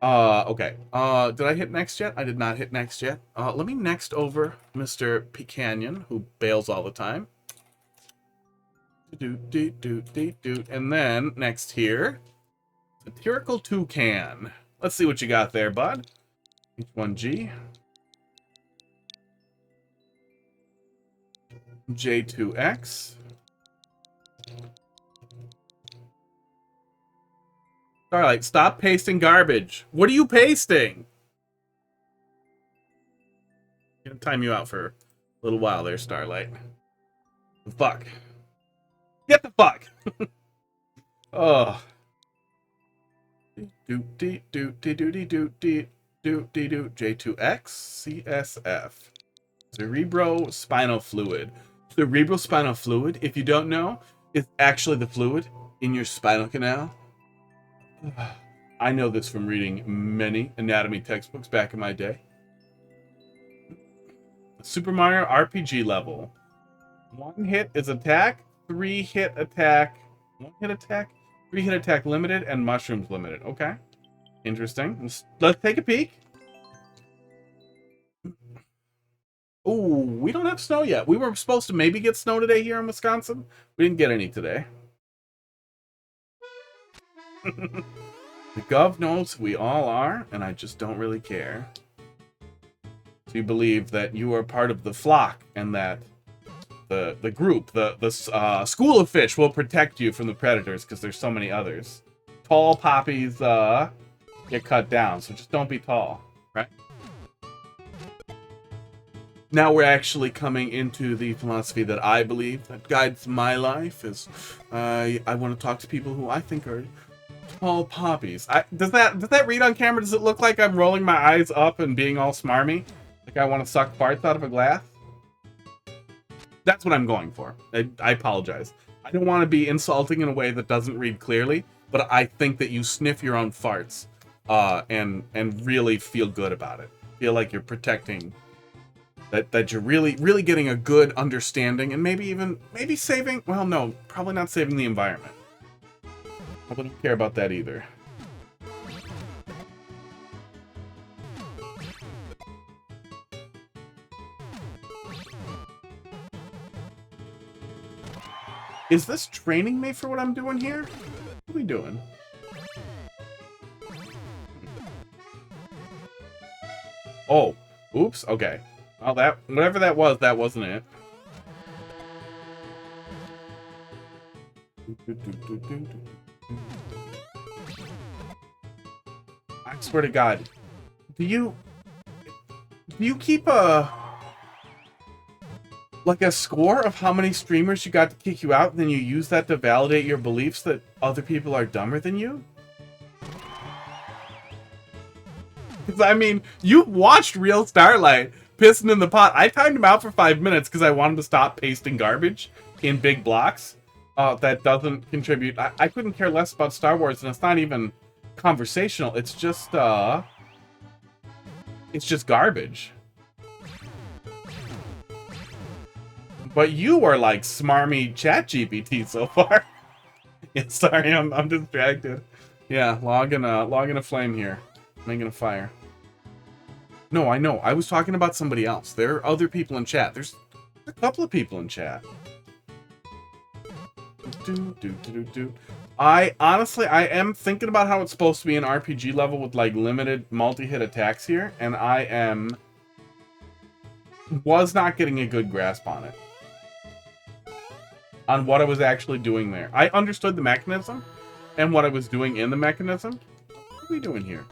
Okay. Did I hit next yet? I did not hit next yet. Let me next over Mr. Pecanyon, who bails all the time. And then next here, Satirical Toucan. Let's see what you got there, bud. H1G. J2X. Starlight, stop pasting garbage. What are you pasting? I'm gonna time you out for a little while there, Starlight. The fuck. Get the fuck. Oh. J2X CSF. Cerebrospinal fluid. Cerebrospinal fluid, if you don't know, is actually the fluid in your spinal canal. I know this from reading many anatomy textbooks back in my day. Super Mario RPG level. 1 hit is attack, 3 hit attack, 1 hit attack, 3 hit attack limited, and mushrooms limited. Okay. Interesting. Let's take a peek. Ooh, we don't have snow yet. We were supposed to maybe get snow today here in Wisconsin. We didn't get any today. The Gov knows who we all are, and I just don't really care. So you believe that you are part of the flock, and that the group, the school of fish will protect you from the predators, because there's so many others. Tall poppies get cut down, so just don't be tall, right? Now we're actually coming into the philosophy that I believe that guides my life is I want to talk to people who I think are tall poppies. Does that read on camera? Does it look like I'm rolling my eyes up and being all smarmy? Like I want to suck farts out of a glass? That's what I'm going for. I apologize. I don't want to be insulting in a way that doesn't read clearly, but I think that you sniff your own farts and really feel good about it. Feel like you're protecting, that you're really getting a good understanding, and maybe saving, well, no, probably not saving the environment. Probably don't care about that either. Is this training me for what I'm doing here? What are we doing? Oh, oops, okay. Well, whatever that wasn't it. I swear to God, do you keep a score of how many streamers you got to kick you out, and then you use that to validate your beliefs that other people are dumber than you? Because, I mean, you watched Real Starlight pissing in the pot. I timed him out for 5 minutes because I wanted to stop pasting garbage in big blocks that doesn't contribute. I couldn't care less about Star Wars, and it's not even conversational. It's just garbage. But you are like smarmy chat GPT so far. Yeah, sorry, I'm distracted. Yeah, logging a flame here. Making a fire. No, I know. I was talking about somebody else. There are other people in chat. There's a couple of people in chat. I am thinking about how it's supposed to be an RPG level with like limited multi-hit attacks here, and was not getting a good grasp on it. On what I was actually doing there. I understood the mechanism and what I was doing in the mechanism. What are we doing here?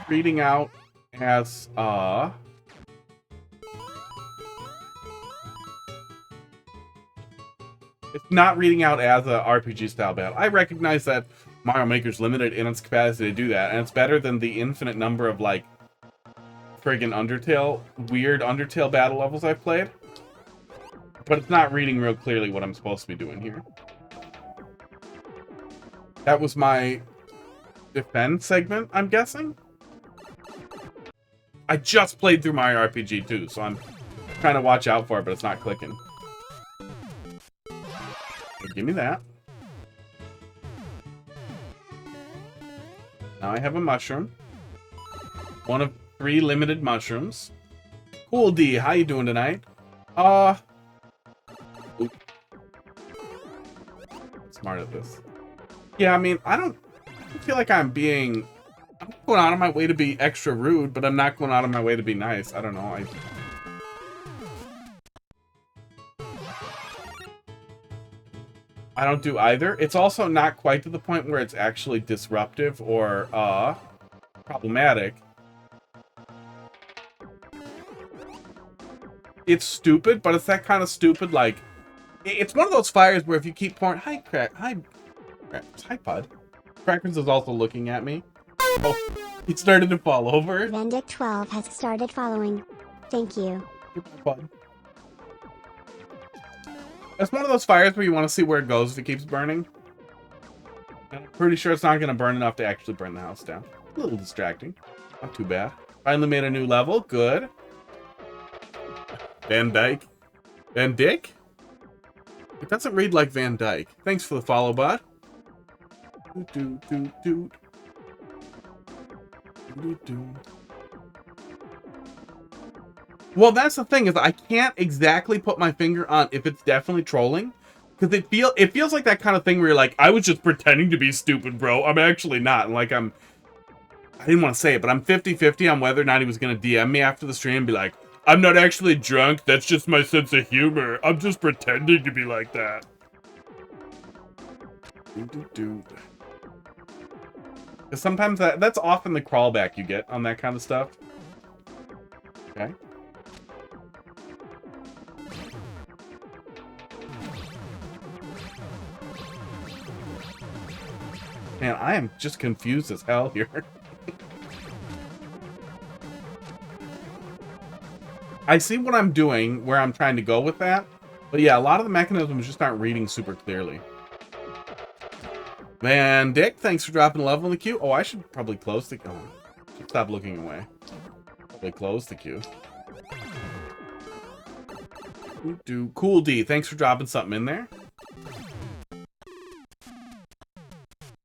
Reading out as it's not reading out as a RPG style battle. I recognize that Mario Maker's limited in its capacity to do that, and it's better than the infinite number of like friggin' weird Undertale battle levels I've played. But it's not reading real clearly what I'm supposed to be doing here. That was my defend segment, I'm guessing? I just played through Mario RPG too, so I'm trying to watch out for it, but it's not clicking. Okay, give me that. Now I have a mushroom. One of 3 limited mushrooms. Cool D, how you doing tonight? Oop. Smart at this. Yeah, I mean, I don't feel like I'm not going out of my way to be extra rude, but I'm not going out of my way to be nice. I don't know. I don't do either. It's also not quite to the point where it's actually disruptive or problematic. It's stupid, but it's that kind of stupid, like, it's one of those fires where if you keep pouring, hi Bud. Crackers is also looking at me. Oh, he started to fall over. Vendic12 has started following. Thank you. Bud. It's one of those fires where you want to see where it goes if it keeps burning. I'm pretty sure it's not going to burn enough to actually burn the house down. A little distracting. Not too bad. Finally made a new level. Good. Van Dyke. Van Dyck? It doesn't read like Van Dyke. Thanks for the follow, bud. Well, that's the thing, is I can't exactly put my finger on if it's definitely trolling. Because it feels like that kind of thing where you're like, I was just pretending to be stupid, bro. I'm actually not. And like I didn't want to say it, but I'm 50-50 on whether or not he was going to DM me after the stream and be like, I'm not actually drunk. That's just my sense of humor. I'm just pretending to be like that. Because sometimes that's often the crawlback you get on that kind of stuff. Okay. Man, I am just confused as hell here. I see what I'm doing, where I'm trying to go with that. But yeah, a lot of the mechanisms just aren't reading super clearly. Van Dick, thanks for dropping a level in the queue. Oh, I should probably close the... Oh, should stop looking away. Probably close the queue. Cool D, thanks for dropping something in there.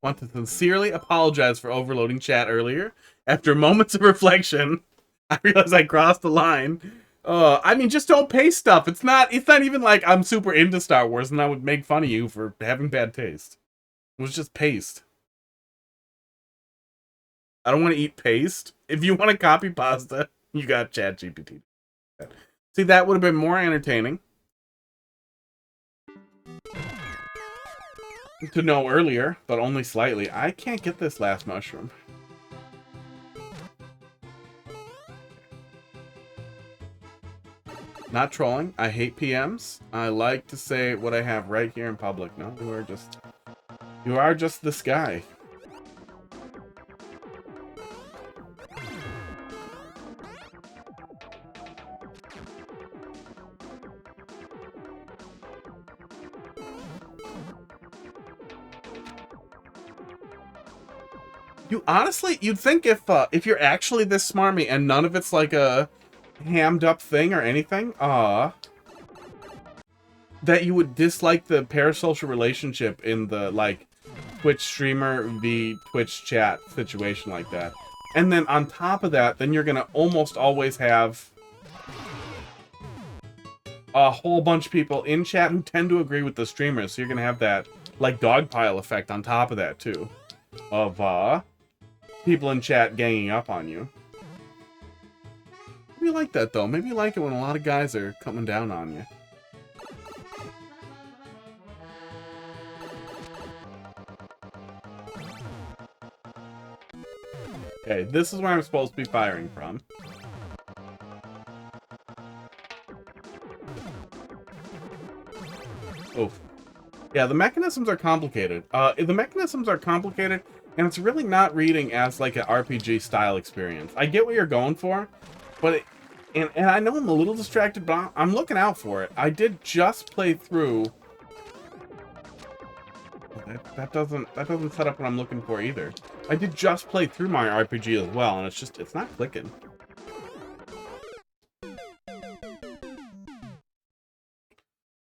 Want to sincerely apologize for overloading chat earlier. After moments of reflection, I realized I crossed the line. I mean, just don't paste stuff. It's not even like I'm super into Star Wars and I would make fun of you for having bad taste. It was just paste. I don't want to eat paste. If you want to copy pasta, you got ChatGPT. See, that would have been more entertaining to know earlier, but only slightly. I can't get this last mushroom. Not trolling. I hate PMs. I like to say what I have right here in public. No, you are just this guy. You'd think if you're actually this smarmy and none of it's like a hammed up thing or anything, that you would dislike the parasocial relationship in the like Twitch streamer v Twitch chat situation like that. And then on top of that, then you're gonna almost always have a whole bunch of people in chat who tend to agree with the streamers. So you're gonna have that like dogpile effect on top of that too, of people in chat ganging up on you. Maybe you like that though. Maybe you like it when a lot of guys are coming down on you. Okay, this is where I'm supposed to be firing from. Oh. Yeah, the mechanisms are complicated. And it's really not reading as like an RPG style experience. I get what you're going for, but and I know I'm a little distracted, but I'm looking out for it. I did just play through. That doesn't set up what I'm looking for either. I did just play through my RPG as well, and it's not clicking.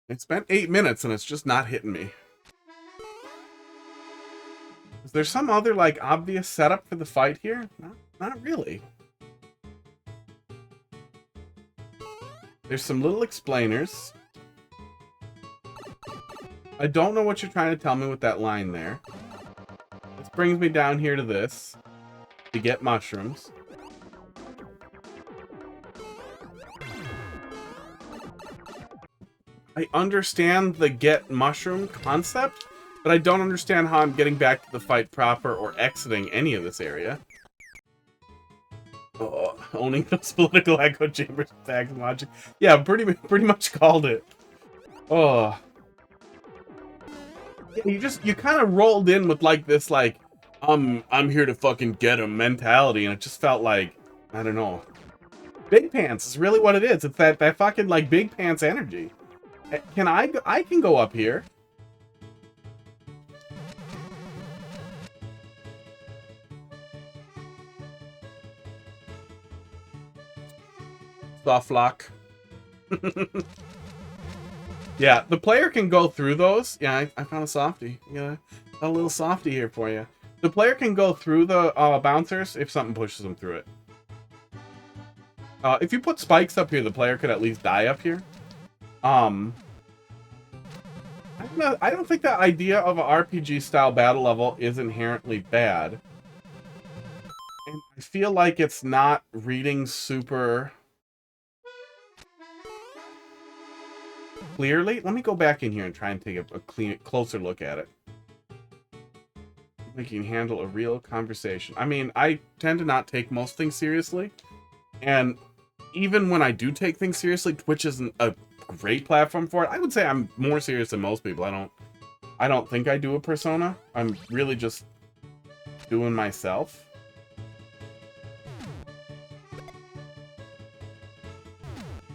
It spent 8 minutes and it's just not hitting me. Is there some other, like, obvious setup for the fight here? Not really. There's some little explainers. I don't know what you're trying to tell me with that line there. This brings me down here to this. To get mushrooms. I understand the get mushroom concept, but I don't understand how I'm getting back to the fight proper or exiting any of this area. Oh, owning those political echo chambers, facts and logic. Yeah, pretty much called it. Oh. Yeah, you kind of rolled in with like this, like, I'm here to fucking get him mentality, and it just felt like, I don't know. Big pants is really what it is. It's that fucking, like, big pants energy. Can I can go up here. Soft lock. Yeah, the player can go through those. Yeah, I found a softie. Yeah, a little softie here for you. The player can go through the bouncers if something pushes them through it. If you put spikes up here, the player could at least die up here. I don't think the idea of an RPG-style battle level is inherently bad. And I feel like it's not reading super clearly. Let me go back in here and try and take a closer look at it. We can handle a real conversation. I mean, I tend to not take most things seriously. And even when I do take things seriously, Twitch isn't a great platform for it. I would say I'm more serious than most people. I don't think I do a persona. I'm really just doing myself.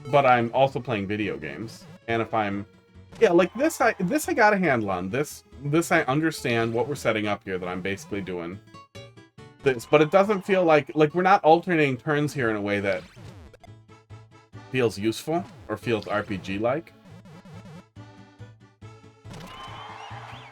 But I'm also playing video games. And if I'm, yeah, like this I got a handle on. This I understand what we're setting up here, that I'm basically doing this, but it doesn't feel like we're not alternating turns here in a way that feels useful or feels RPG-like.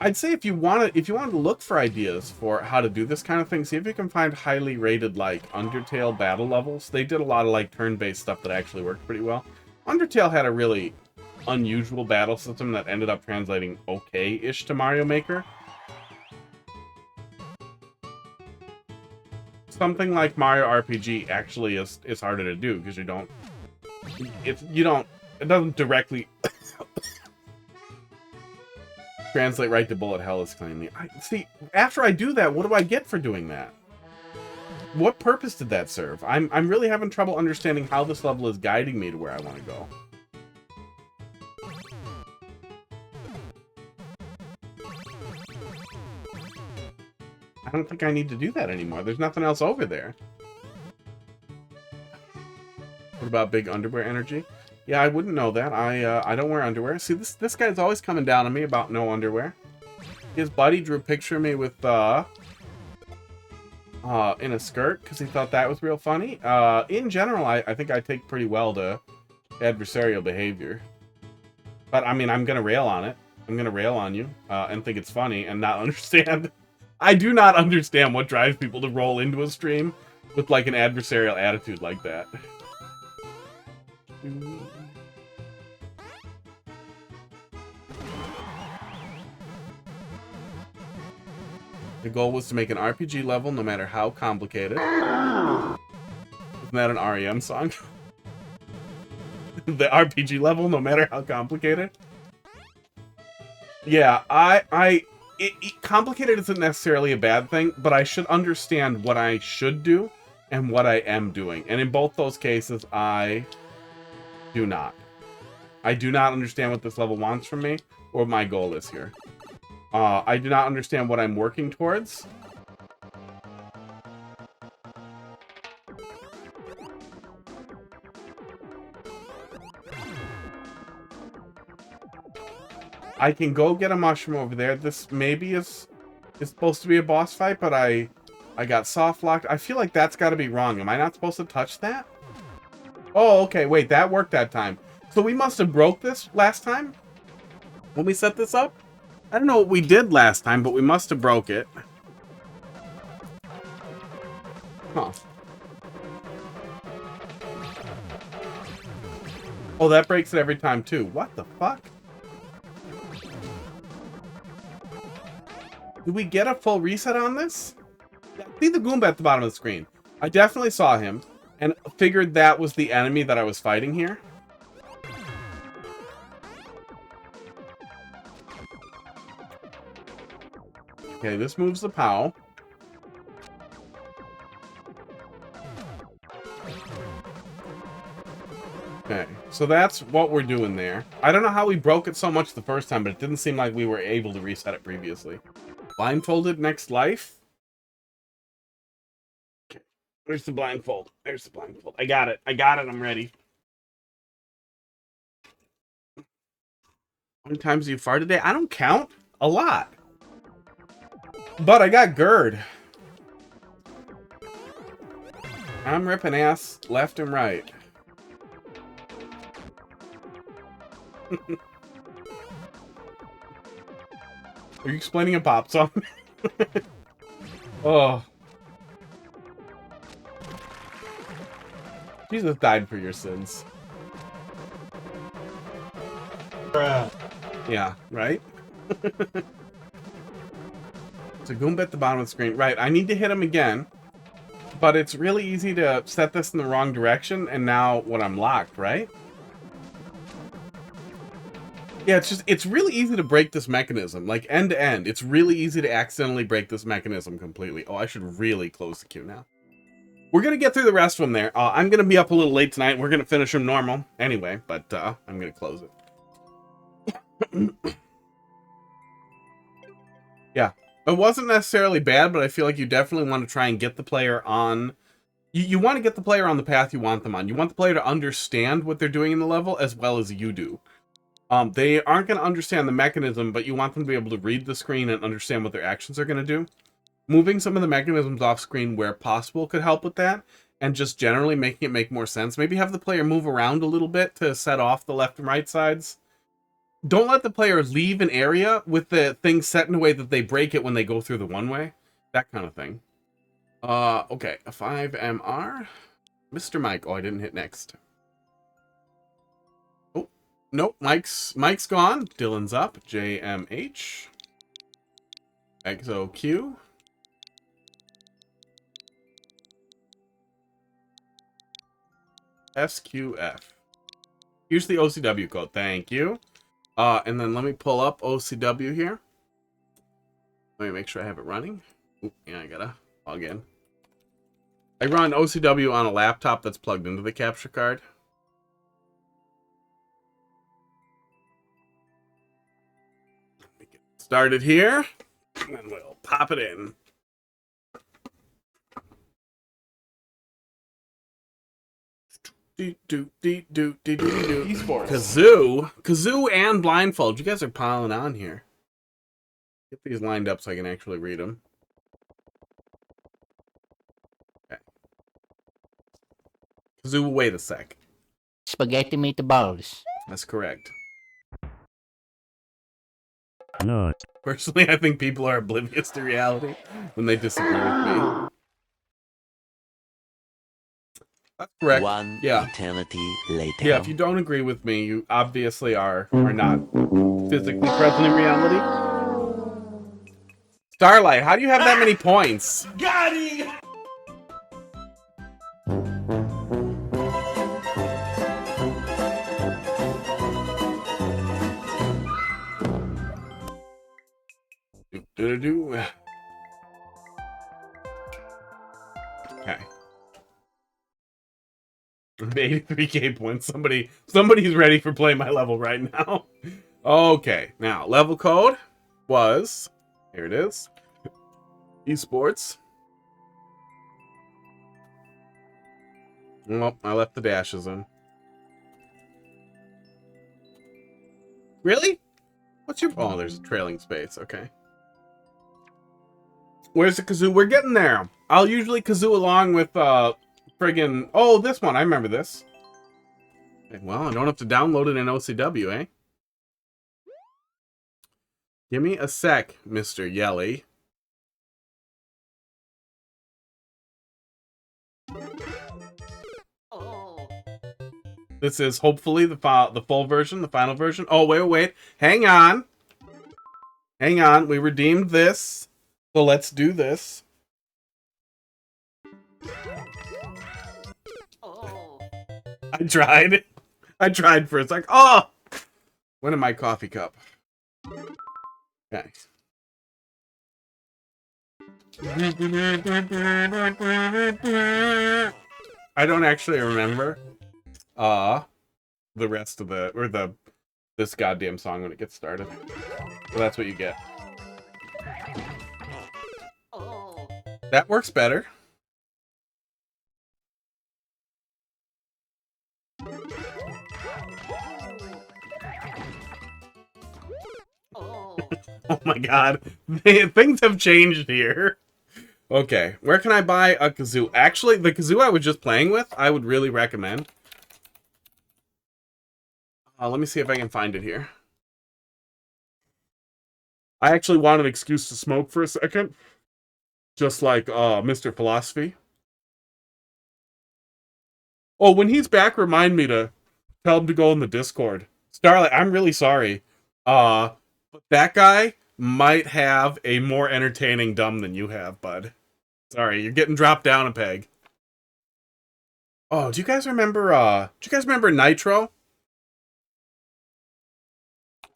I'd say if you wanted to look for ideas for how to do this kind of thing, see if you can find highly rated, like, Undertale battle levels. They did a lot of, like, turn-based stuff that actually worked pretty well. Undertale had a really unusual battle system that ended up translating okay-ish to Mario Maker. Something like Mario RPG actually is harder to do because it doesn't directly translate right to bullet hell is claiming. See, after I do that, what do I get for doing that? What purpose did that serve? I'm really having trouble understanding how this level is guiding me to where I want to go. I don't think I need to do that anymore. There's nothing else over there. What about big underwear energy? Yeah, I wouldn't know that. I don't wear underwear. See, this guy's always coming down on me about no underwear. His buddy drew a picture of me with in a skirt because he thought that was real funny. In general, I think I take pretty well to adversarial behavior. But I mean, I'm gonna rail on it. I'm gonna rail on you and think it's funny and not understand. I do not understand what drives people to roll into a stream with like an adversarial attitude like that. The goal was to make an RPG level no matter how complicated. Isn't that an REM song? The RPG level no matter how complicated? Yeah, complicated isn't necessarily a bad thing, but I should understand what I should do and what I am doing. And in both those cases, I do not. I do not understand what this level wants from me or what my goal is here. I do not understand what I'm working towards. I can go get a mushroom over there. This maybe is supposed to be a boss fight, but I got soft locked. I feel like that's got to be wrong. Am I not supposed to touch that? Oh, okay. Wait, that worked that time. So we must have broke this last time when we set this up. I don't know what we did last time, but we must have broke it. Oh, that breaks it every time, too. What the fuck? Do we get a full reset on this? I see the Goomba at the bottom of the screen. I definitely saw him and figured that was the enemy that I was fighting here. Okay, this moves the POW. Okay, so that's what we're doing there. I don't know how we broke it so much the first time, but it didn't seem like we were able to reset it previously. Blindfolded next life. Okay, where's the blindfold? There's the blindfold. I got it. I got it. I'm ready. How many times have you farted today? I don't count. A lot. But I got GERD. I'm ripping ass left and right. Are you explaining a pop song? Oh. Jesus died for your sins. Bruh. Yeah, right? It's a Goomba at the bottom of the screen. Right, I need to hit him again. But it's really easy to set this in the wrong direction, and now when I'm locked, right? Yeah, it's really easy to break this mechanism, like end to end. It's really easy to accidentally break this mechanism completely. Oh, I should really close the queue now. We're going to get through the rest of them there. I'm going to be up a little late tonight. We're going to finish them normal anyway, but I'm going to close it. Yeah, it wasn't necessarily bad, but I feel like you definitely want to try and get the player on... You want to get the player on the path you want them on. You want the player to understand what they're doing in the level as well as you do. They aren't going to understand the mechanism, but you want them to be able to read the screen and understand what their actions are going to do. Moving some of the mechanisms off screen where possible could help with that, and just generally making it make more sense. Maybe have the player move around a little bit to set off the left and right sides. Don't let the player leave an area with the thing set in a way that they break it when they go through the one-way. That kind of thing. Okay, a 5MR. Mr. Mike. Oh, I didn't hit next. Oh, nope, Mike's gone. Dylan's up. JMH. XOQ. SQF. Here's the OCW code. Thank you. And then let me pull up OCW here. Let me make sure I have it running. Ooh, yeah, I gotta log in. I run OCW on a laptop that's plugged into the capture card. Let me get started here, and then we'll pop it in. Esports. Kazoo and Blindfold. You guys are piling on here. Get these lined up so I can actually read them. Okay. Kazoo, wait a sec. Spaghetti meatballs. That's correct. No. Personally, I think people are oblivious to reality when they disagree with me. That's correct. One Yeah. eternity later. Yeah, if you don't agree with me, you obviously are not physically present in reality. Starlight, how do you have that many points? Got him! Okay. 83k points. Somebody's ready for play my level right now. Okay, now level code was, here it is, esports. Well, I left the dashes in. Really? What's your... Oh, there's a trailing space. Okay. Where's the kazoo? We're getting there. I'll usually kazoo along with, friggin... Oh, this one. I remember this. Okay, well, I don't have to download it in OCW, eh? Give me a sec, Mr. Yelly. This is hopefully the full version, the final version. Oh, wait. Hang on. Hang on. We redeemed this. So let's do this. I tried. I tried for a sec. Oh! Went in my coffee cup. Okay. I don't actually remember the rest of this goddamn song when it gets started. So that's what you get. That works better. Oh my god. Things have changed here. Okay, where can I buy a kazoo? Actually, the kazoo I was just playing with, I would really recommend. Let me see if I can find it here. I actually want an excuse to smoke for a second. Just like Mr. Philosophy. Oh, when he's back, remind me to tell him to go in the Discord. Starlight, I'm really sorry. But that guy might have a more entertaining dumb than you have, bud. Sorry, you're getting dropped down a peg. Oh, do you guys remember Nitro?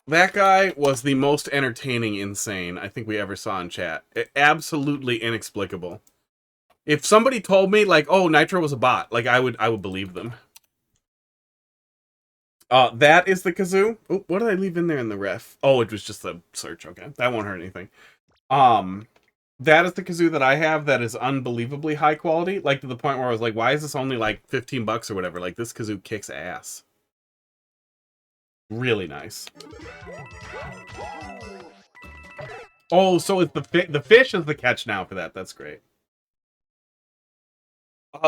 That guy was the most entertaining insane I think we ever saw in chat. Absolutely inexplicable. If somebody told me like, "Oh, Nitro was a bot," like I would believe them. That is the kazoo. Oh, what did I leave in there in the ref? Oh, it was just the search. Okay, that won't hurt anything. That is the kazoo that I have that is unbelievably high quality, like to the point where I was like, why is this only like 15 bucks or whatever? Like this kazoo kicks ass. Really nice. Oh, so it's the fish is the catch now for that. That's great.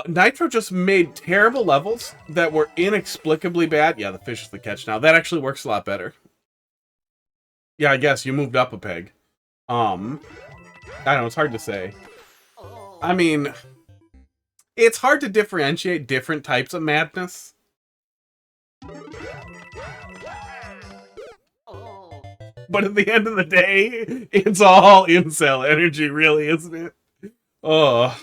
Nitro just made terrible levels that were inexplicably bad. Yeah, the fish is the catch now. That actually works a lot better. Yeah, I guess you moved up a peg. I don't know, it's hard to say. I mean, it's hard to differentiate different types of madness. But at the end of the day, it's all incel energy, really, isn't it? Oh.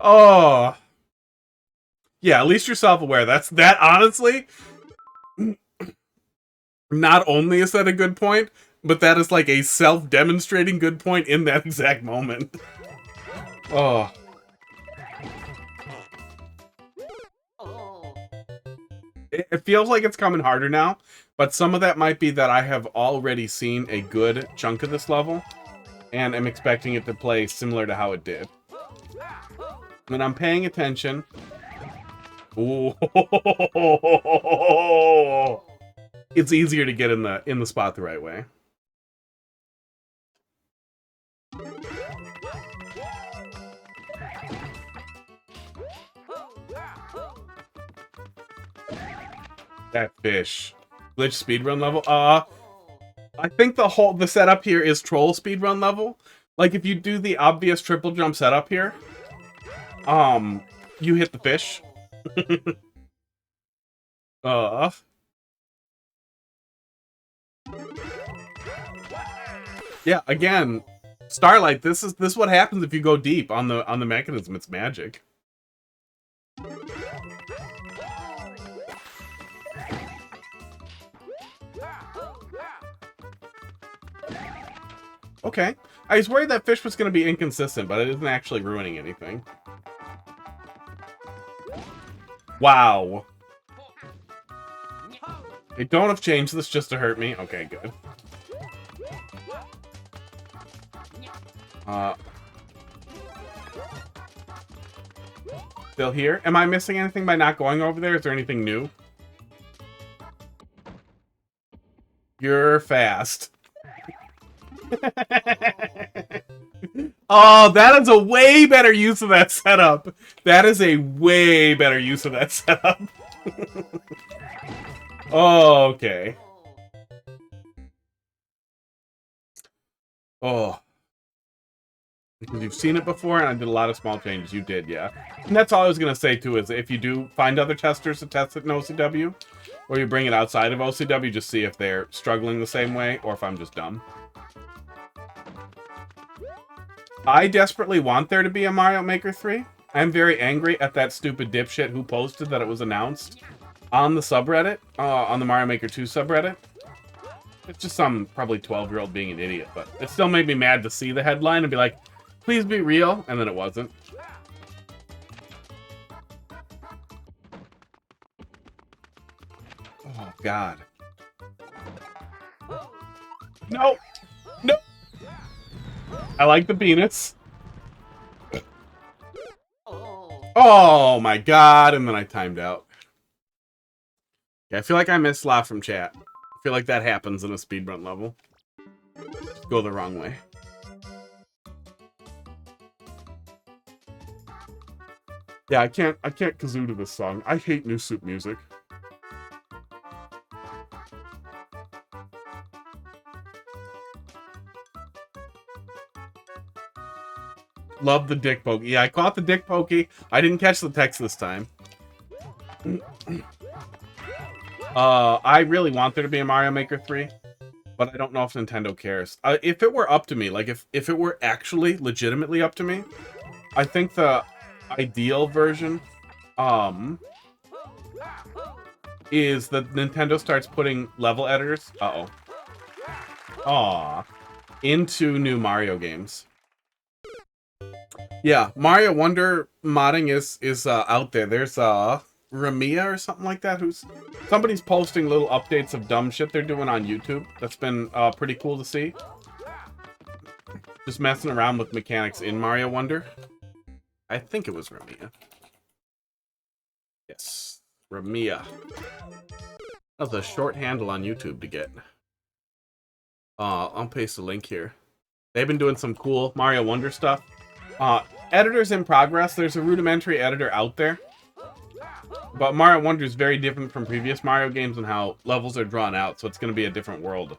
Oh. Yeah, at least you're self-aware. That honestly, not only is that a good point, but that is like a self-demonstrating good point in that exact moment. Oh. It feels like it's coming harder now, but some of that might be that I have already seen a good chunk of this level, and I'm expecting it to play similar to how it did. When I'm paying attention... Ooh. It's easier to get in the spot the right way. That fish. Glitch speedrun level? I think the setup here is troll speedrun level. Like if you do the obvious triple jump setup here, you hit the fish. Yeah, again, Starlight, this is what happens if you go deep on the mechanism. It's magic. Okay. I was worried that fish was going to be inconsistent, but it isn't actually ruining anything. Wow. They don't have changed this just to hurt me. Okay, good. Still here? Am I missing anything by not going over there? Is there anything new? You're fast. Oh, that is a way better use of that setup. That is a way better use of that setup. Oh, okay. Oh. Because you've seen it before, and I did a lot of small changes. You did, yeah. And that's all I was going to say, too, is if you do find other testers to test it in OCW, or you bring it outside of OCW, just see if they're struggling the same way, or if I'm just dumb. I desperately want there to be a Mario Maker 3. I'm very angry at that stupid dipshit who posted that it was announced on the subreddit, on the Mario Maker 2 subreddit. It's just some probably 12-year-old being an idiot, but it still made me mad to see the headline and be like, please be real, and then it wasn't. Oh, God. No! No! I like the penis. Oh, my God, and then I timed out. Yeah, I feel like I missed laugh from chat. I feel like that happens in a speedrun level. Just go the wrong way. Yeah, I can't kazoo to this song. I hate New Soup music. Love the dick pokey. Yeah, I caught the dick pokey. I didn't catch the text this time. I really want there to be a Mario Maker 3, but I don't know if Nintendo cares. If it were up to me, like if it were actually legitimately up to me, I think the ideal version is that Nintendo starts putting level editors into new Mario games. Yeah, Mario Wonder modding is out there. There's Ramia or something like that somebody's posting little updates of dumb shit they're doing on YouTube. That's been pretty cool to see. Just messing around with mechanics in Mario Wonder. I think it was Ramia. Yes, Ramia. That was a short handle on YouTube to get. I'll paste the link here. They've been doing some cool Mario Wonder stuff. Editors in progress. There's a rudimentary editor out there. But Mario Wonder is very different from previous Mario games and how levels are drawn out, so it's going to be a different world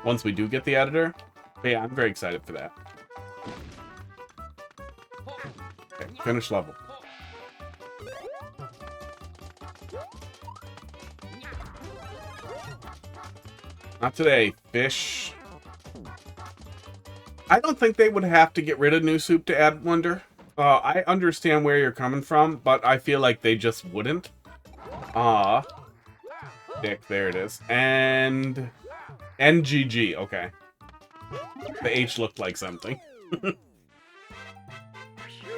once we do get the editor. But yeah, I'm very excited for that. Okay, finish level. Not today, fish. I don't think they would have to get rid of New Soup to add Wonder. I understand where you're coming from, but I feel like they just wouldn't. Dick, there it is. And NGG, okay. The H looked like something.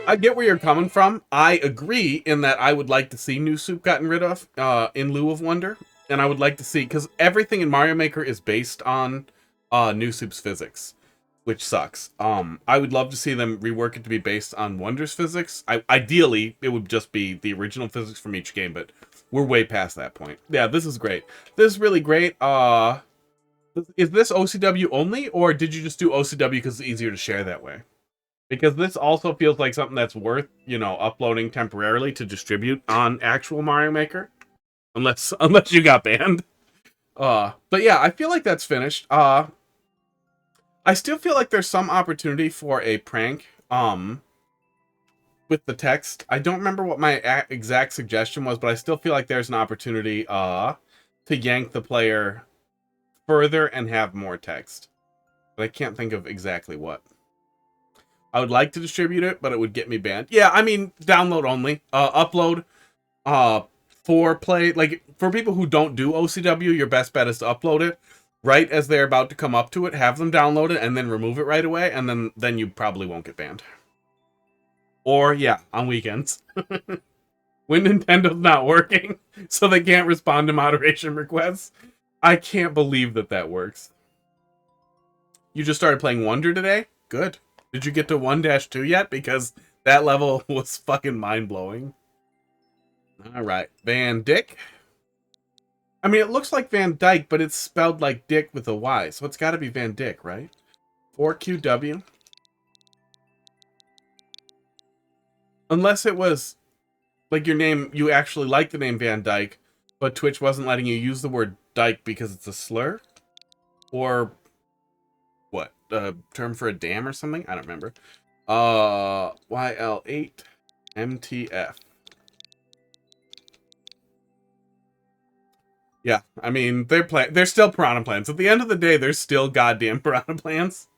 I get where you're coming from. I agree in that I would like to see New Soup gotten rid of in lieu of Wonder. And I would like to see, because everything in Mario Maker is based on New Soup's physics, which sucks. I would love to see them rework it to be based on Wonder's physics. Ideally, it would just be the original physics from each game, but we're way past that point. Yeah, this is great. This is really great. Is this OCW only, or did you just do OCW because it's easier to share that way? Because this also feels like something that's worth, uploading temporarily to distribute on actual Mario Maker. Unless you got banned. But yeah, I feel like that's finished. I still feel like there's some opportunity for a prank, with the text. I don't remember what my exact suggestion was, but I still feel like there's an opportunity, to yank the player further and have more text. But I can't think of exactly what. I would like to distribute it, but it would get me banned. Yeah, I mean, download only. Upload, for play, like, for people who don't do OCW, your best bet is to upload it right as they're about to come up to it, have them download it, and then remove it right away, and then you probably won't get banned. Or, yeah, on weekends. When Nintendo's not working, so they can't respond to moderation requests. I can't believe that works. You just started playing Wonder today? Good. Did you get to 1-2 yet? Because that level was fucking mind-blowing. Alright, Van Dyck. I mean, it looks like Van Dyke, but it's spelled like Dick with a Y, so it's gotta be Van Dyck, right? 4QW. Unless it was, like, your name, you actually like the name Van Dyke, but Twitch wasn't letting you use the word Dyke because it's a slur? Or what? a term for a dam or something? I don't remember. YL8 MTF. Yeah, I mean, they're still piranha plants. At the end of the day, they're still goddamn piranha plants.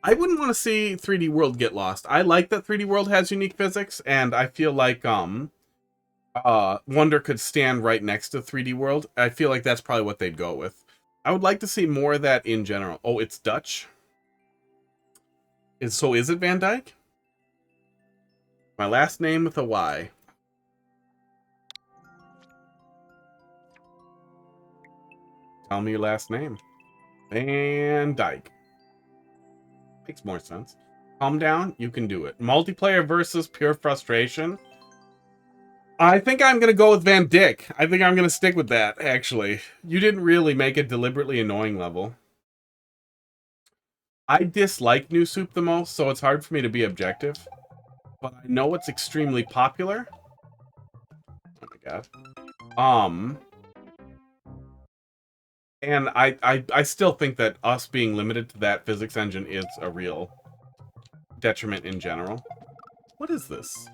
I wouldn't want to see 3D World get lost. I like that 3D World has unique physics, and I feel like Wonder could stand right next to 3D World. I feel like that's probably what they'd go with. I would like to see more of that in general. Oh, it's Dutch? Is it Van Dyke? My last name with a Y. Tell me your last name. Van Dyke. Makes more sense. Calm down. You can do it. Multiplayer versus pure frustration. I think I'm going to go with Van Dyck. I think I'm going to stick with that, actually. You didn't really make a deliberately annoying level. I dislike New Soup the most, so it's hard for me to be objective. But I know it's extremely popular. Oh my god. And I still think that us being limited to that physics engine is a real detriment in general. What is this?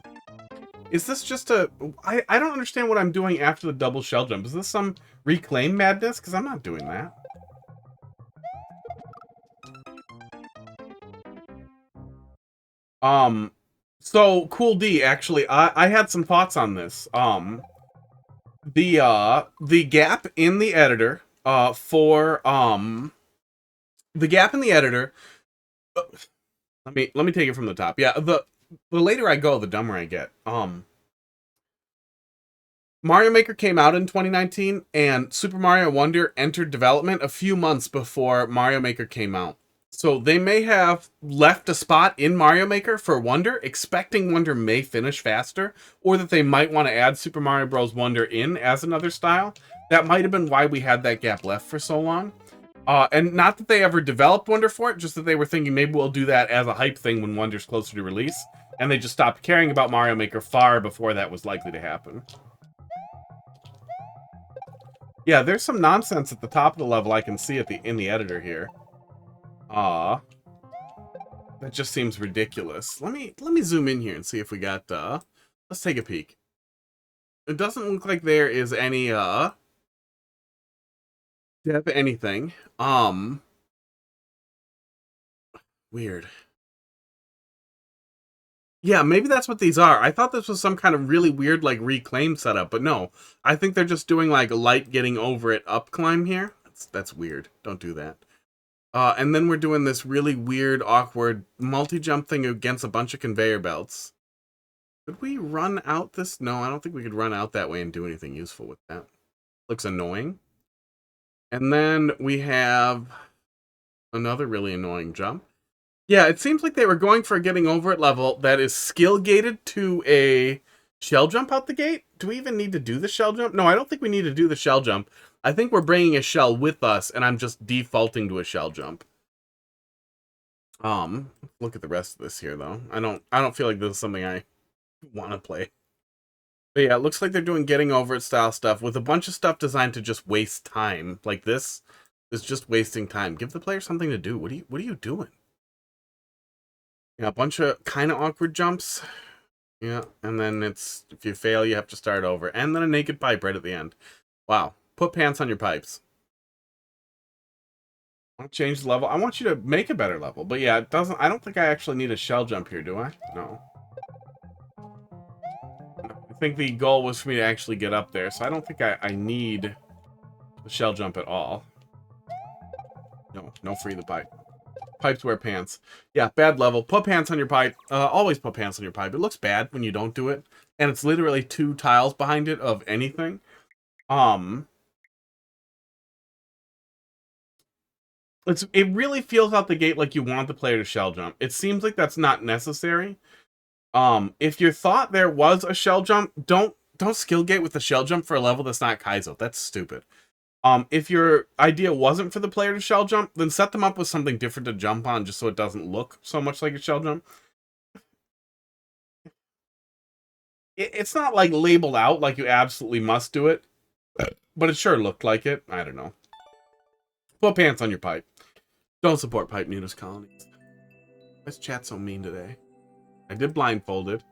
Is this just a... I don't understand what I'm doing after the double shell jump. Is this some reclaim madness? Because I'm not doing that. So, Cool D, actually, I had some thoughts on this. The gap in the editor, the gap in the editor... Let me take it from the top. Yeah, the later I go, the dumber I get. Mario Maker came out in 2019, and Super Mario Wonder entered development a few months before Mario Maker came out. So they may have left a spot in Mario Maker for Wonder, expecting Wonder may finish faster, or that they might want to add Super Mario Bros. Wonder in as another style. That might have been why we had that gap left for so long. And not that they ever developed Wonder for it, just that they were thinking maybe we'll do that as a hype thing when Wonder's closer to release. And they just stopped caring about Mario Maker far before that was likely to happen. Yeah, there's some nonsense at the top of the level I can see in the editor here. That just seems ridiculous. Let me zoom in here and see if we got let's take a peek. It doesn't look like there is any depth anything. Weird. Yeah, maybe that's what these are. I thought this was some kind of really weird, like, reclaim setup, but no. I think they're just doing, like, light getting over it up climb here. That's weird. Don't do that. And then we're doing this really weird, awkward multi-jump thing against a bunch of conveyor belts. Could we run out this? No, I don't think we could run out that way and do anything useful with that. Looks annoying. And then we have another really annoying jump. Yeah, it seems like they were going for a getting over it level that is skill gated to a shell jump out the gate. Do we even need to do the shell jump? No, I don't think we need to do the shell jump. I think we're bringing a shell with us, and I'm just defaulting to a shell jump. Look at the rest of this here, though. I don't feel like this is something I want to play. But yeah, it looks like they're doing getting over it style stuff with a bunch of stuff designed to just waste time. Like this is just wasting time. Give the player something to do. What are you doing? Yeah, a bunch of kind of awkward jumps. Yeah, and then it's, if you fail, you have to start over. And then a naked pipe right at the end. Wow. Put pants on your pipes. I'll change the level. I want you to make a better level. But yeah, it doesn't, I don't think I actually need a shell jump here, do I? No. I think the goal was for me to actually get up there, so I don't think I need the shell jump at all. No free the pipe. Pipes wear pants. Yeah, bad level. Put pants on your pipe. Always put pants on your pipe. It looks bad when you don't do it. And it's literally 2 tiles behind it of anything. It really feels out the gate like you want the player to shell jump. It seems like that's not necessary. If you thought there was a shell jump, don't skill gate with the shell jump for a level that's not Kaizo. That's stupid. If your idea wasn't for the player to shell jump, then set them up with something different to jump on just so it doesn't look so much like a shell jump. It's not like labeled out like you absolutely must do it, but it sure looked like it. I don't know. Put pants on your pipe. Don't support pipe nudist colonies. Why is chat so mean today? I did blindfolded.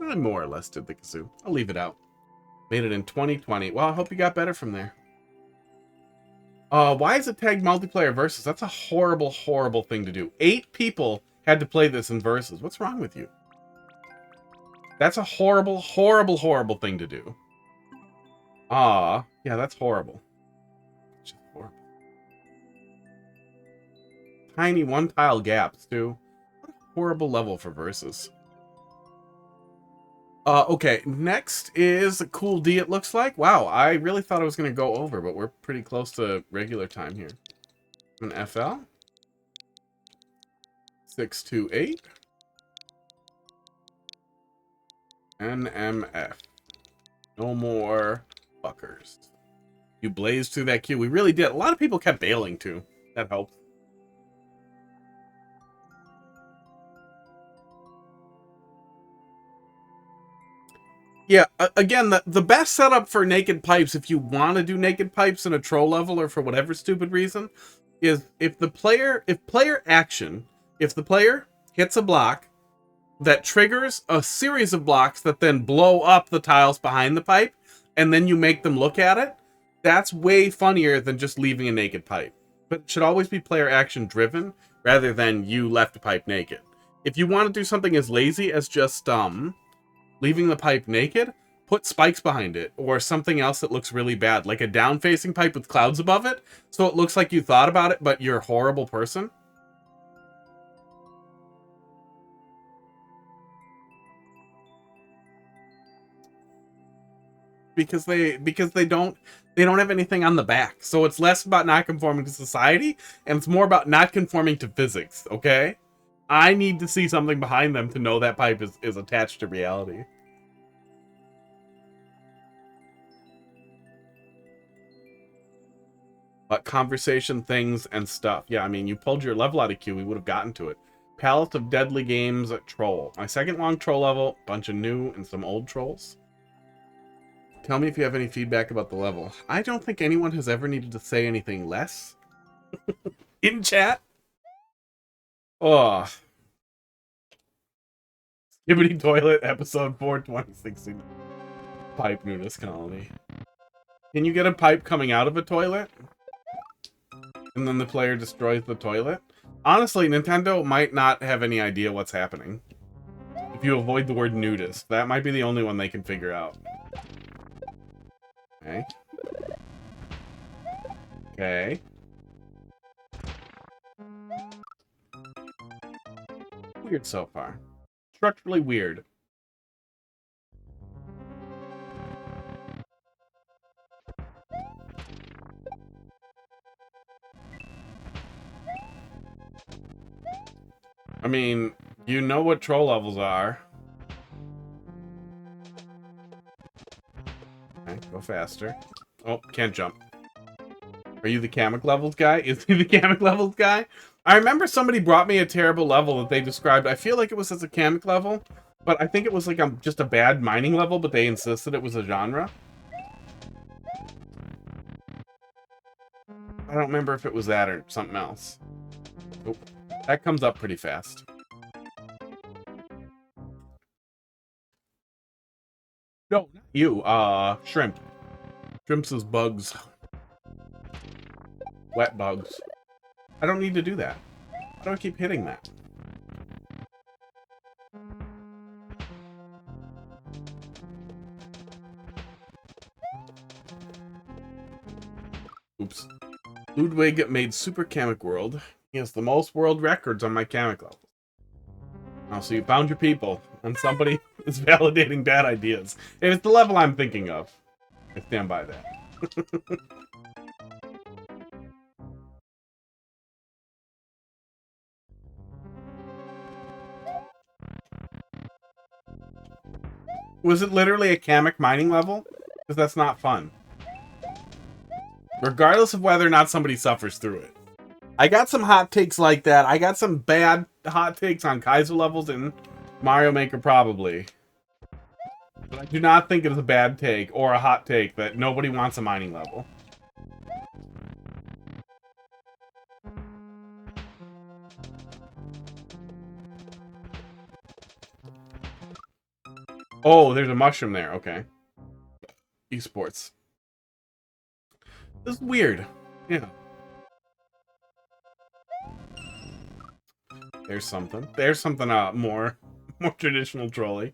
I more or less did the kazoo. I'll leave it out. Made it in 2020. Well, I hope you got better from there. Why is it tagged multiplayer versus? That's a horrible, horrible thing to do. 8 people had to play this in versus. What's wrong with you? That's a horrible, horrible, horrible thing to do. Yeah, that's horrible. It's just horrible. Tiny one-tile gaps, too. What a horrible level for versus. Okay, next is a cool D, it looks like. Wow, I really thought I was going to go over, but we're pretty close to regular time here. An FL. 628. NMF. No more fuckers. You blazed through that queue. We really did. A lot of people kept bailing, too. That helped. Yeah, again, the best setup for naked pipes, if you want to do naked pipes in a troll level or for whatever stupid reason, is if the player hits a block that triggers a series of blocks that then blow up the tiles behind the pipe, and then you make them look at it, that's way funnier than just leaving a naked pipe. But it should always be player action driven, rather than you left a pipe naked. If you want to do something as lazy as just, leaving the pipe naked, put spikes behind it, or something else that looks really bad, like a down-facing pipe with clouds above it, so it looks like you thought about it, but you're a horrible person. Because they don't have anything on the back, so it's less about not conforming to society, and it's more about not conforming to physics, okay? I need to see something behind them to know that pipe is attached to reality. But conversation, things, and stuff. Yeah, I mean, you pulled your level out of queue, we would have gotten to it. Palette of Deadly Games Troll. My second long troll level, bunch of new and some old trolls. Tell me if you have any feedback about the level. I don't think anyone has ever needed to say anything less. In chat. Oh. Skibbity Toilet, episode 4, 2016. Pipe nudist colony. Can you get a pipe coming out of a toilet? And then the player destroys the toilet? Honestly, Nintendo might not have any idea what's happening. If you avoid the word nudist, that might be the only one they can figure out. Okay. Okay. Weird so far. Structurally weird. I mean, you know what troll levels are. Okay, go faster. Oh, can't jump. Are you the Kamek levels guy? Is he the Kamek levels guy? I remember somebody brought me a terrible level that they described. I feel like it was as a Kamek level, but I think it was like just a bad mining level, but they insisted it was a genre. I don't remember if it was that or something else. Oh, that comes up pretty fast. No, not you. Shrimp. Shrimps is bugs. Wet bugs. I don't need to do that. Why do I keep hitting that? Oops. Ludwig made Super Kamek World. He has the most world records on my Kamek level. Oh, so you found your people, and somebody is validating bad ideas. If it's the level I'm thinking of, I stand by that. Was it literally a Kamek mining level? Because that's not fun. Regardless of whether or not somebody suffers through it. I got some hot takes like that. I got some bad hot takes on Kaiser levels in Mario Maker probably. But I do not think it is a bad take or a hot take that nobody wants a mining level. Oh, there's a mushroom there. Okay. Esports. This is weird. Yeah. There's something. There's something more traditional trolley.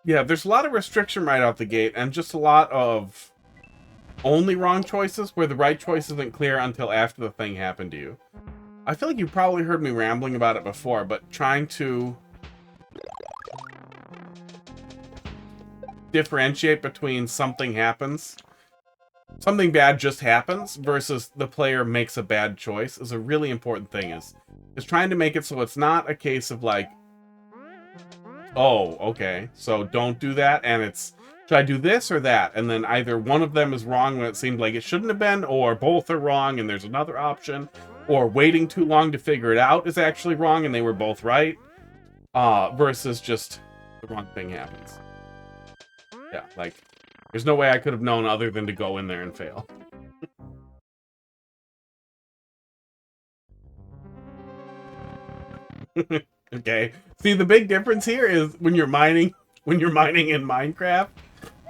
Yeah, there's a lot of restriction right out the gate, and just a lot of only wrong choices where the right choice isn't clear until after the thing happened to you. I feel like you probably heard me rambling about it before, but trying to differentiate between something happens, something bad just happens, versus the player makes a bad choice is a really important thing. Is trying to make it so it's not a case of like, oh, okay, so don't do that, and it's, should I do this or that? And then either one of them is wrong when it seemed like it shouldn't have been, or both are wrong and there's another option, or waiting too long to figure it out is actually wrong and they were both right, versus just the wrong thing happens. Yeah, like, there's no way I could have known other than to go in there and fail. Okay. See, the big difference here is when you're mining in Minecraft,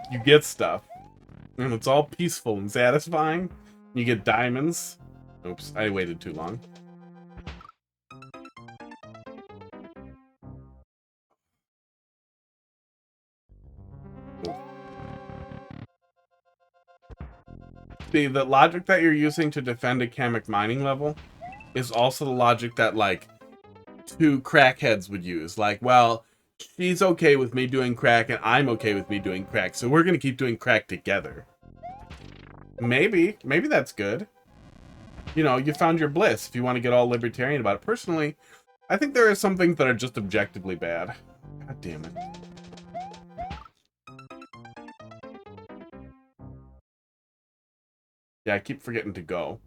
you get stuff. And it's all peaceful and satisfying. You get diamonds. Oops, I waited too long. See, the logic that you're using to defend a Kamek mining level is also the logic that, like, two crackheads would use. Like, well, she's okay with me doing crack and I'm okay with me doing crack, so we're gonna keep doing crack together. Maybe that's good. You know, you found your bliss if you want to get all libertarian about it. Personally, I think there are some things that are just objectively bad. God damn it. Yeah, I keep forgetting to go.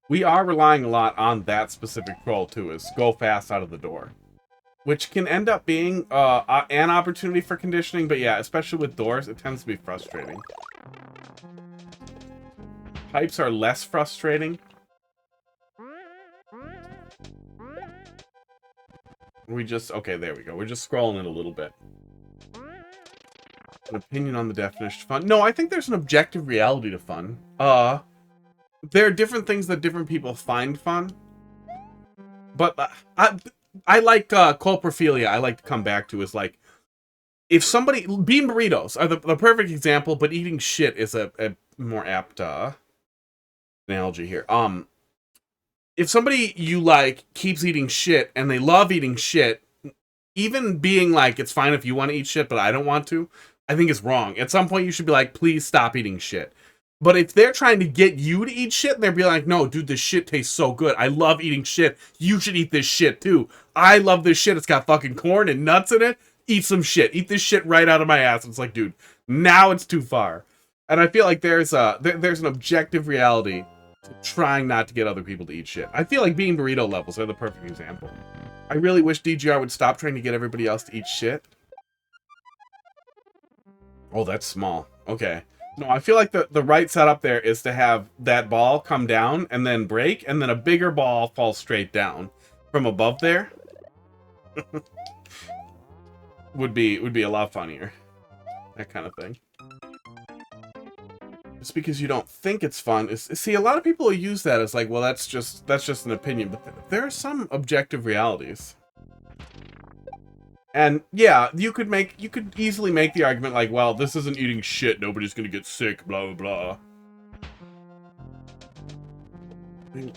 We are relying a lot on that specific troll, too, is go fast out of the door. Which can end up being an opportunity for conditioning, but yeah, especially with doors, it tends to be frustrating. Pipes are less frustrating. Okay, there we go. We're just scrolling it a little bit. An opinion on the definition of fun. No, I think there's an objective reality to fun. There are different things that different people find fun. But I like colprophilia. I like to come back to is like, if somebody, bean burritos are the perfect example, but eating shit is a more apt analogy here. If somebody you like keeps eating shit and they love eating shit, even being like, it's fine if you want to eat shit, but I don't want to, I think it's wrong. At some point you should be like, please stop eating shit. But if they're trying to get you to eat shit, they'll be like, no, dude, this shit tastes so good. I love eating shit. You should eat this shit, too. I love this shit. It's got fucking corn and nuts in it. Eat some shit. Eat this shit right out of my ass. It's like, dude, now it's too far. And I feel like there's an objective reality to trying not to get other people to eat shit. I feel like bean burrito levels are the perfect example. I really wish DGR would stop trying to get everybody else to eat shit. Oh, that's small. Okay. No, I feel like the right setup there is to have that ball come down and then break, and then a bigger ball fall straight down from above there. would be a lot funnier. That kind of thing. Just because you don't think it's fun see, a lot of people use that as like, well, that's just an opinion, but there are some objective realities. And yeah, you could easily make the argument like, well, this isn't eating shit, nobody's gonna get sick, blah, blah, blah.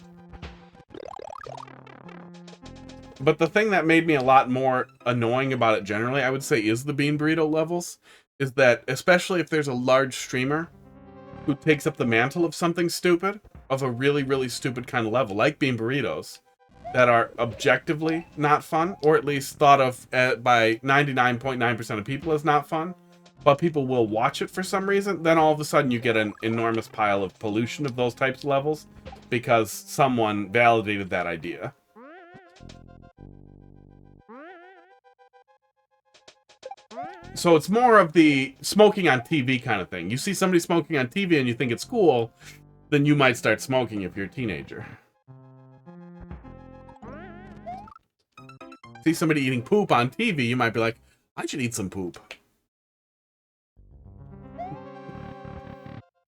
But the thing that made me a lot more annoying about it generally, I would say, is the bean burrito levels. Is that, especially if there's a large streamer who takes up the mantle of something stupid, of a really, really stupid kind of level, like bean burritos, that are objectively not fun, or at least thought of by 99.9% of people as not fun, but people will watch it for some reason, then all of a sudden you get an enormous pile of pollution of those types of levels because someone validated that idea. So it's more of the smoking on TV kind of thing. You see somebody smoking on TV and you think it's cool, then you might start smoking if you're a teenager. See somebody eating poop on TV, you might be like, I should eat some poop.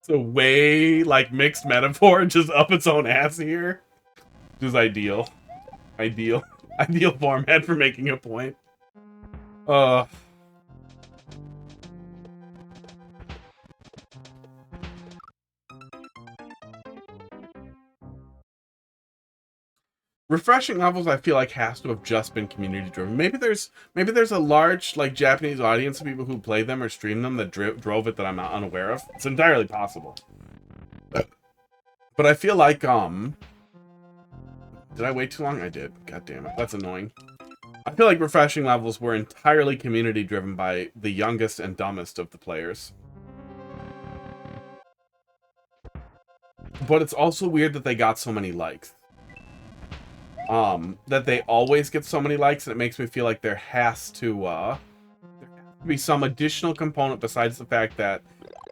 It's a way, like, mixed metaphor, just up its own ass here. Just ideal. Ideal format for making a point. Refreshing levels, I feel like, has to have just been community driven. Maybe there's a large, like, Japanese audience of people who play them or stream them that drove it that I'm not unaware of. It's entirely possible. But I feel like, did I wait too long? I did. God damn it. That's annoying. I feel like refreshing levels were entirely community driven by the youngest and dumbest of the players. But it's also weird that they got so many likes. That they always get so many likes, and it makes me feel like there has to be some additional component besides the fact that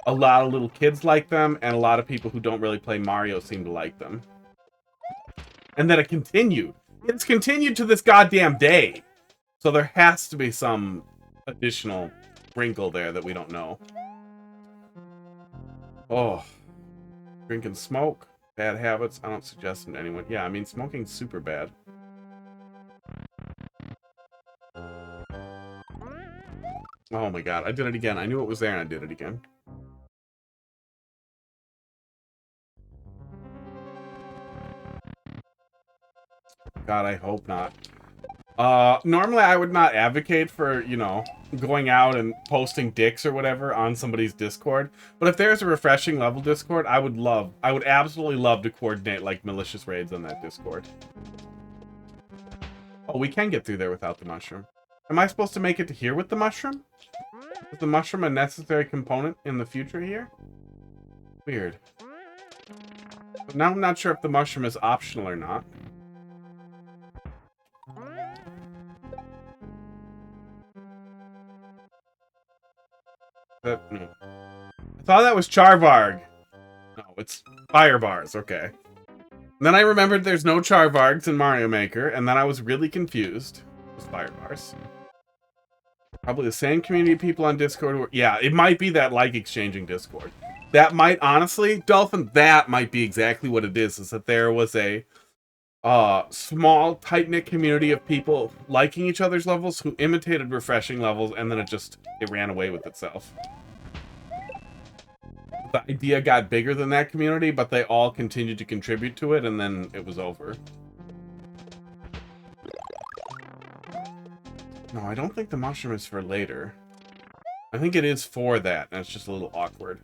a lot of little kids like them, and a lot of people who don't really play Mario seem to like them. And that it continued. It's continued to this goddamn day. So there has to be some additional wrinkle there that we don't know. Oh. Drink and smoke. Bad habits. I don't suggest them to anyone. Yeah, I mean, smoking's super bad. Oh my god, I did it again. I knew it was there and I did it again. God, I hope not. Normally I would not advocate for, you know, going out and posting dicks or whatever on somebody's Discord. But if there's a refreshing level Discord, I would absolutely love to coordinate, like, malicious raids on that Discord. Oh, we can get through there without the mushroom. Am I supposed to make it to here with the mushroom? Is the mushroom a necessary component in the future here? Weird. But now I'm not sure if the mushroom is optional or not. No. I thought that was Charvarg. No, it's fire bars. Okay. And then I remembered there's no Charvargs in Mario Maker, and then I was really confused. It was fire bars. Probably the same community of people on Discord. Yeah, it might be that like exchanging Discord. That might, honestly, Dolphin, that might be exactly what it is that there was a small, tight-knit community of people liking each other's levels who imitated refreshing levels, and then it ran away with itself. The idea got bigger than that community, but they all continued to contribute to it, and then it was over. No, I don't think the mushroom is for later. I think it is for that, and it's just a little awkward.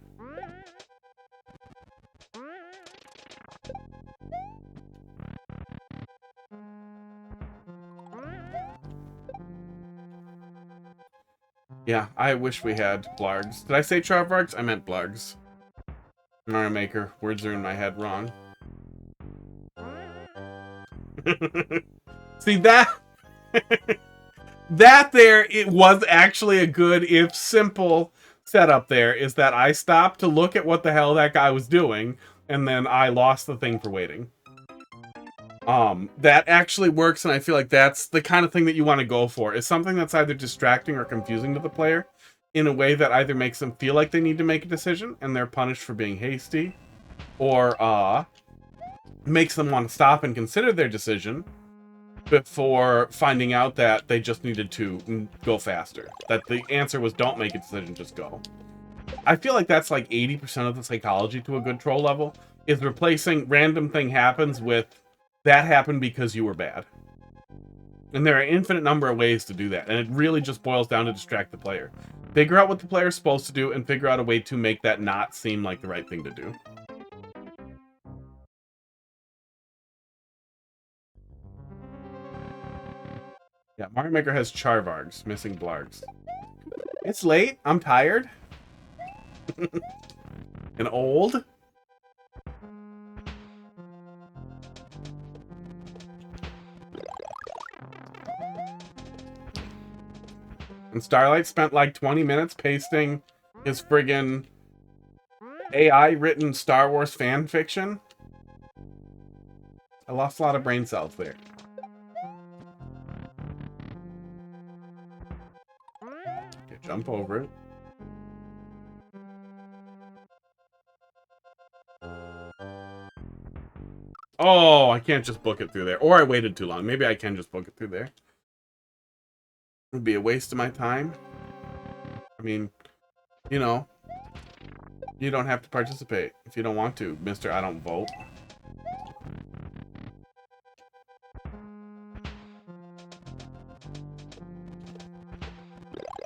Yeah, I wish we had blargs. Did I say Charvargs? I meant blargs. Mario Maker, words are in my head wrong. See that? That there, it was actually a good, if simple, setup there, is that I stopped to look at what the hell that guy was doing, and then I lost the thing for waiting. That actually works, and I feel like that's the kind of thing that you want to go for, is something that's either distracting or confusing to the player in a way that either makes them feel like they need to make a decision, and they're punished for being hasty, or, makes them want to stop and consider their decision before finding out that they just needed to go faster. That the answer was don't make a decision, just go. I feel like that's like 80% of the psychology to a good troll level, is replacing random thing happens with that happened because you were bad. And there are an infinite number of ways to do that, and it really just boils down to distract the player. Figure out what the player's supposed to do, and figure out a way to make that not seem like the right thing to do. Yeah, Mario Maker has Charvargs, missing blargs. It's late. I'm tired. And old. And Starlight spent like 20 minutes pasting his friggin' AI written Star Wars fan fiction. I lost a lot of brain cells there. Okay, jump over it. Oh, I can't just book it through there. Or I waited too long. Maybe I can just book it through there. It would be a waste of my time. I mean, you know, you don't have to participate if you don't want to, Mr. I don't vote.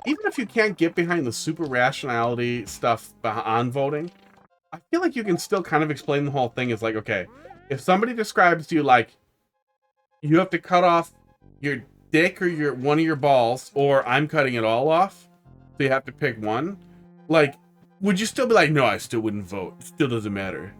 Even if you can't get behind the super rationality stuff on voting, I feel like you can still kind of explain the whole thing as like, okay, if somebody describes to you like, you have to cut off your dick or one of your balls, or I'm cutting it all off, so you have to pick one, like, would you still be like, no, I still wouldn't vote. It still doesn't matter.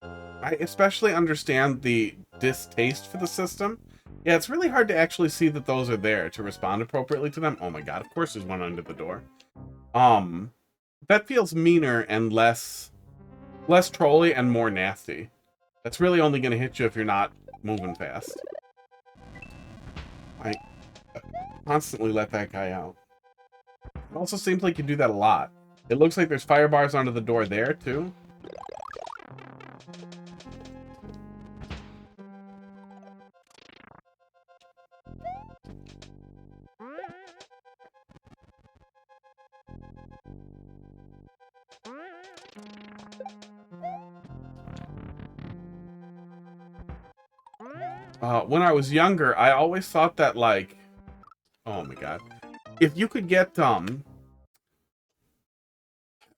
I especially understand the distaste for the system. Yeah, it's really hard to actually see that those are there to respond appropriately to them. Oh my god, of course there's one under the door. That feels meaner and less trolly and more nasty. That's really only going to hit you if you're not moving fast. I constantly let that guy out. It also seems like you do that a lot. It looks like there's fire bars under the door there, too. When I was younger, I always thought that, like, oh my god, if you could get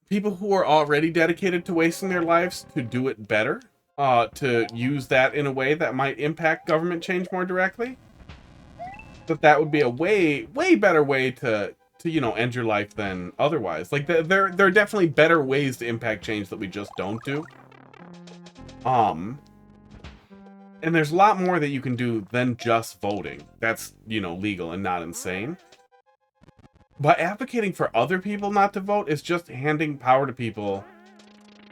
people who are already dedicated to wasting their lives to do it better, to use that in a way that might impact government change more directly, that would be a way better way to you know, end your life than otherwise. Like, there are definitely better ways to impact change that we just don't do. And there's a lot more that you can do than just voting. That's, you know, legal and not insane. But advocating for other people not to vote is just handing power to people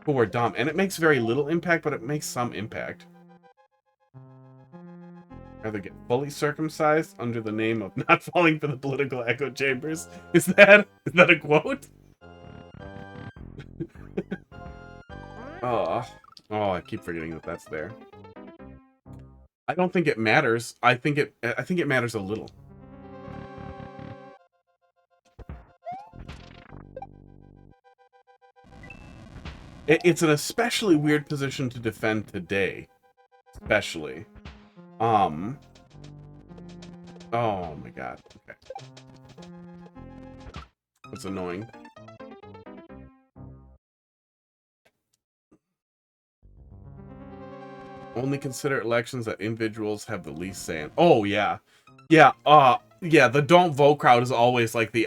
who are dumb. And it makes very little impact, but it makes some impact. Rather get fully circumcised under the name of not falling for the political echo chambers. Is that a quote? Oh, I keep forgetting that that's there. I don't think it matters. I think it matters a little. It's an especially weird position to defend today. Especially. Oh my god. Okay. That's annoying. Only consider elections that individuals have the least say in. Oh yeah. Yeah, yeah, the don't vote crowd is always like the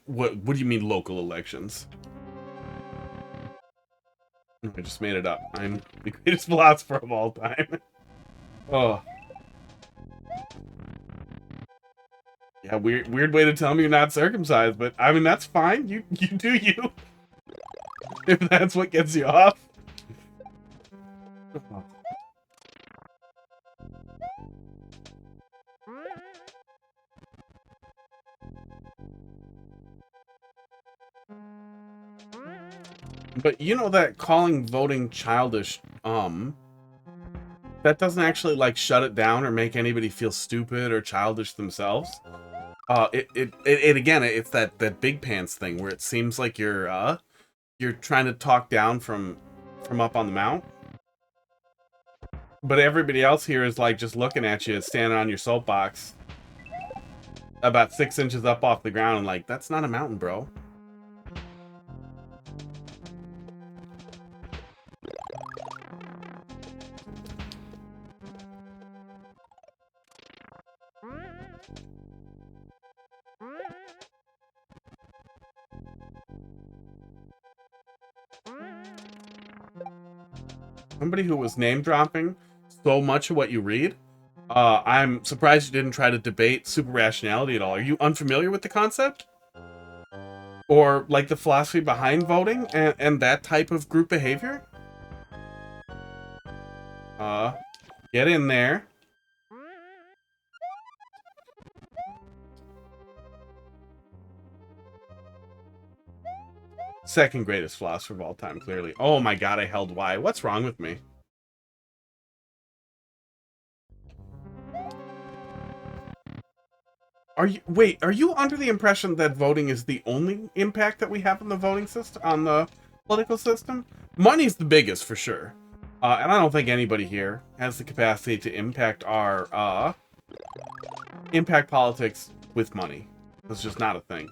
what do you mean local elections? I just made it up. I'm the greatest philosopher of all time. Oh. Yeah, weird way to tell me you're not circumcised, but I mean that's fine. You do you. If that's what gets you off. Oh. But you know that calling voting childish, that doesn't actually like shut it down or make anybody feel stupid or childish themselves. Again, it's that big pants thing where it seems like you're trying to talk down from up on the mount. But everybody else here is like just looking at you, standing on your soapbox about 6 inches up off the ground and like, that's not a mountain, bro. Somebody who was name dropping so much of what you read. I'm surprised you didn't try to debate super rationality at all. Are you unfamiliar with the concept? Or like the philosophy behind voting and that type of group behavior? Get in there. Second greatest philosopher of all time, clearly. Oh my god, I held Y. What's wrong with me? Are you under the impression that voting is the only impact that we have on the voting system, on the political system? Money's the biggest, for sure. And I don't think anybody here has the capacity to impact our, impact politics with money. It's just not a thing.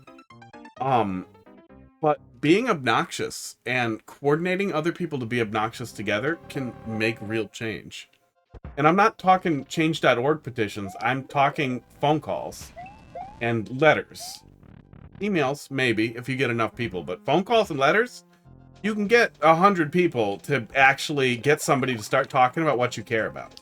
But being obnoxious and coordinating other people to be obnoxious together can make real change. And I'm not talking change.org petitions, I'm talking phone calls and letters. Emails, maybe, if you get enough people, but phone calls and letters, you can get 100 people to actually get somebody to start talking about what you care about.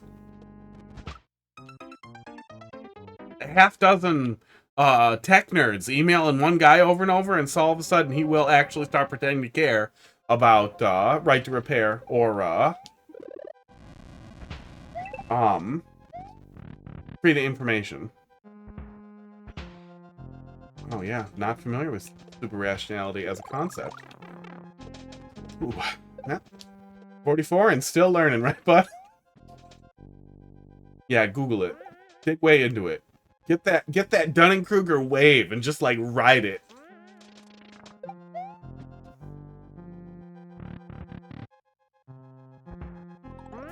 A half dozen tech nerds emailing one guy over and over, and so all of a sudden he will actually start pretending to care about right to repair or freedom of information. Oh yeah, not familiar with super rationality as a concept. Ooh, yeah. 44 and still learning, right, bud? Yeah, Google it. Dig way into it. Get that Dunning-Kruger wave and just like ride it.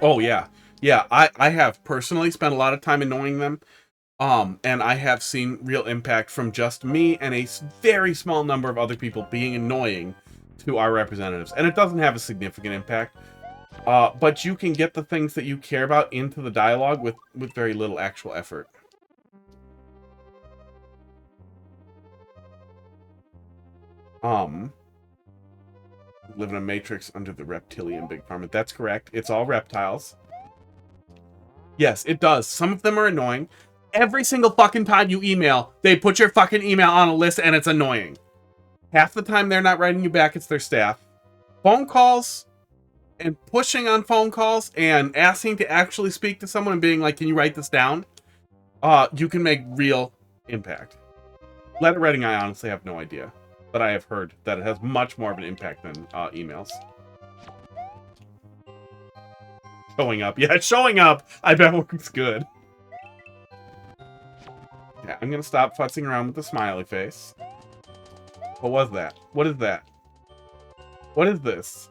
Oh yeah. Yeah, I have personally spent a lot of time annoying them. And I have seen real impact from just me and a very small number of other people being annoying to our representatives. And it doesn't have a significant impact. But you can get the things that you care about into the dialogue with very little actual effort. Live in a matrix under the reptilian big pharma. That's correct. It's all reptiles. Yes, it does. Some of them are annoying. Every single fucking time you email, they put your fucking email on a list and it's annoying. Half the time they're not writing you back, it's their staff. Phone calls and pushing on phone calls and asking to actually speak to someone and being like, can you write this down? You can make real impact. Letter writing, I honestly have no idea. But I have heard that it has much more of an impact than emails. Showing up. Yeah, showing up, I bet works good. Yeah, I'm gonna stop futzing around with the smiley face. What was that? What is that? What is this?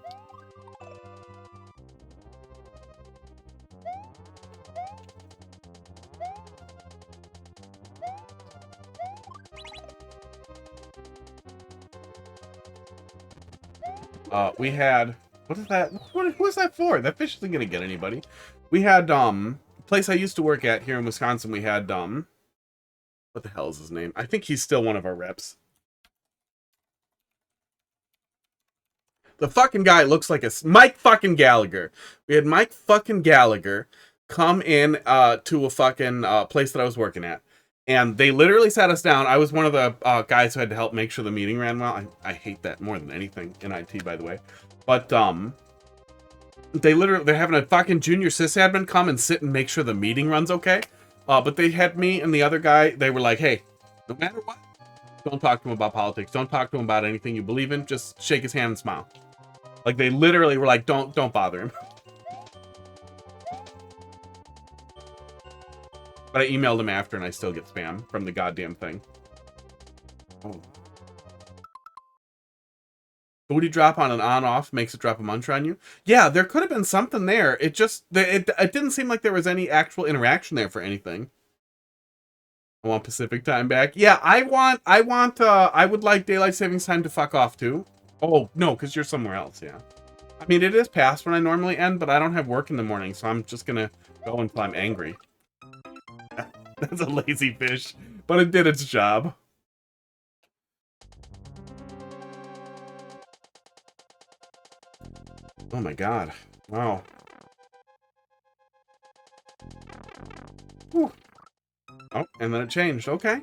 We had... What is that? Who is that for? That fish isn't gonna get anybody. We had, place I used to work at here in Wisconsin, we had, what the hell is his name? I think he's still one of our reps. The fucking guy looks like a... Mike fucking Gallagher. We had Mike fucking Gallagher come in to a fucking place that I was working at. And they literally sat us down. I was one of the guys who had to help make sure the meeting ran well. I hate that more than anything in IT, by the way. But they're having a fucking junior sysadmin come and sit and make sure the meeting runs okay. But they had me and the other guy. They were like, hey, no matter what, don't talk to him about politics. Don't talk to him about anything you believe in. Just shake his hand and smile. Like, they literally were like, don't bother him. But I emailed him after and I still get spam from the goddamn thing. Oh. Booty drop on an on-off makes it drop a muncher on you. Yeah, there could have been something there. It just... It didn't seem like there was any actual interaction there for anything. I want Pacific time back. Yeah, I would like daylight savings time to fuck off too. Oh, no, because you're somewhere else, yeah. I mean, it is past when I normally end, but I don't have work in the morning, so I'm just gonna go until I'm angry. That's a lazy fish, but it did its job. Oh my god. Wow. Whew. Oh, and then it changed. Okay.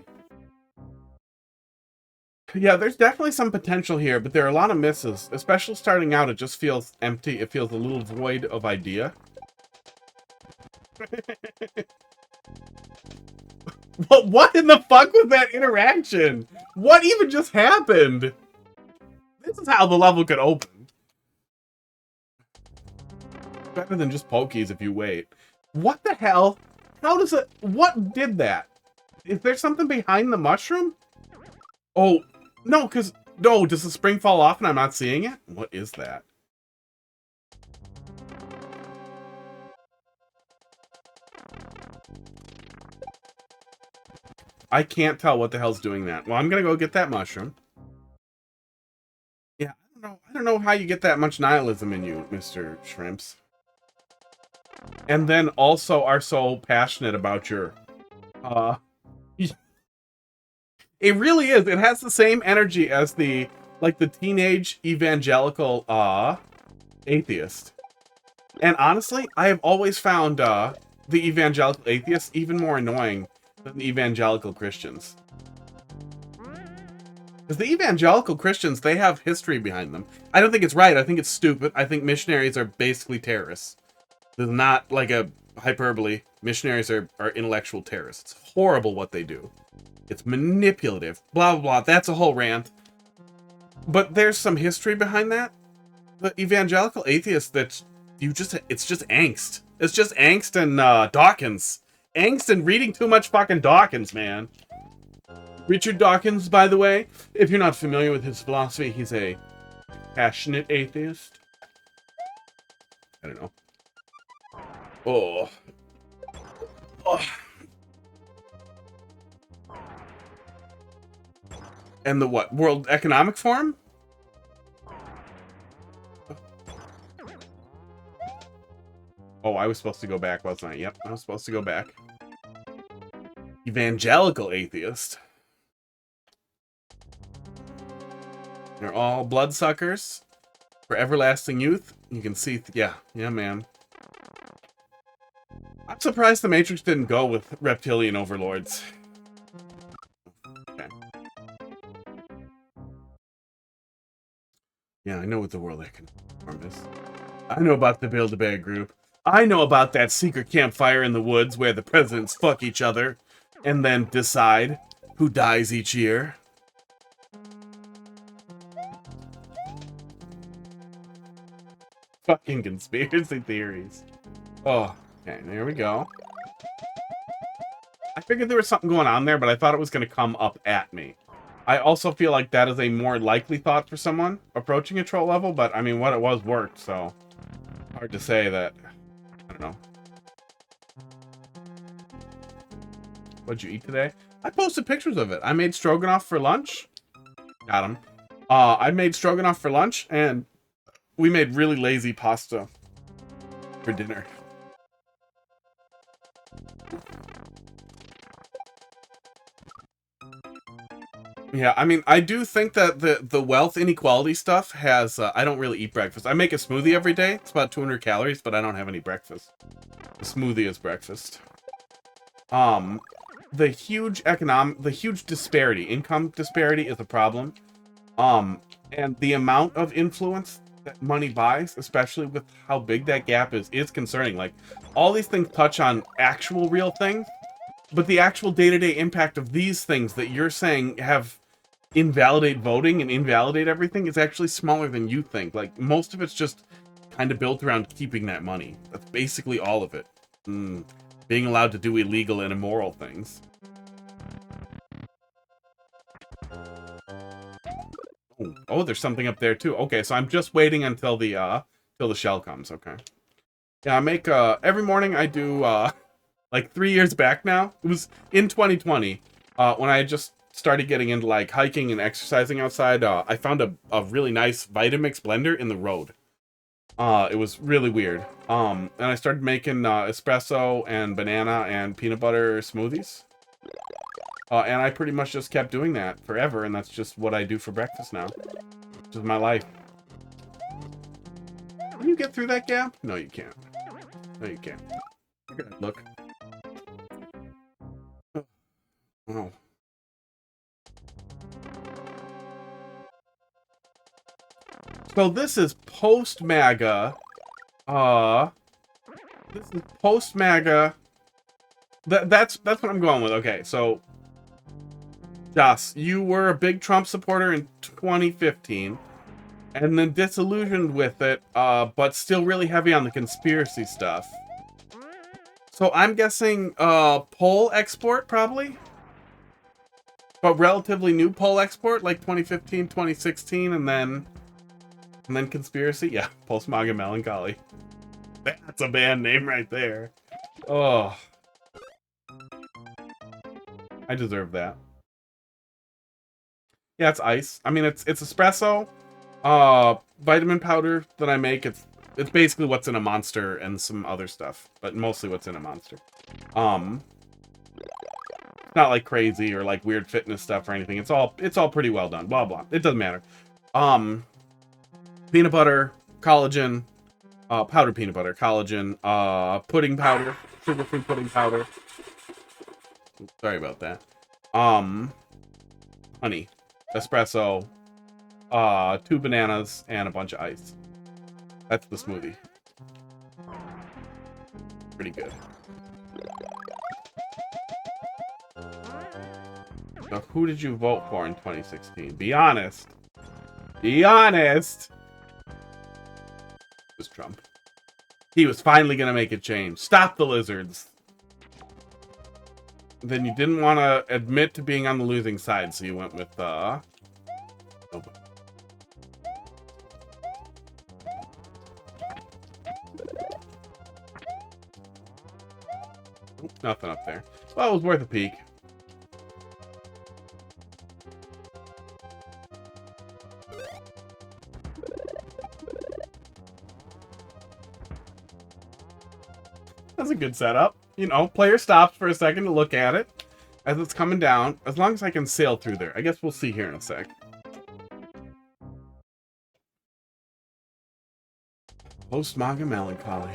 Yeah, there's definitely some potential here, but there are a lot of misses. Especially starting out, it just feels empty. It feels a little void of idea. What in the fuck was that interaction? What even just happened? This is how the level could open. Better than just pokies if you wait. What the hell? How does it... What did that? Is there something behind the mushroom? Oh, no, because... No, does the spring fall off and I'm not seeing it? What is that? I can't tell what the hell's doing that. Well, I'm gonna go get that mushroom. Yeah, I don't know how you get that much nihilism in you, Mr. Shrimps. And then also are so passionate about your it really is. It has the same energy as the teenage evangelical atheist. And honestly, I have always found the evangelical atheists even more annoying than the evangelical Christians. Because the evangelical Christians, they have history behind them. I don't think it's right. I think it's stupid. I think missionaries are basically terrorists. There's not like a hyperbole. Missionaries are intellectual terrorists. It's horrible what they do. It's manipulative. Blah, blah, blah. That's a whole rant. But there's some history behind that. The evangelical atheists, it's just angst. It's just angst and Dawkins. Angst and reading too much fucking Dawkins, man. Richard Dawkins, by the way, if you're not familiar with his philosophy, he's a passionate atheist. I don't know. Oh. Oh. And the what? World Economic Forum? Oh, I was supposed to go back, wasn't I? Yep, I was supposed to go back. Evangelical atheist. They're all bloodsuckers for everlasting youth. You can see, yeah, man. I'm surprised the Matrix didn't go with reptilian overlords. Okay. Yeah, I know what the World Economic Forum is. I know about the Build-A-Bear group. I know about that secret campfire in the woods where the presidents fuck each other and then decide who dies each year. Fucking conspiracy theories. Oh, okay, there we go. I figured there was something going on there, but I thought it was going to come up at me. I also feel like that is a more likely thought for someone approaching a troll level, but I mean, what it was worked, so hard to say that. I don't know. What'd you eat today? I posted pictures of it. I made stroganoff for lunch. Got him. I made stroganoff for lunch, and we made really lazy pasta for dinner. Yeah, I mean, I do think that the wealth inequality stuff has... I don't really eat breakfast. I make a smoothie every day. It's about 200 calories, but I don't have any breakfast. The smoothie is breakfast. The huge disparity, income disparity is a problem. And the amount of influence that money buys, especially with how big that gap is concerning. Like, all these things touch on actual real things, but the actual day-to-day impact of these things that you're saying have invalidate voting and invalidate everything is actually smaller than you think. Like, most of it's just kind of built around keeping that money. That's basically all of it. Being allowed to do illegal and immoral things. Oh, there's something up there too. Okay, so I'm just waiting until the shell comes. Okay. Yeah, I make every morning I do like 3 years back now. It was in 2020 when I just started getting into like hiking and exercising outside. I found a really nice Vitamix blender in the road. It was really weird. And I started making espresso and banana and peanut butter smoothies. And I pretty much just kept doing that forever, and that's just what I do for breakfast now. Just my life. Can you get through that gap? No, you can't. No, you can't. Look. Oh. So this is post-MAGA. This is post-MAGA. That's what I'm going with. Okay, so Joss, you were a big Trump supporter in 2015, and then disillusioned with it, but still really heavy on the conspiracy stuff. So I'm guessing poll export, probably? But relatively new poll export, like 2015, 2016, and then conspiracy? Yeah, post-MAGA melancholy. That's a band name right there. Oh. I deserve that. Yeah, it's ice. I mean, it's espresso, vitamin powder that I make. It's basically what's in a Monster and some other stuff, but mostly what's in a Monster. Not like crazy or like weird fitness stuff or anything. It's all pretty well done. Blah blah. It doesn't matter. Peanut butter, collagen, powdered peanut butter, collagen, pudding powder, sugar-free pudding powder. Oops, sorry about that. Honey, espresso, 2 bananas, and a bunch of ice. That's the smoothie. Pretty good. Now, who did you vote for in 2016? Be honest. Be honest. It was Trump. He was finally gonna make a change. Stop the lizards. Then you didn't want to admit to being on the losing side, so you went with nobody. Oops, nothing up there. Well, it was worth a peek. That's a good setup. You know, player stops for a second to look at it as it's coming down. As long as I can sail through there. I guess we'll see here in a sec. Post-MAGA melancholy.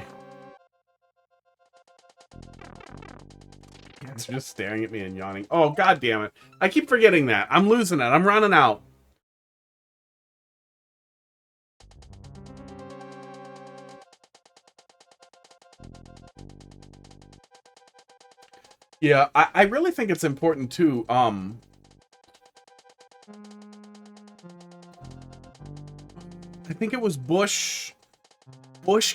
It's just staring at me and yawning. Oh, god damn it. I keep forgetting that. I'm losing it. I'm running out. Yeah, I really think it's important too. I think it was Bush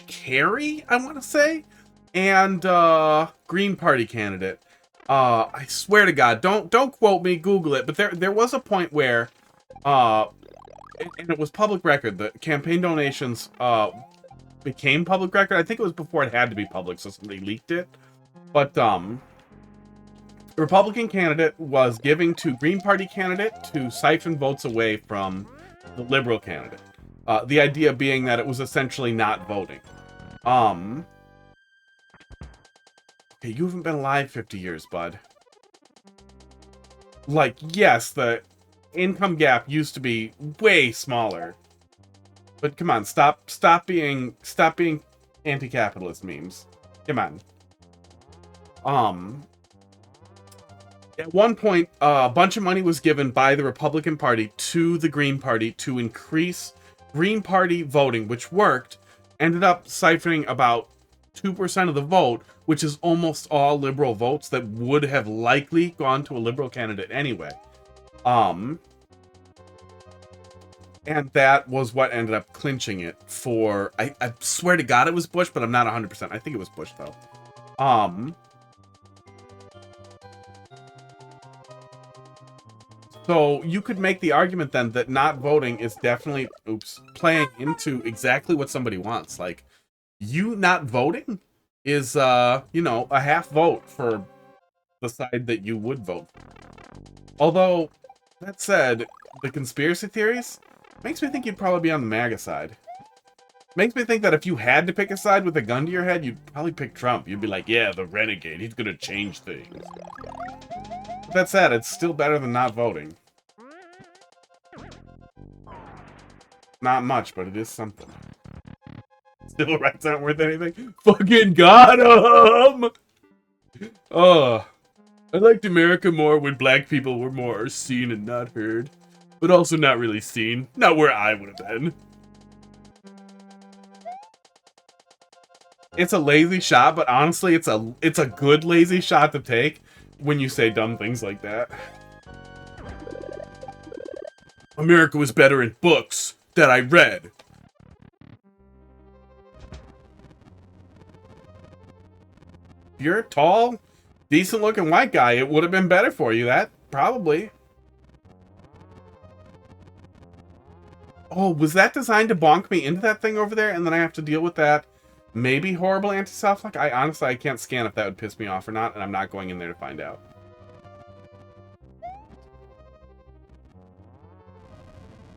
Kerry, I want to say, and Green Party candidate. I swear to God, don't quote me, Google it. But there was a point where, and it was public record. The campaign donations became public record. I think it was before it had to be public, so somebody leaked it. But the Republican candidate was giving to Green Party candidate to siphon votes away from the Liberal candidate. The idea being that it was essentially not voting. Okay, you haven't been alive 50 years, bud. Like, yes, the income gap used to be way smaller. But come on, stop being anti-capitalist memes. Come on. At one point, a bunch of money was given by the Republican Party to the Green Party to increase Green Party voting, which worked. Ended up siphoning about 2% of the vote, which is almost all liberal votes that would have likely gone to a liberal candidate anyway. And that was what ended up clinching it for... I swear to God it was Bush, but I'm not 100%. I think it was Bush, though. So you could make the argument then that not voting is definitely, playing into exactly what somebody wants. Like, you not voting is, you know, a half vote for the side that you would vote for. Although, that said, the conspiracy theories makes me think you'd probably be on the MAGA side. Makes me think that if you had to pick a side with a gun to your head, you'd probably pick Trump. You'd be like, yeah, the renegade, he's gonna change things. But that said, it's still better than not voting. Not much, but it is something. Civil rights aren't worth anything? Fucking got him! Oh. I liked America more when black people were more seen and not heard. But also not really seen. Not where I would have been. It's a lazy shot, but honestly, it's a good lazy shot to take when you say dumb things like that. America was better in books that I read. If you're a tall, decent-looking white guy, it would have been better for you. That, probably. Oh, was that designed to bonk me into that thing over there, and then I have to deal with that maybe horrible anti-self? Like, I can't scan if that would piss me off or not, and I'm not going in there to find out.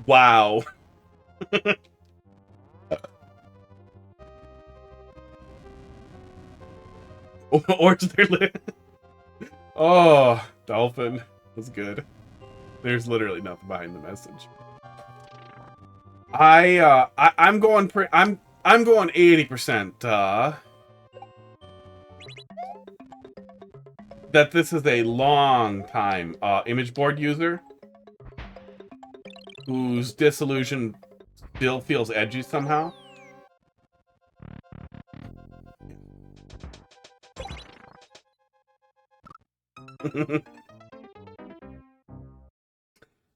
Wow. Or they're oh, dolphin was good. There's literally nothing behind the message. I'm going I'm going 80%, that this is a long time, image board user whose disillusion still feels edgy somehow.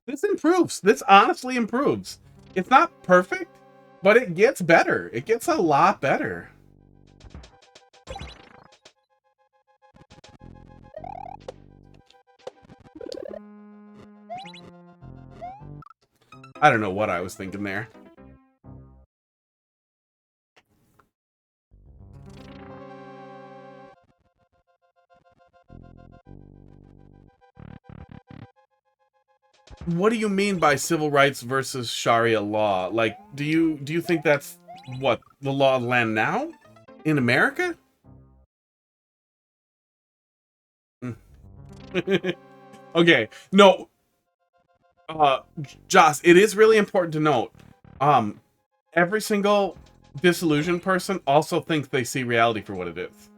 This improves. This honestly improves. It's not perfect, but it gets better. It gets a lot better. I don't know what I was thinking there. What do you mean by civil rights versus Sharia law? Like, do you think that's what the law of the land now in America? Okay, no. Joss, it is really important to note. Every single disillusioned person also thinks they see reality for what it is.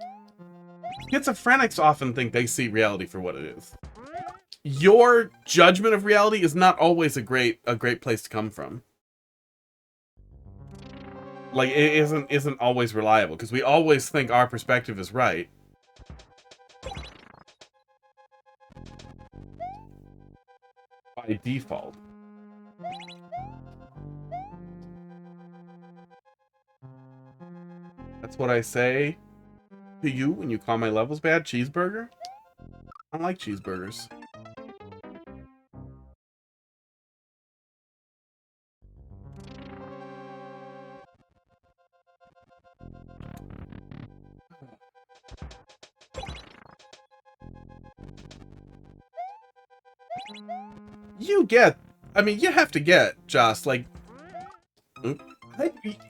Schizophrenics often think they see reality for what it is. Your judgment of reality is not always a great place to come from. Like, it isn't always reliable, because we always think our perspective is right. By default. That's what I say to you when you call my levels bad. Cheeseburger? I don't like cheeseburgers. I mean, you have to get, Joss, like,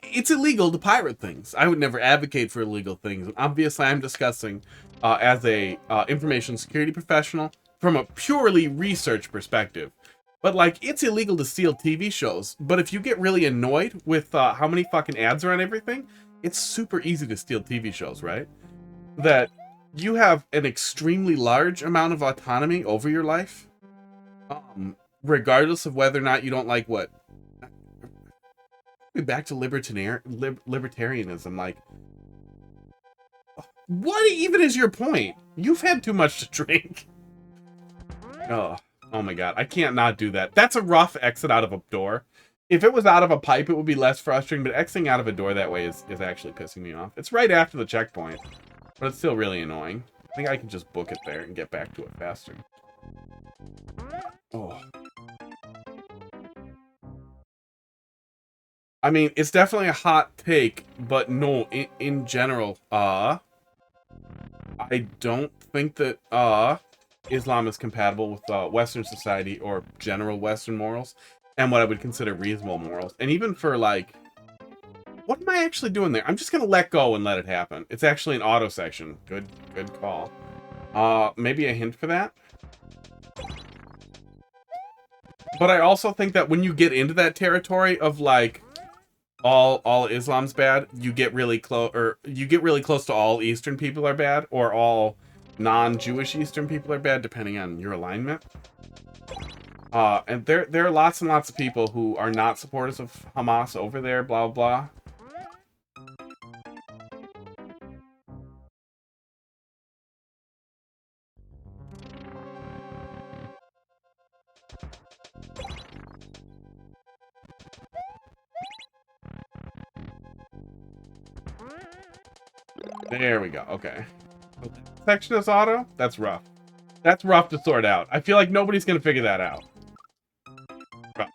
it's illegal to pirate things. I would never advocate for illegal things. And obviously, I'm discussing as a information security professional from a purely research perspective. But, like, it's illegal to steal TV shows. But if you get really annoyed with how many fucking ads are on everything, it's super easy to steal TV shows, right? That you have an extremely large amount of autonomy over your life. Regardless of whether or not you don't like what. Back to libertarianism, like, what even is your point? You've had too much to drink. Oh my god, I can't not do that. That's a rough exit out of a door. If it was out of a pipe, it would be less frustrating, but exiting out of a door that way is actually pissing me off. It's right after the checkpoint, but it's still really annoying. I think I can just book it there and get back to it faster. Oh. I mean, it's definitely a hot take, but no, in general, I don't think that, Islam is compatible with, Western society or general Western morals, and what I would consider reasonable morals. And even for, like, what am I actually doing there? I'm just gonna let go and let it happen. It's actually an auto section. Good call. Maybe a hint for that? But I also think that when you get into that territory of, like, all Islam's bad, you get really close, or you get really close to all Eastern people are bad, or all non-Jewish Eastern people are bad, depending on your alignment. And there are lots and lots of people who are not supporters of Hamas over there, blah blah. There we go. Okay. Section is auto? That's rough. That's rough to sort out. I feel like nobody's going to figure that out. Rough.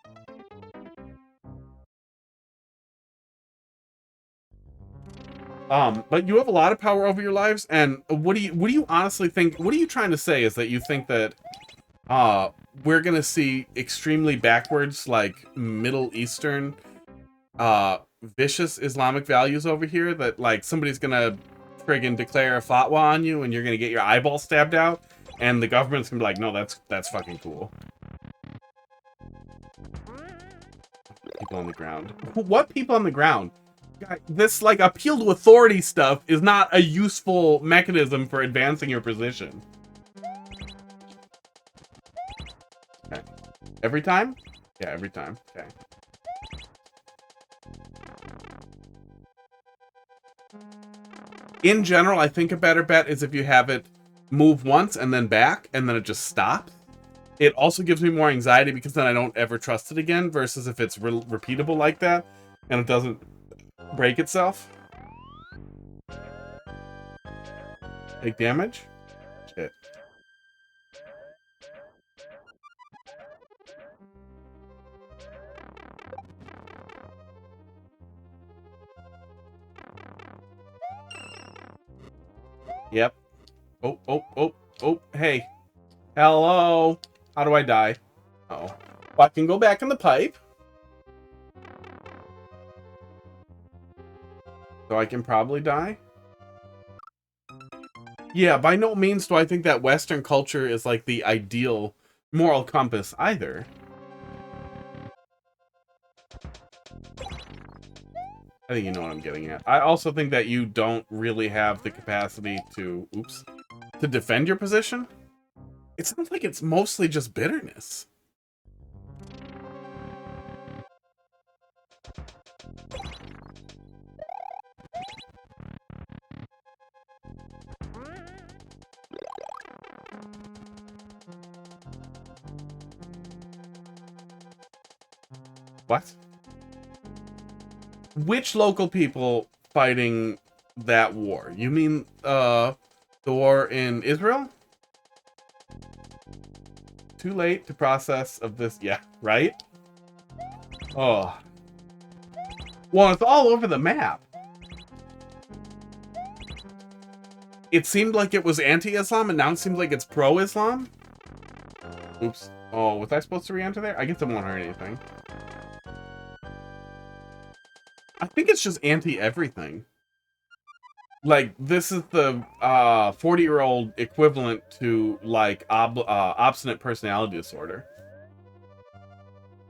But you have a lot of power over your lives, and what do you honestly think? What are you trying to say? Is that you think that we're gonna see extremely backwards, like Middle Eastern, vicious Islamic values over here? That like somebody's gonna friggin' declare a fatwa on you, and you're gonna get your eyeball stabbed out, and the government's gonna be like, no, that's fucking cool. People on the ground. What people on the ground? This, like, appeal to authority stuff is not a useful mechanism for advancing your position. Okay. Every time? Yeah, every time. Okay. In general, I think a better bet is if you have it move once and then back, and then it just stops. It also gives me more anxiety because then I don't ever trust it again, versus if it's repeatable like that, and it doesn't break itself. Take damage? Shit. Yep. Oh, oh, oh, oh, hey. Hello. How do I die? Oh. Well, I can go back in the pipe. So I can probably die. Yeah, by no means do I think that Western culture is like the ideal moral compass either. I think you know what I'm getting at. I also think that you don't really have the capacity to, to defend your position. It sounds like it's mostly just bitterness. What? Which local people fighting that war? You mean the war in Israel? Too late to process of this. Yeah, right? Oh. Well, it's all over the map. It seemed like it was anti-Islam, and now it seems like it's pro-Islam? Oops. Oh, was I supposed to re-enter there? I guess it won't hurt anything. I think it's just anti-everything. Like, this is the 40-year-old equivalent to, like, obstinate personality disorder.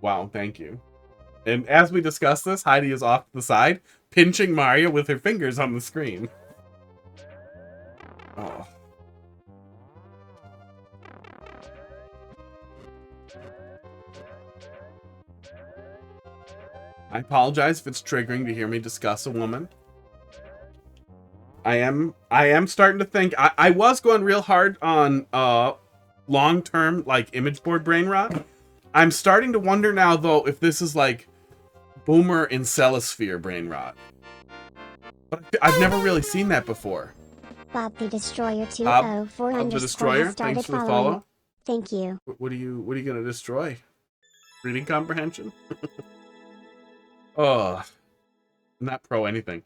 Wow, thank you. And as we discuss this, Heidi is off to the side, pinching Mario with her fingers on the screen. Oh. I apologize if it's triggering to hear me discuss a woman. I am starting to think I was going real hard on long-term like image board brain rot. I'm starting to wonder now though if this is like boomer incelosphere brain rot. But I've never really seen that before. Bob the Destroyer Bob 204 the underscore Destroyer, has started thanks for the following. follow. Thank you. What are you gonna destroy? Reading comprehension? Oh, I'm not pro anything.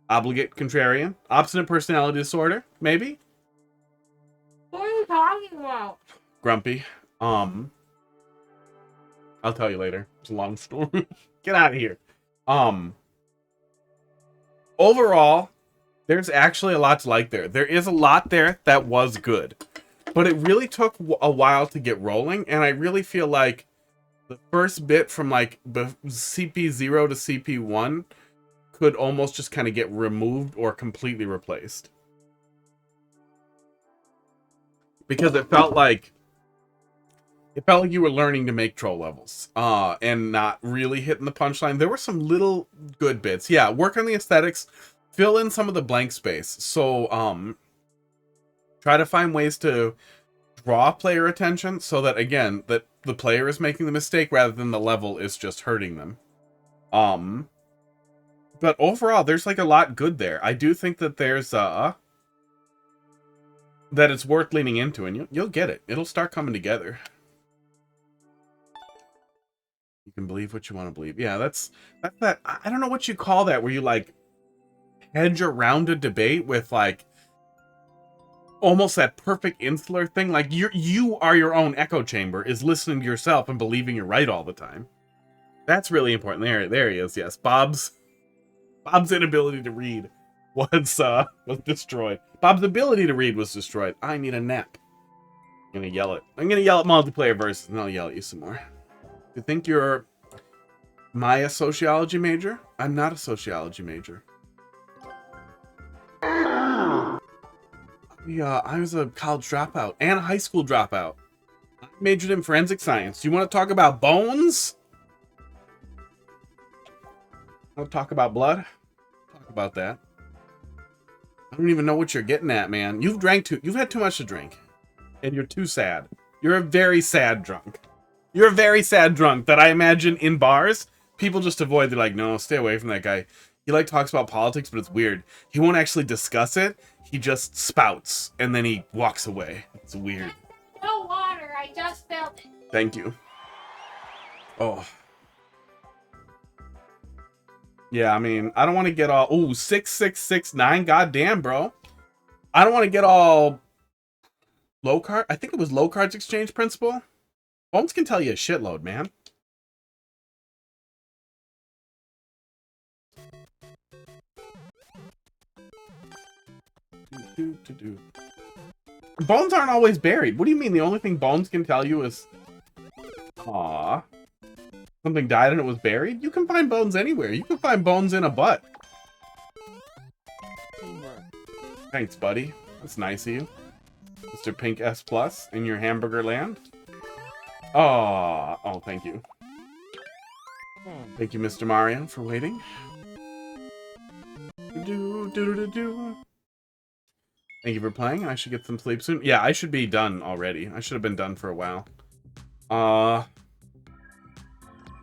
Obligate contrarian, obstinate personality disorder, maybe. What are you talking about? Grumpy. I'll tell you later. It's a long story. Get out of here. Overall, there's actually a lot to like there. There is a lot there that was good, but it really took a while to get rolling, and I really feel like the first bit from like CP0 to CP1 could almost just kind of get removed or completely replaced. Because it felt like you were learning to make troll levels and not really hitting the punchline. There were some little good bits. Yeah, work on the aesthetics, fill in some of the blank space. So try to find ways to draw player attention so that, again, that the player is making the mistake rather than the level is just hurting them. But overall, there's like a lot good there. I do think that there's that it's worth leaning into, and you'll get it. It'll start coming together. You can believe what you want to believe. Yeah, that's that. I don't know what you call that, where you like hedge around a debate with like almost that perfect insular thing. Like you are your own echo chamber, is listening to yourself and believing you're right all the time. That's really important. There he is. Yes, Bob's inability to read was destroyed. Bob's ability to read was destroyed. I need a nap. I'm gonna yell it. I'm gonna yell at multiplayer versus, and I'll yell at you some more. You think you're a sociology major? I'm not a sociology major. Yeah, I was a college dropout and a high school dropout. I majored in forensic science. You want to talk about bones? Want to talk about blood? Talk about that. I don't even know what you're getting at, man. You've had too much to drink. And you're too sad. You're a very sad drunk. You're a very sad drunk that I imagine in bars, people just avoid. They're like, no, stay away from that guy. He like talks about politics, but it's weird. He won't actually discuss it. He just spouts and then he walks away. It's weird. No water. I just filled it. Thank you. Oh. Yeah, I mean, I don't want to get all... Ooh, 6669. Goddamn, bro. I don't want to get all low card. I think it was low cards exchange principle. Bones can tell you a shitload, man. Bones aren't always buried. What do you mean? The only thing Bones can tell you is... Aww. Something died and it was buried? You can find bones anywhere. You can find bones in a butt. Thanks, buddy. That's nice of you. Mr. Pink S Plus in your hamburger land. Oh, thank you. Thank you, Mr. Mario, for waiting. Thank you for playing. I should get some sleep soon. Yeah, I should be done already. I should have been done for a while.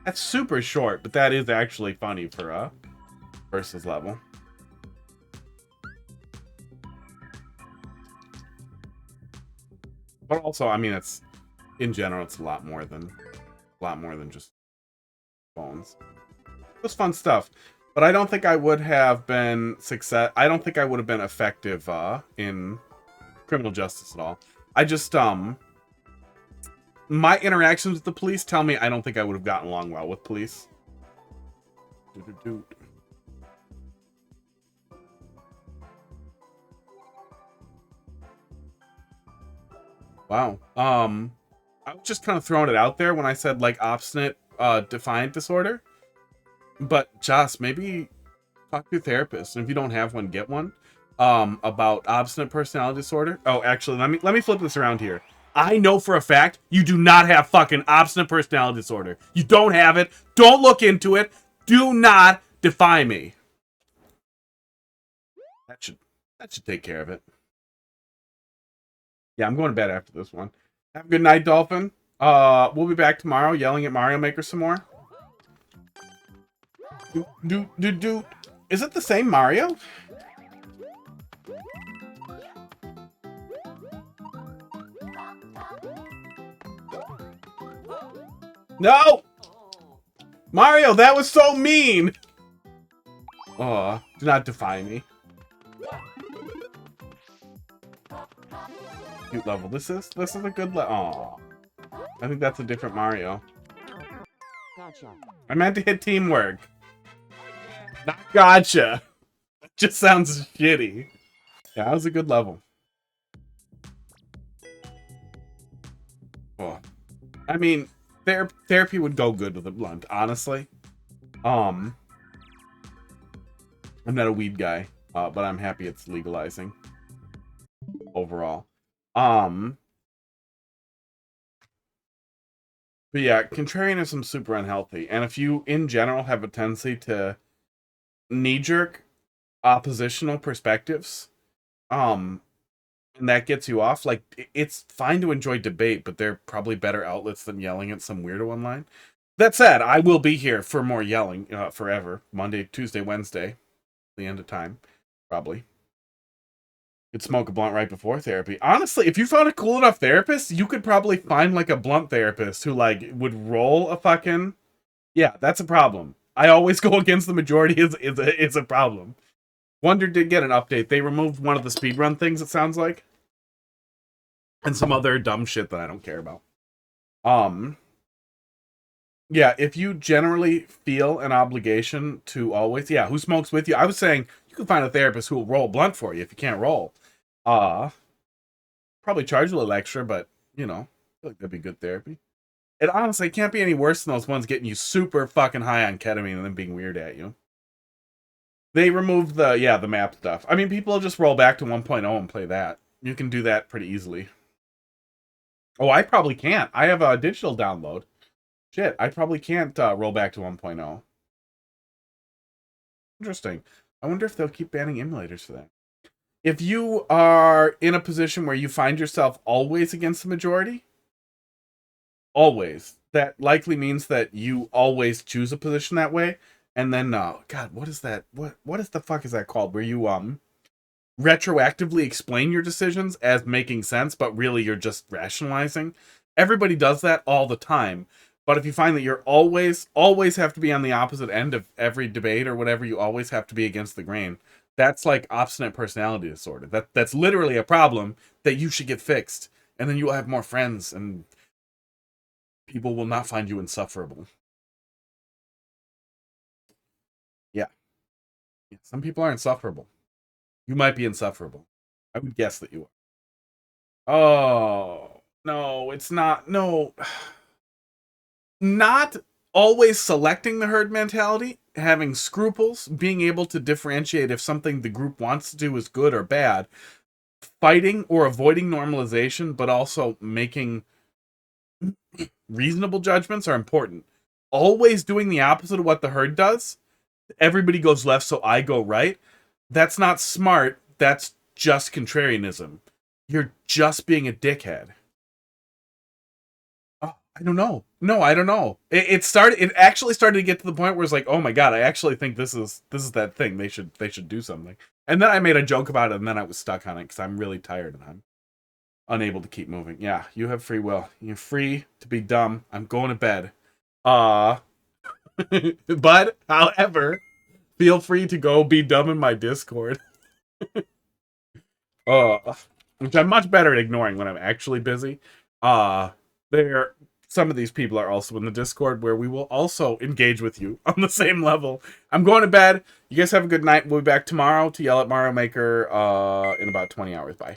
That's super short, but that is actually funny for a versus level. But also, I mean, it's in general, it's a lot more than just bones. It was fun stuff, but I don't think I would have been I don't think I would have been effective in criminal justice at all. I just my interactions with the police tell me I don't think I would have gotten along well with police. Wow. I was just kind of throwing it out there when I said like obstinate defiant disorder. But Joss, maybe talk to your therapist, and if you don't have one, get one. About obstinate personality disorder. Oh, actually, let me flip this around here. I know for a fact you do not have fucking obstinate personality disorder. You don't have it. Don't look into it. Do not defy me. That should take care of it. Yeah, I'm going to bed after this one. Have a good night, Dolphin. We'll be back tomorrow yelling at Mario Maker some more. Is it the same Mario? No! Mario, that was so mean! Oh, do not defy me. Cute level. This is a good level. Aw. I think that's a different Mario. Gotcha. I meant to hit teamwork. Not gotcha. That just sounds shitty. Yeah, that was a good level. Oh. I mean, therapy would go good with a blunt, honestly. I'm not a weed guy, but I'm happy it's legalizing overall. But yeah, contrarianism's super unhealthy, and if you in general have a tendency to knee-jerk oppositional perspectives, and that gets you off, like, it's fine to enjoy debate, but they're probably better outlets than yelling at some weirdo online. That said, I will be here for more yelling forever. Monday, Tuesday, Wednesday. The end of time. Probably. Could smoke a blunt right before therapy. Honestly, if you found a cool enough therapist, you could probably find like a blunt therapist who like would roll a fucking... Yeah, that's a problem. I always go against the majority is a problem. Wonder did get an update. They removed one of the speedrun things, it sounds like. And some other dumb shit that I don't care about. Yeah, if you generally feel an obligation to always... Yeah, who smokes with you? I was saying you can find a therapist who will roll a blunt for you if you can't roll. Probably charge a little extra, but, you know, I feel like that'd be good therapy. It honestly can't be any worse than those ones getting you super fucking high on ketamine and then being weird at you. They removed the map stuff. I mean, people just roll back to 1.0 and play that. You can do that pretty easily. Oh, I probably can't. I have a digital download. Shit, I probably can't roll back to 1.0. Interesting. I wonder if they'll keep banning emulators for that. If you are in a position where you find yourself always against the majority, always, that likely means that you always choose a position that way. And then, God, what is that? What is the fuck is that called? Where you retroactively explain your decisions as making sense, but really you're just rationalizing. Everybody does that all the time. But if you find that you're always have to be on the opposite end of every debate or whatever, you always have to be against the grain. That's like obstinate personality disorder. That's literally a problem that you should get fixed. And then you will have more friends and people will not find you insufferable. Yeah. Some people are insufferable. You might be insufferable. I would guess that you are. Oh, no, it's not. No. Not always selecting the herd mentality, having scruples, being able to differentiate if something the group wants to do is good or bad, fighting or avoiding normalization, but also making reasonable judgments are important. Always doing the opposite of what the herd does. Everybody goes left, so I go right. That's not smart. That's just contrarianism. You're just being a dickhead. Oh, I don't know. No, I don't know. It actually started to get to the point where it's like, oh my god, I actually think this is that thing. They should do something. And then I made a joke about it, and then I was stuck on it because I'm really tired and I'm unable to keep moving. Yeah, you have free will. You're free to be dumb. I'm going to bed. But, however, feel free to go be dumb in my Discord. Which I'm much better at ignoring when I'm actually busy. Some of these people are also in the Discord where we will also engage with you on the same level. I'm going to bed. You guys have a good night. We'll be back tomorrow to yell at Mario Maker in about 20 hours. Bye.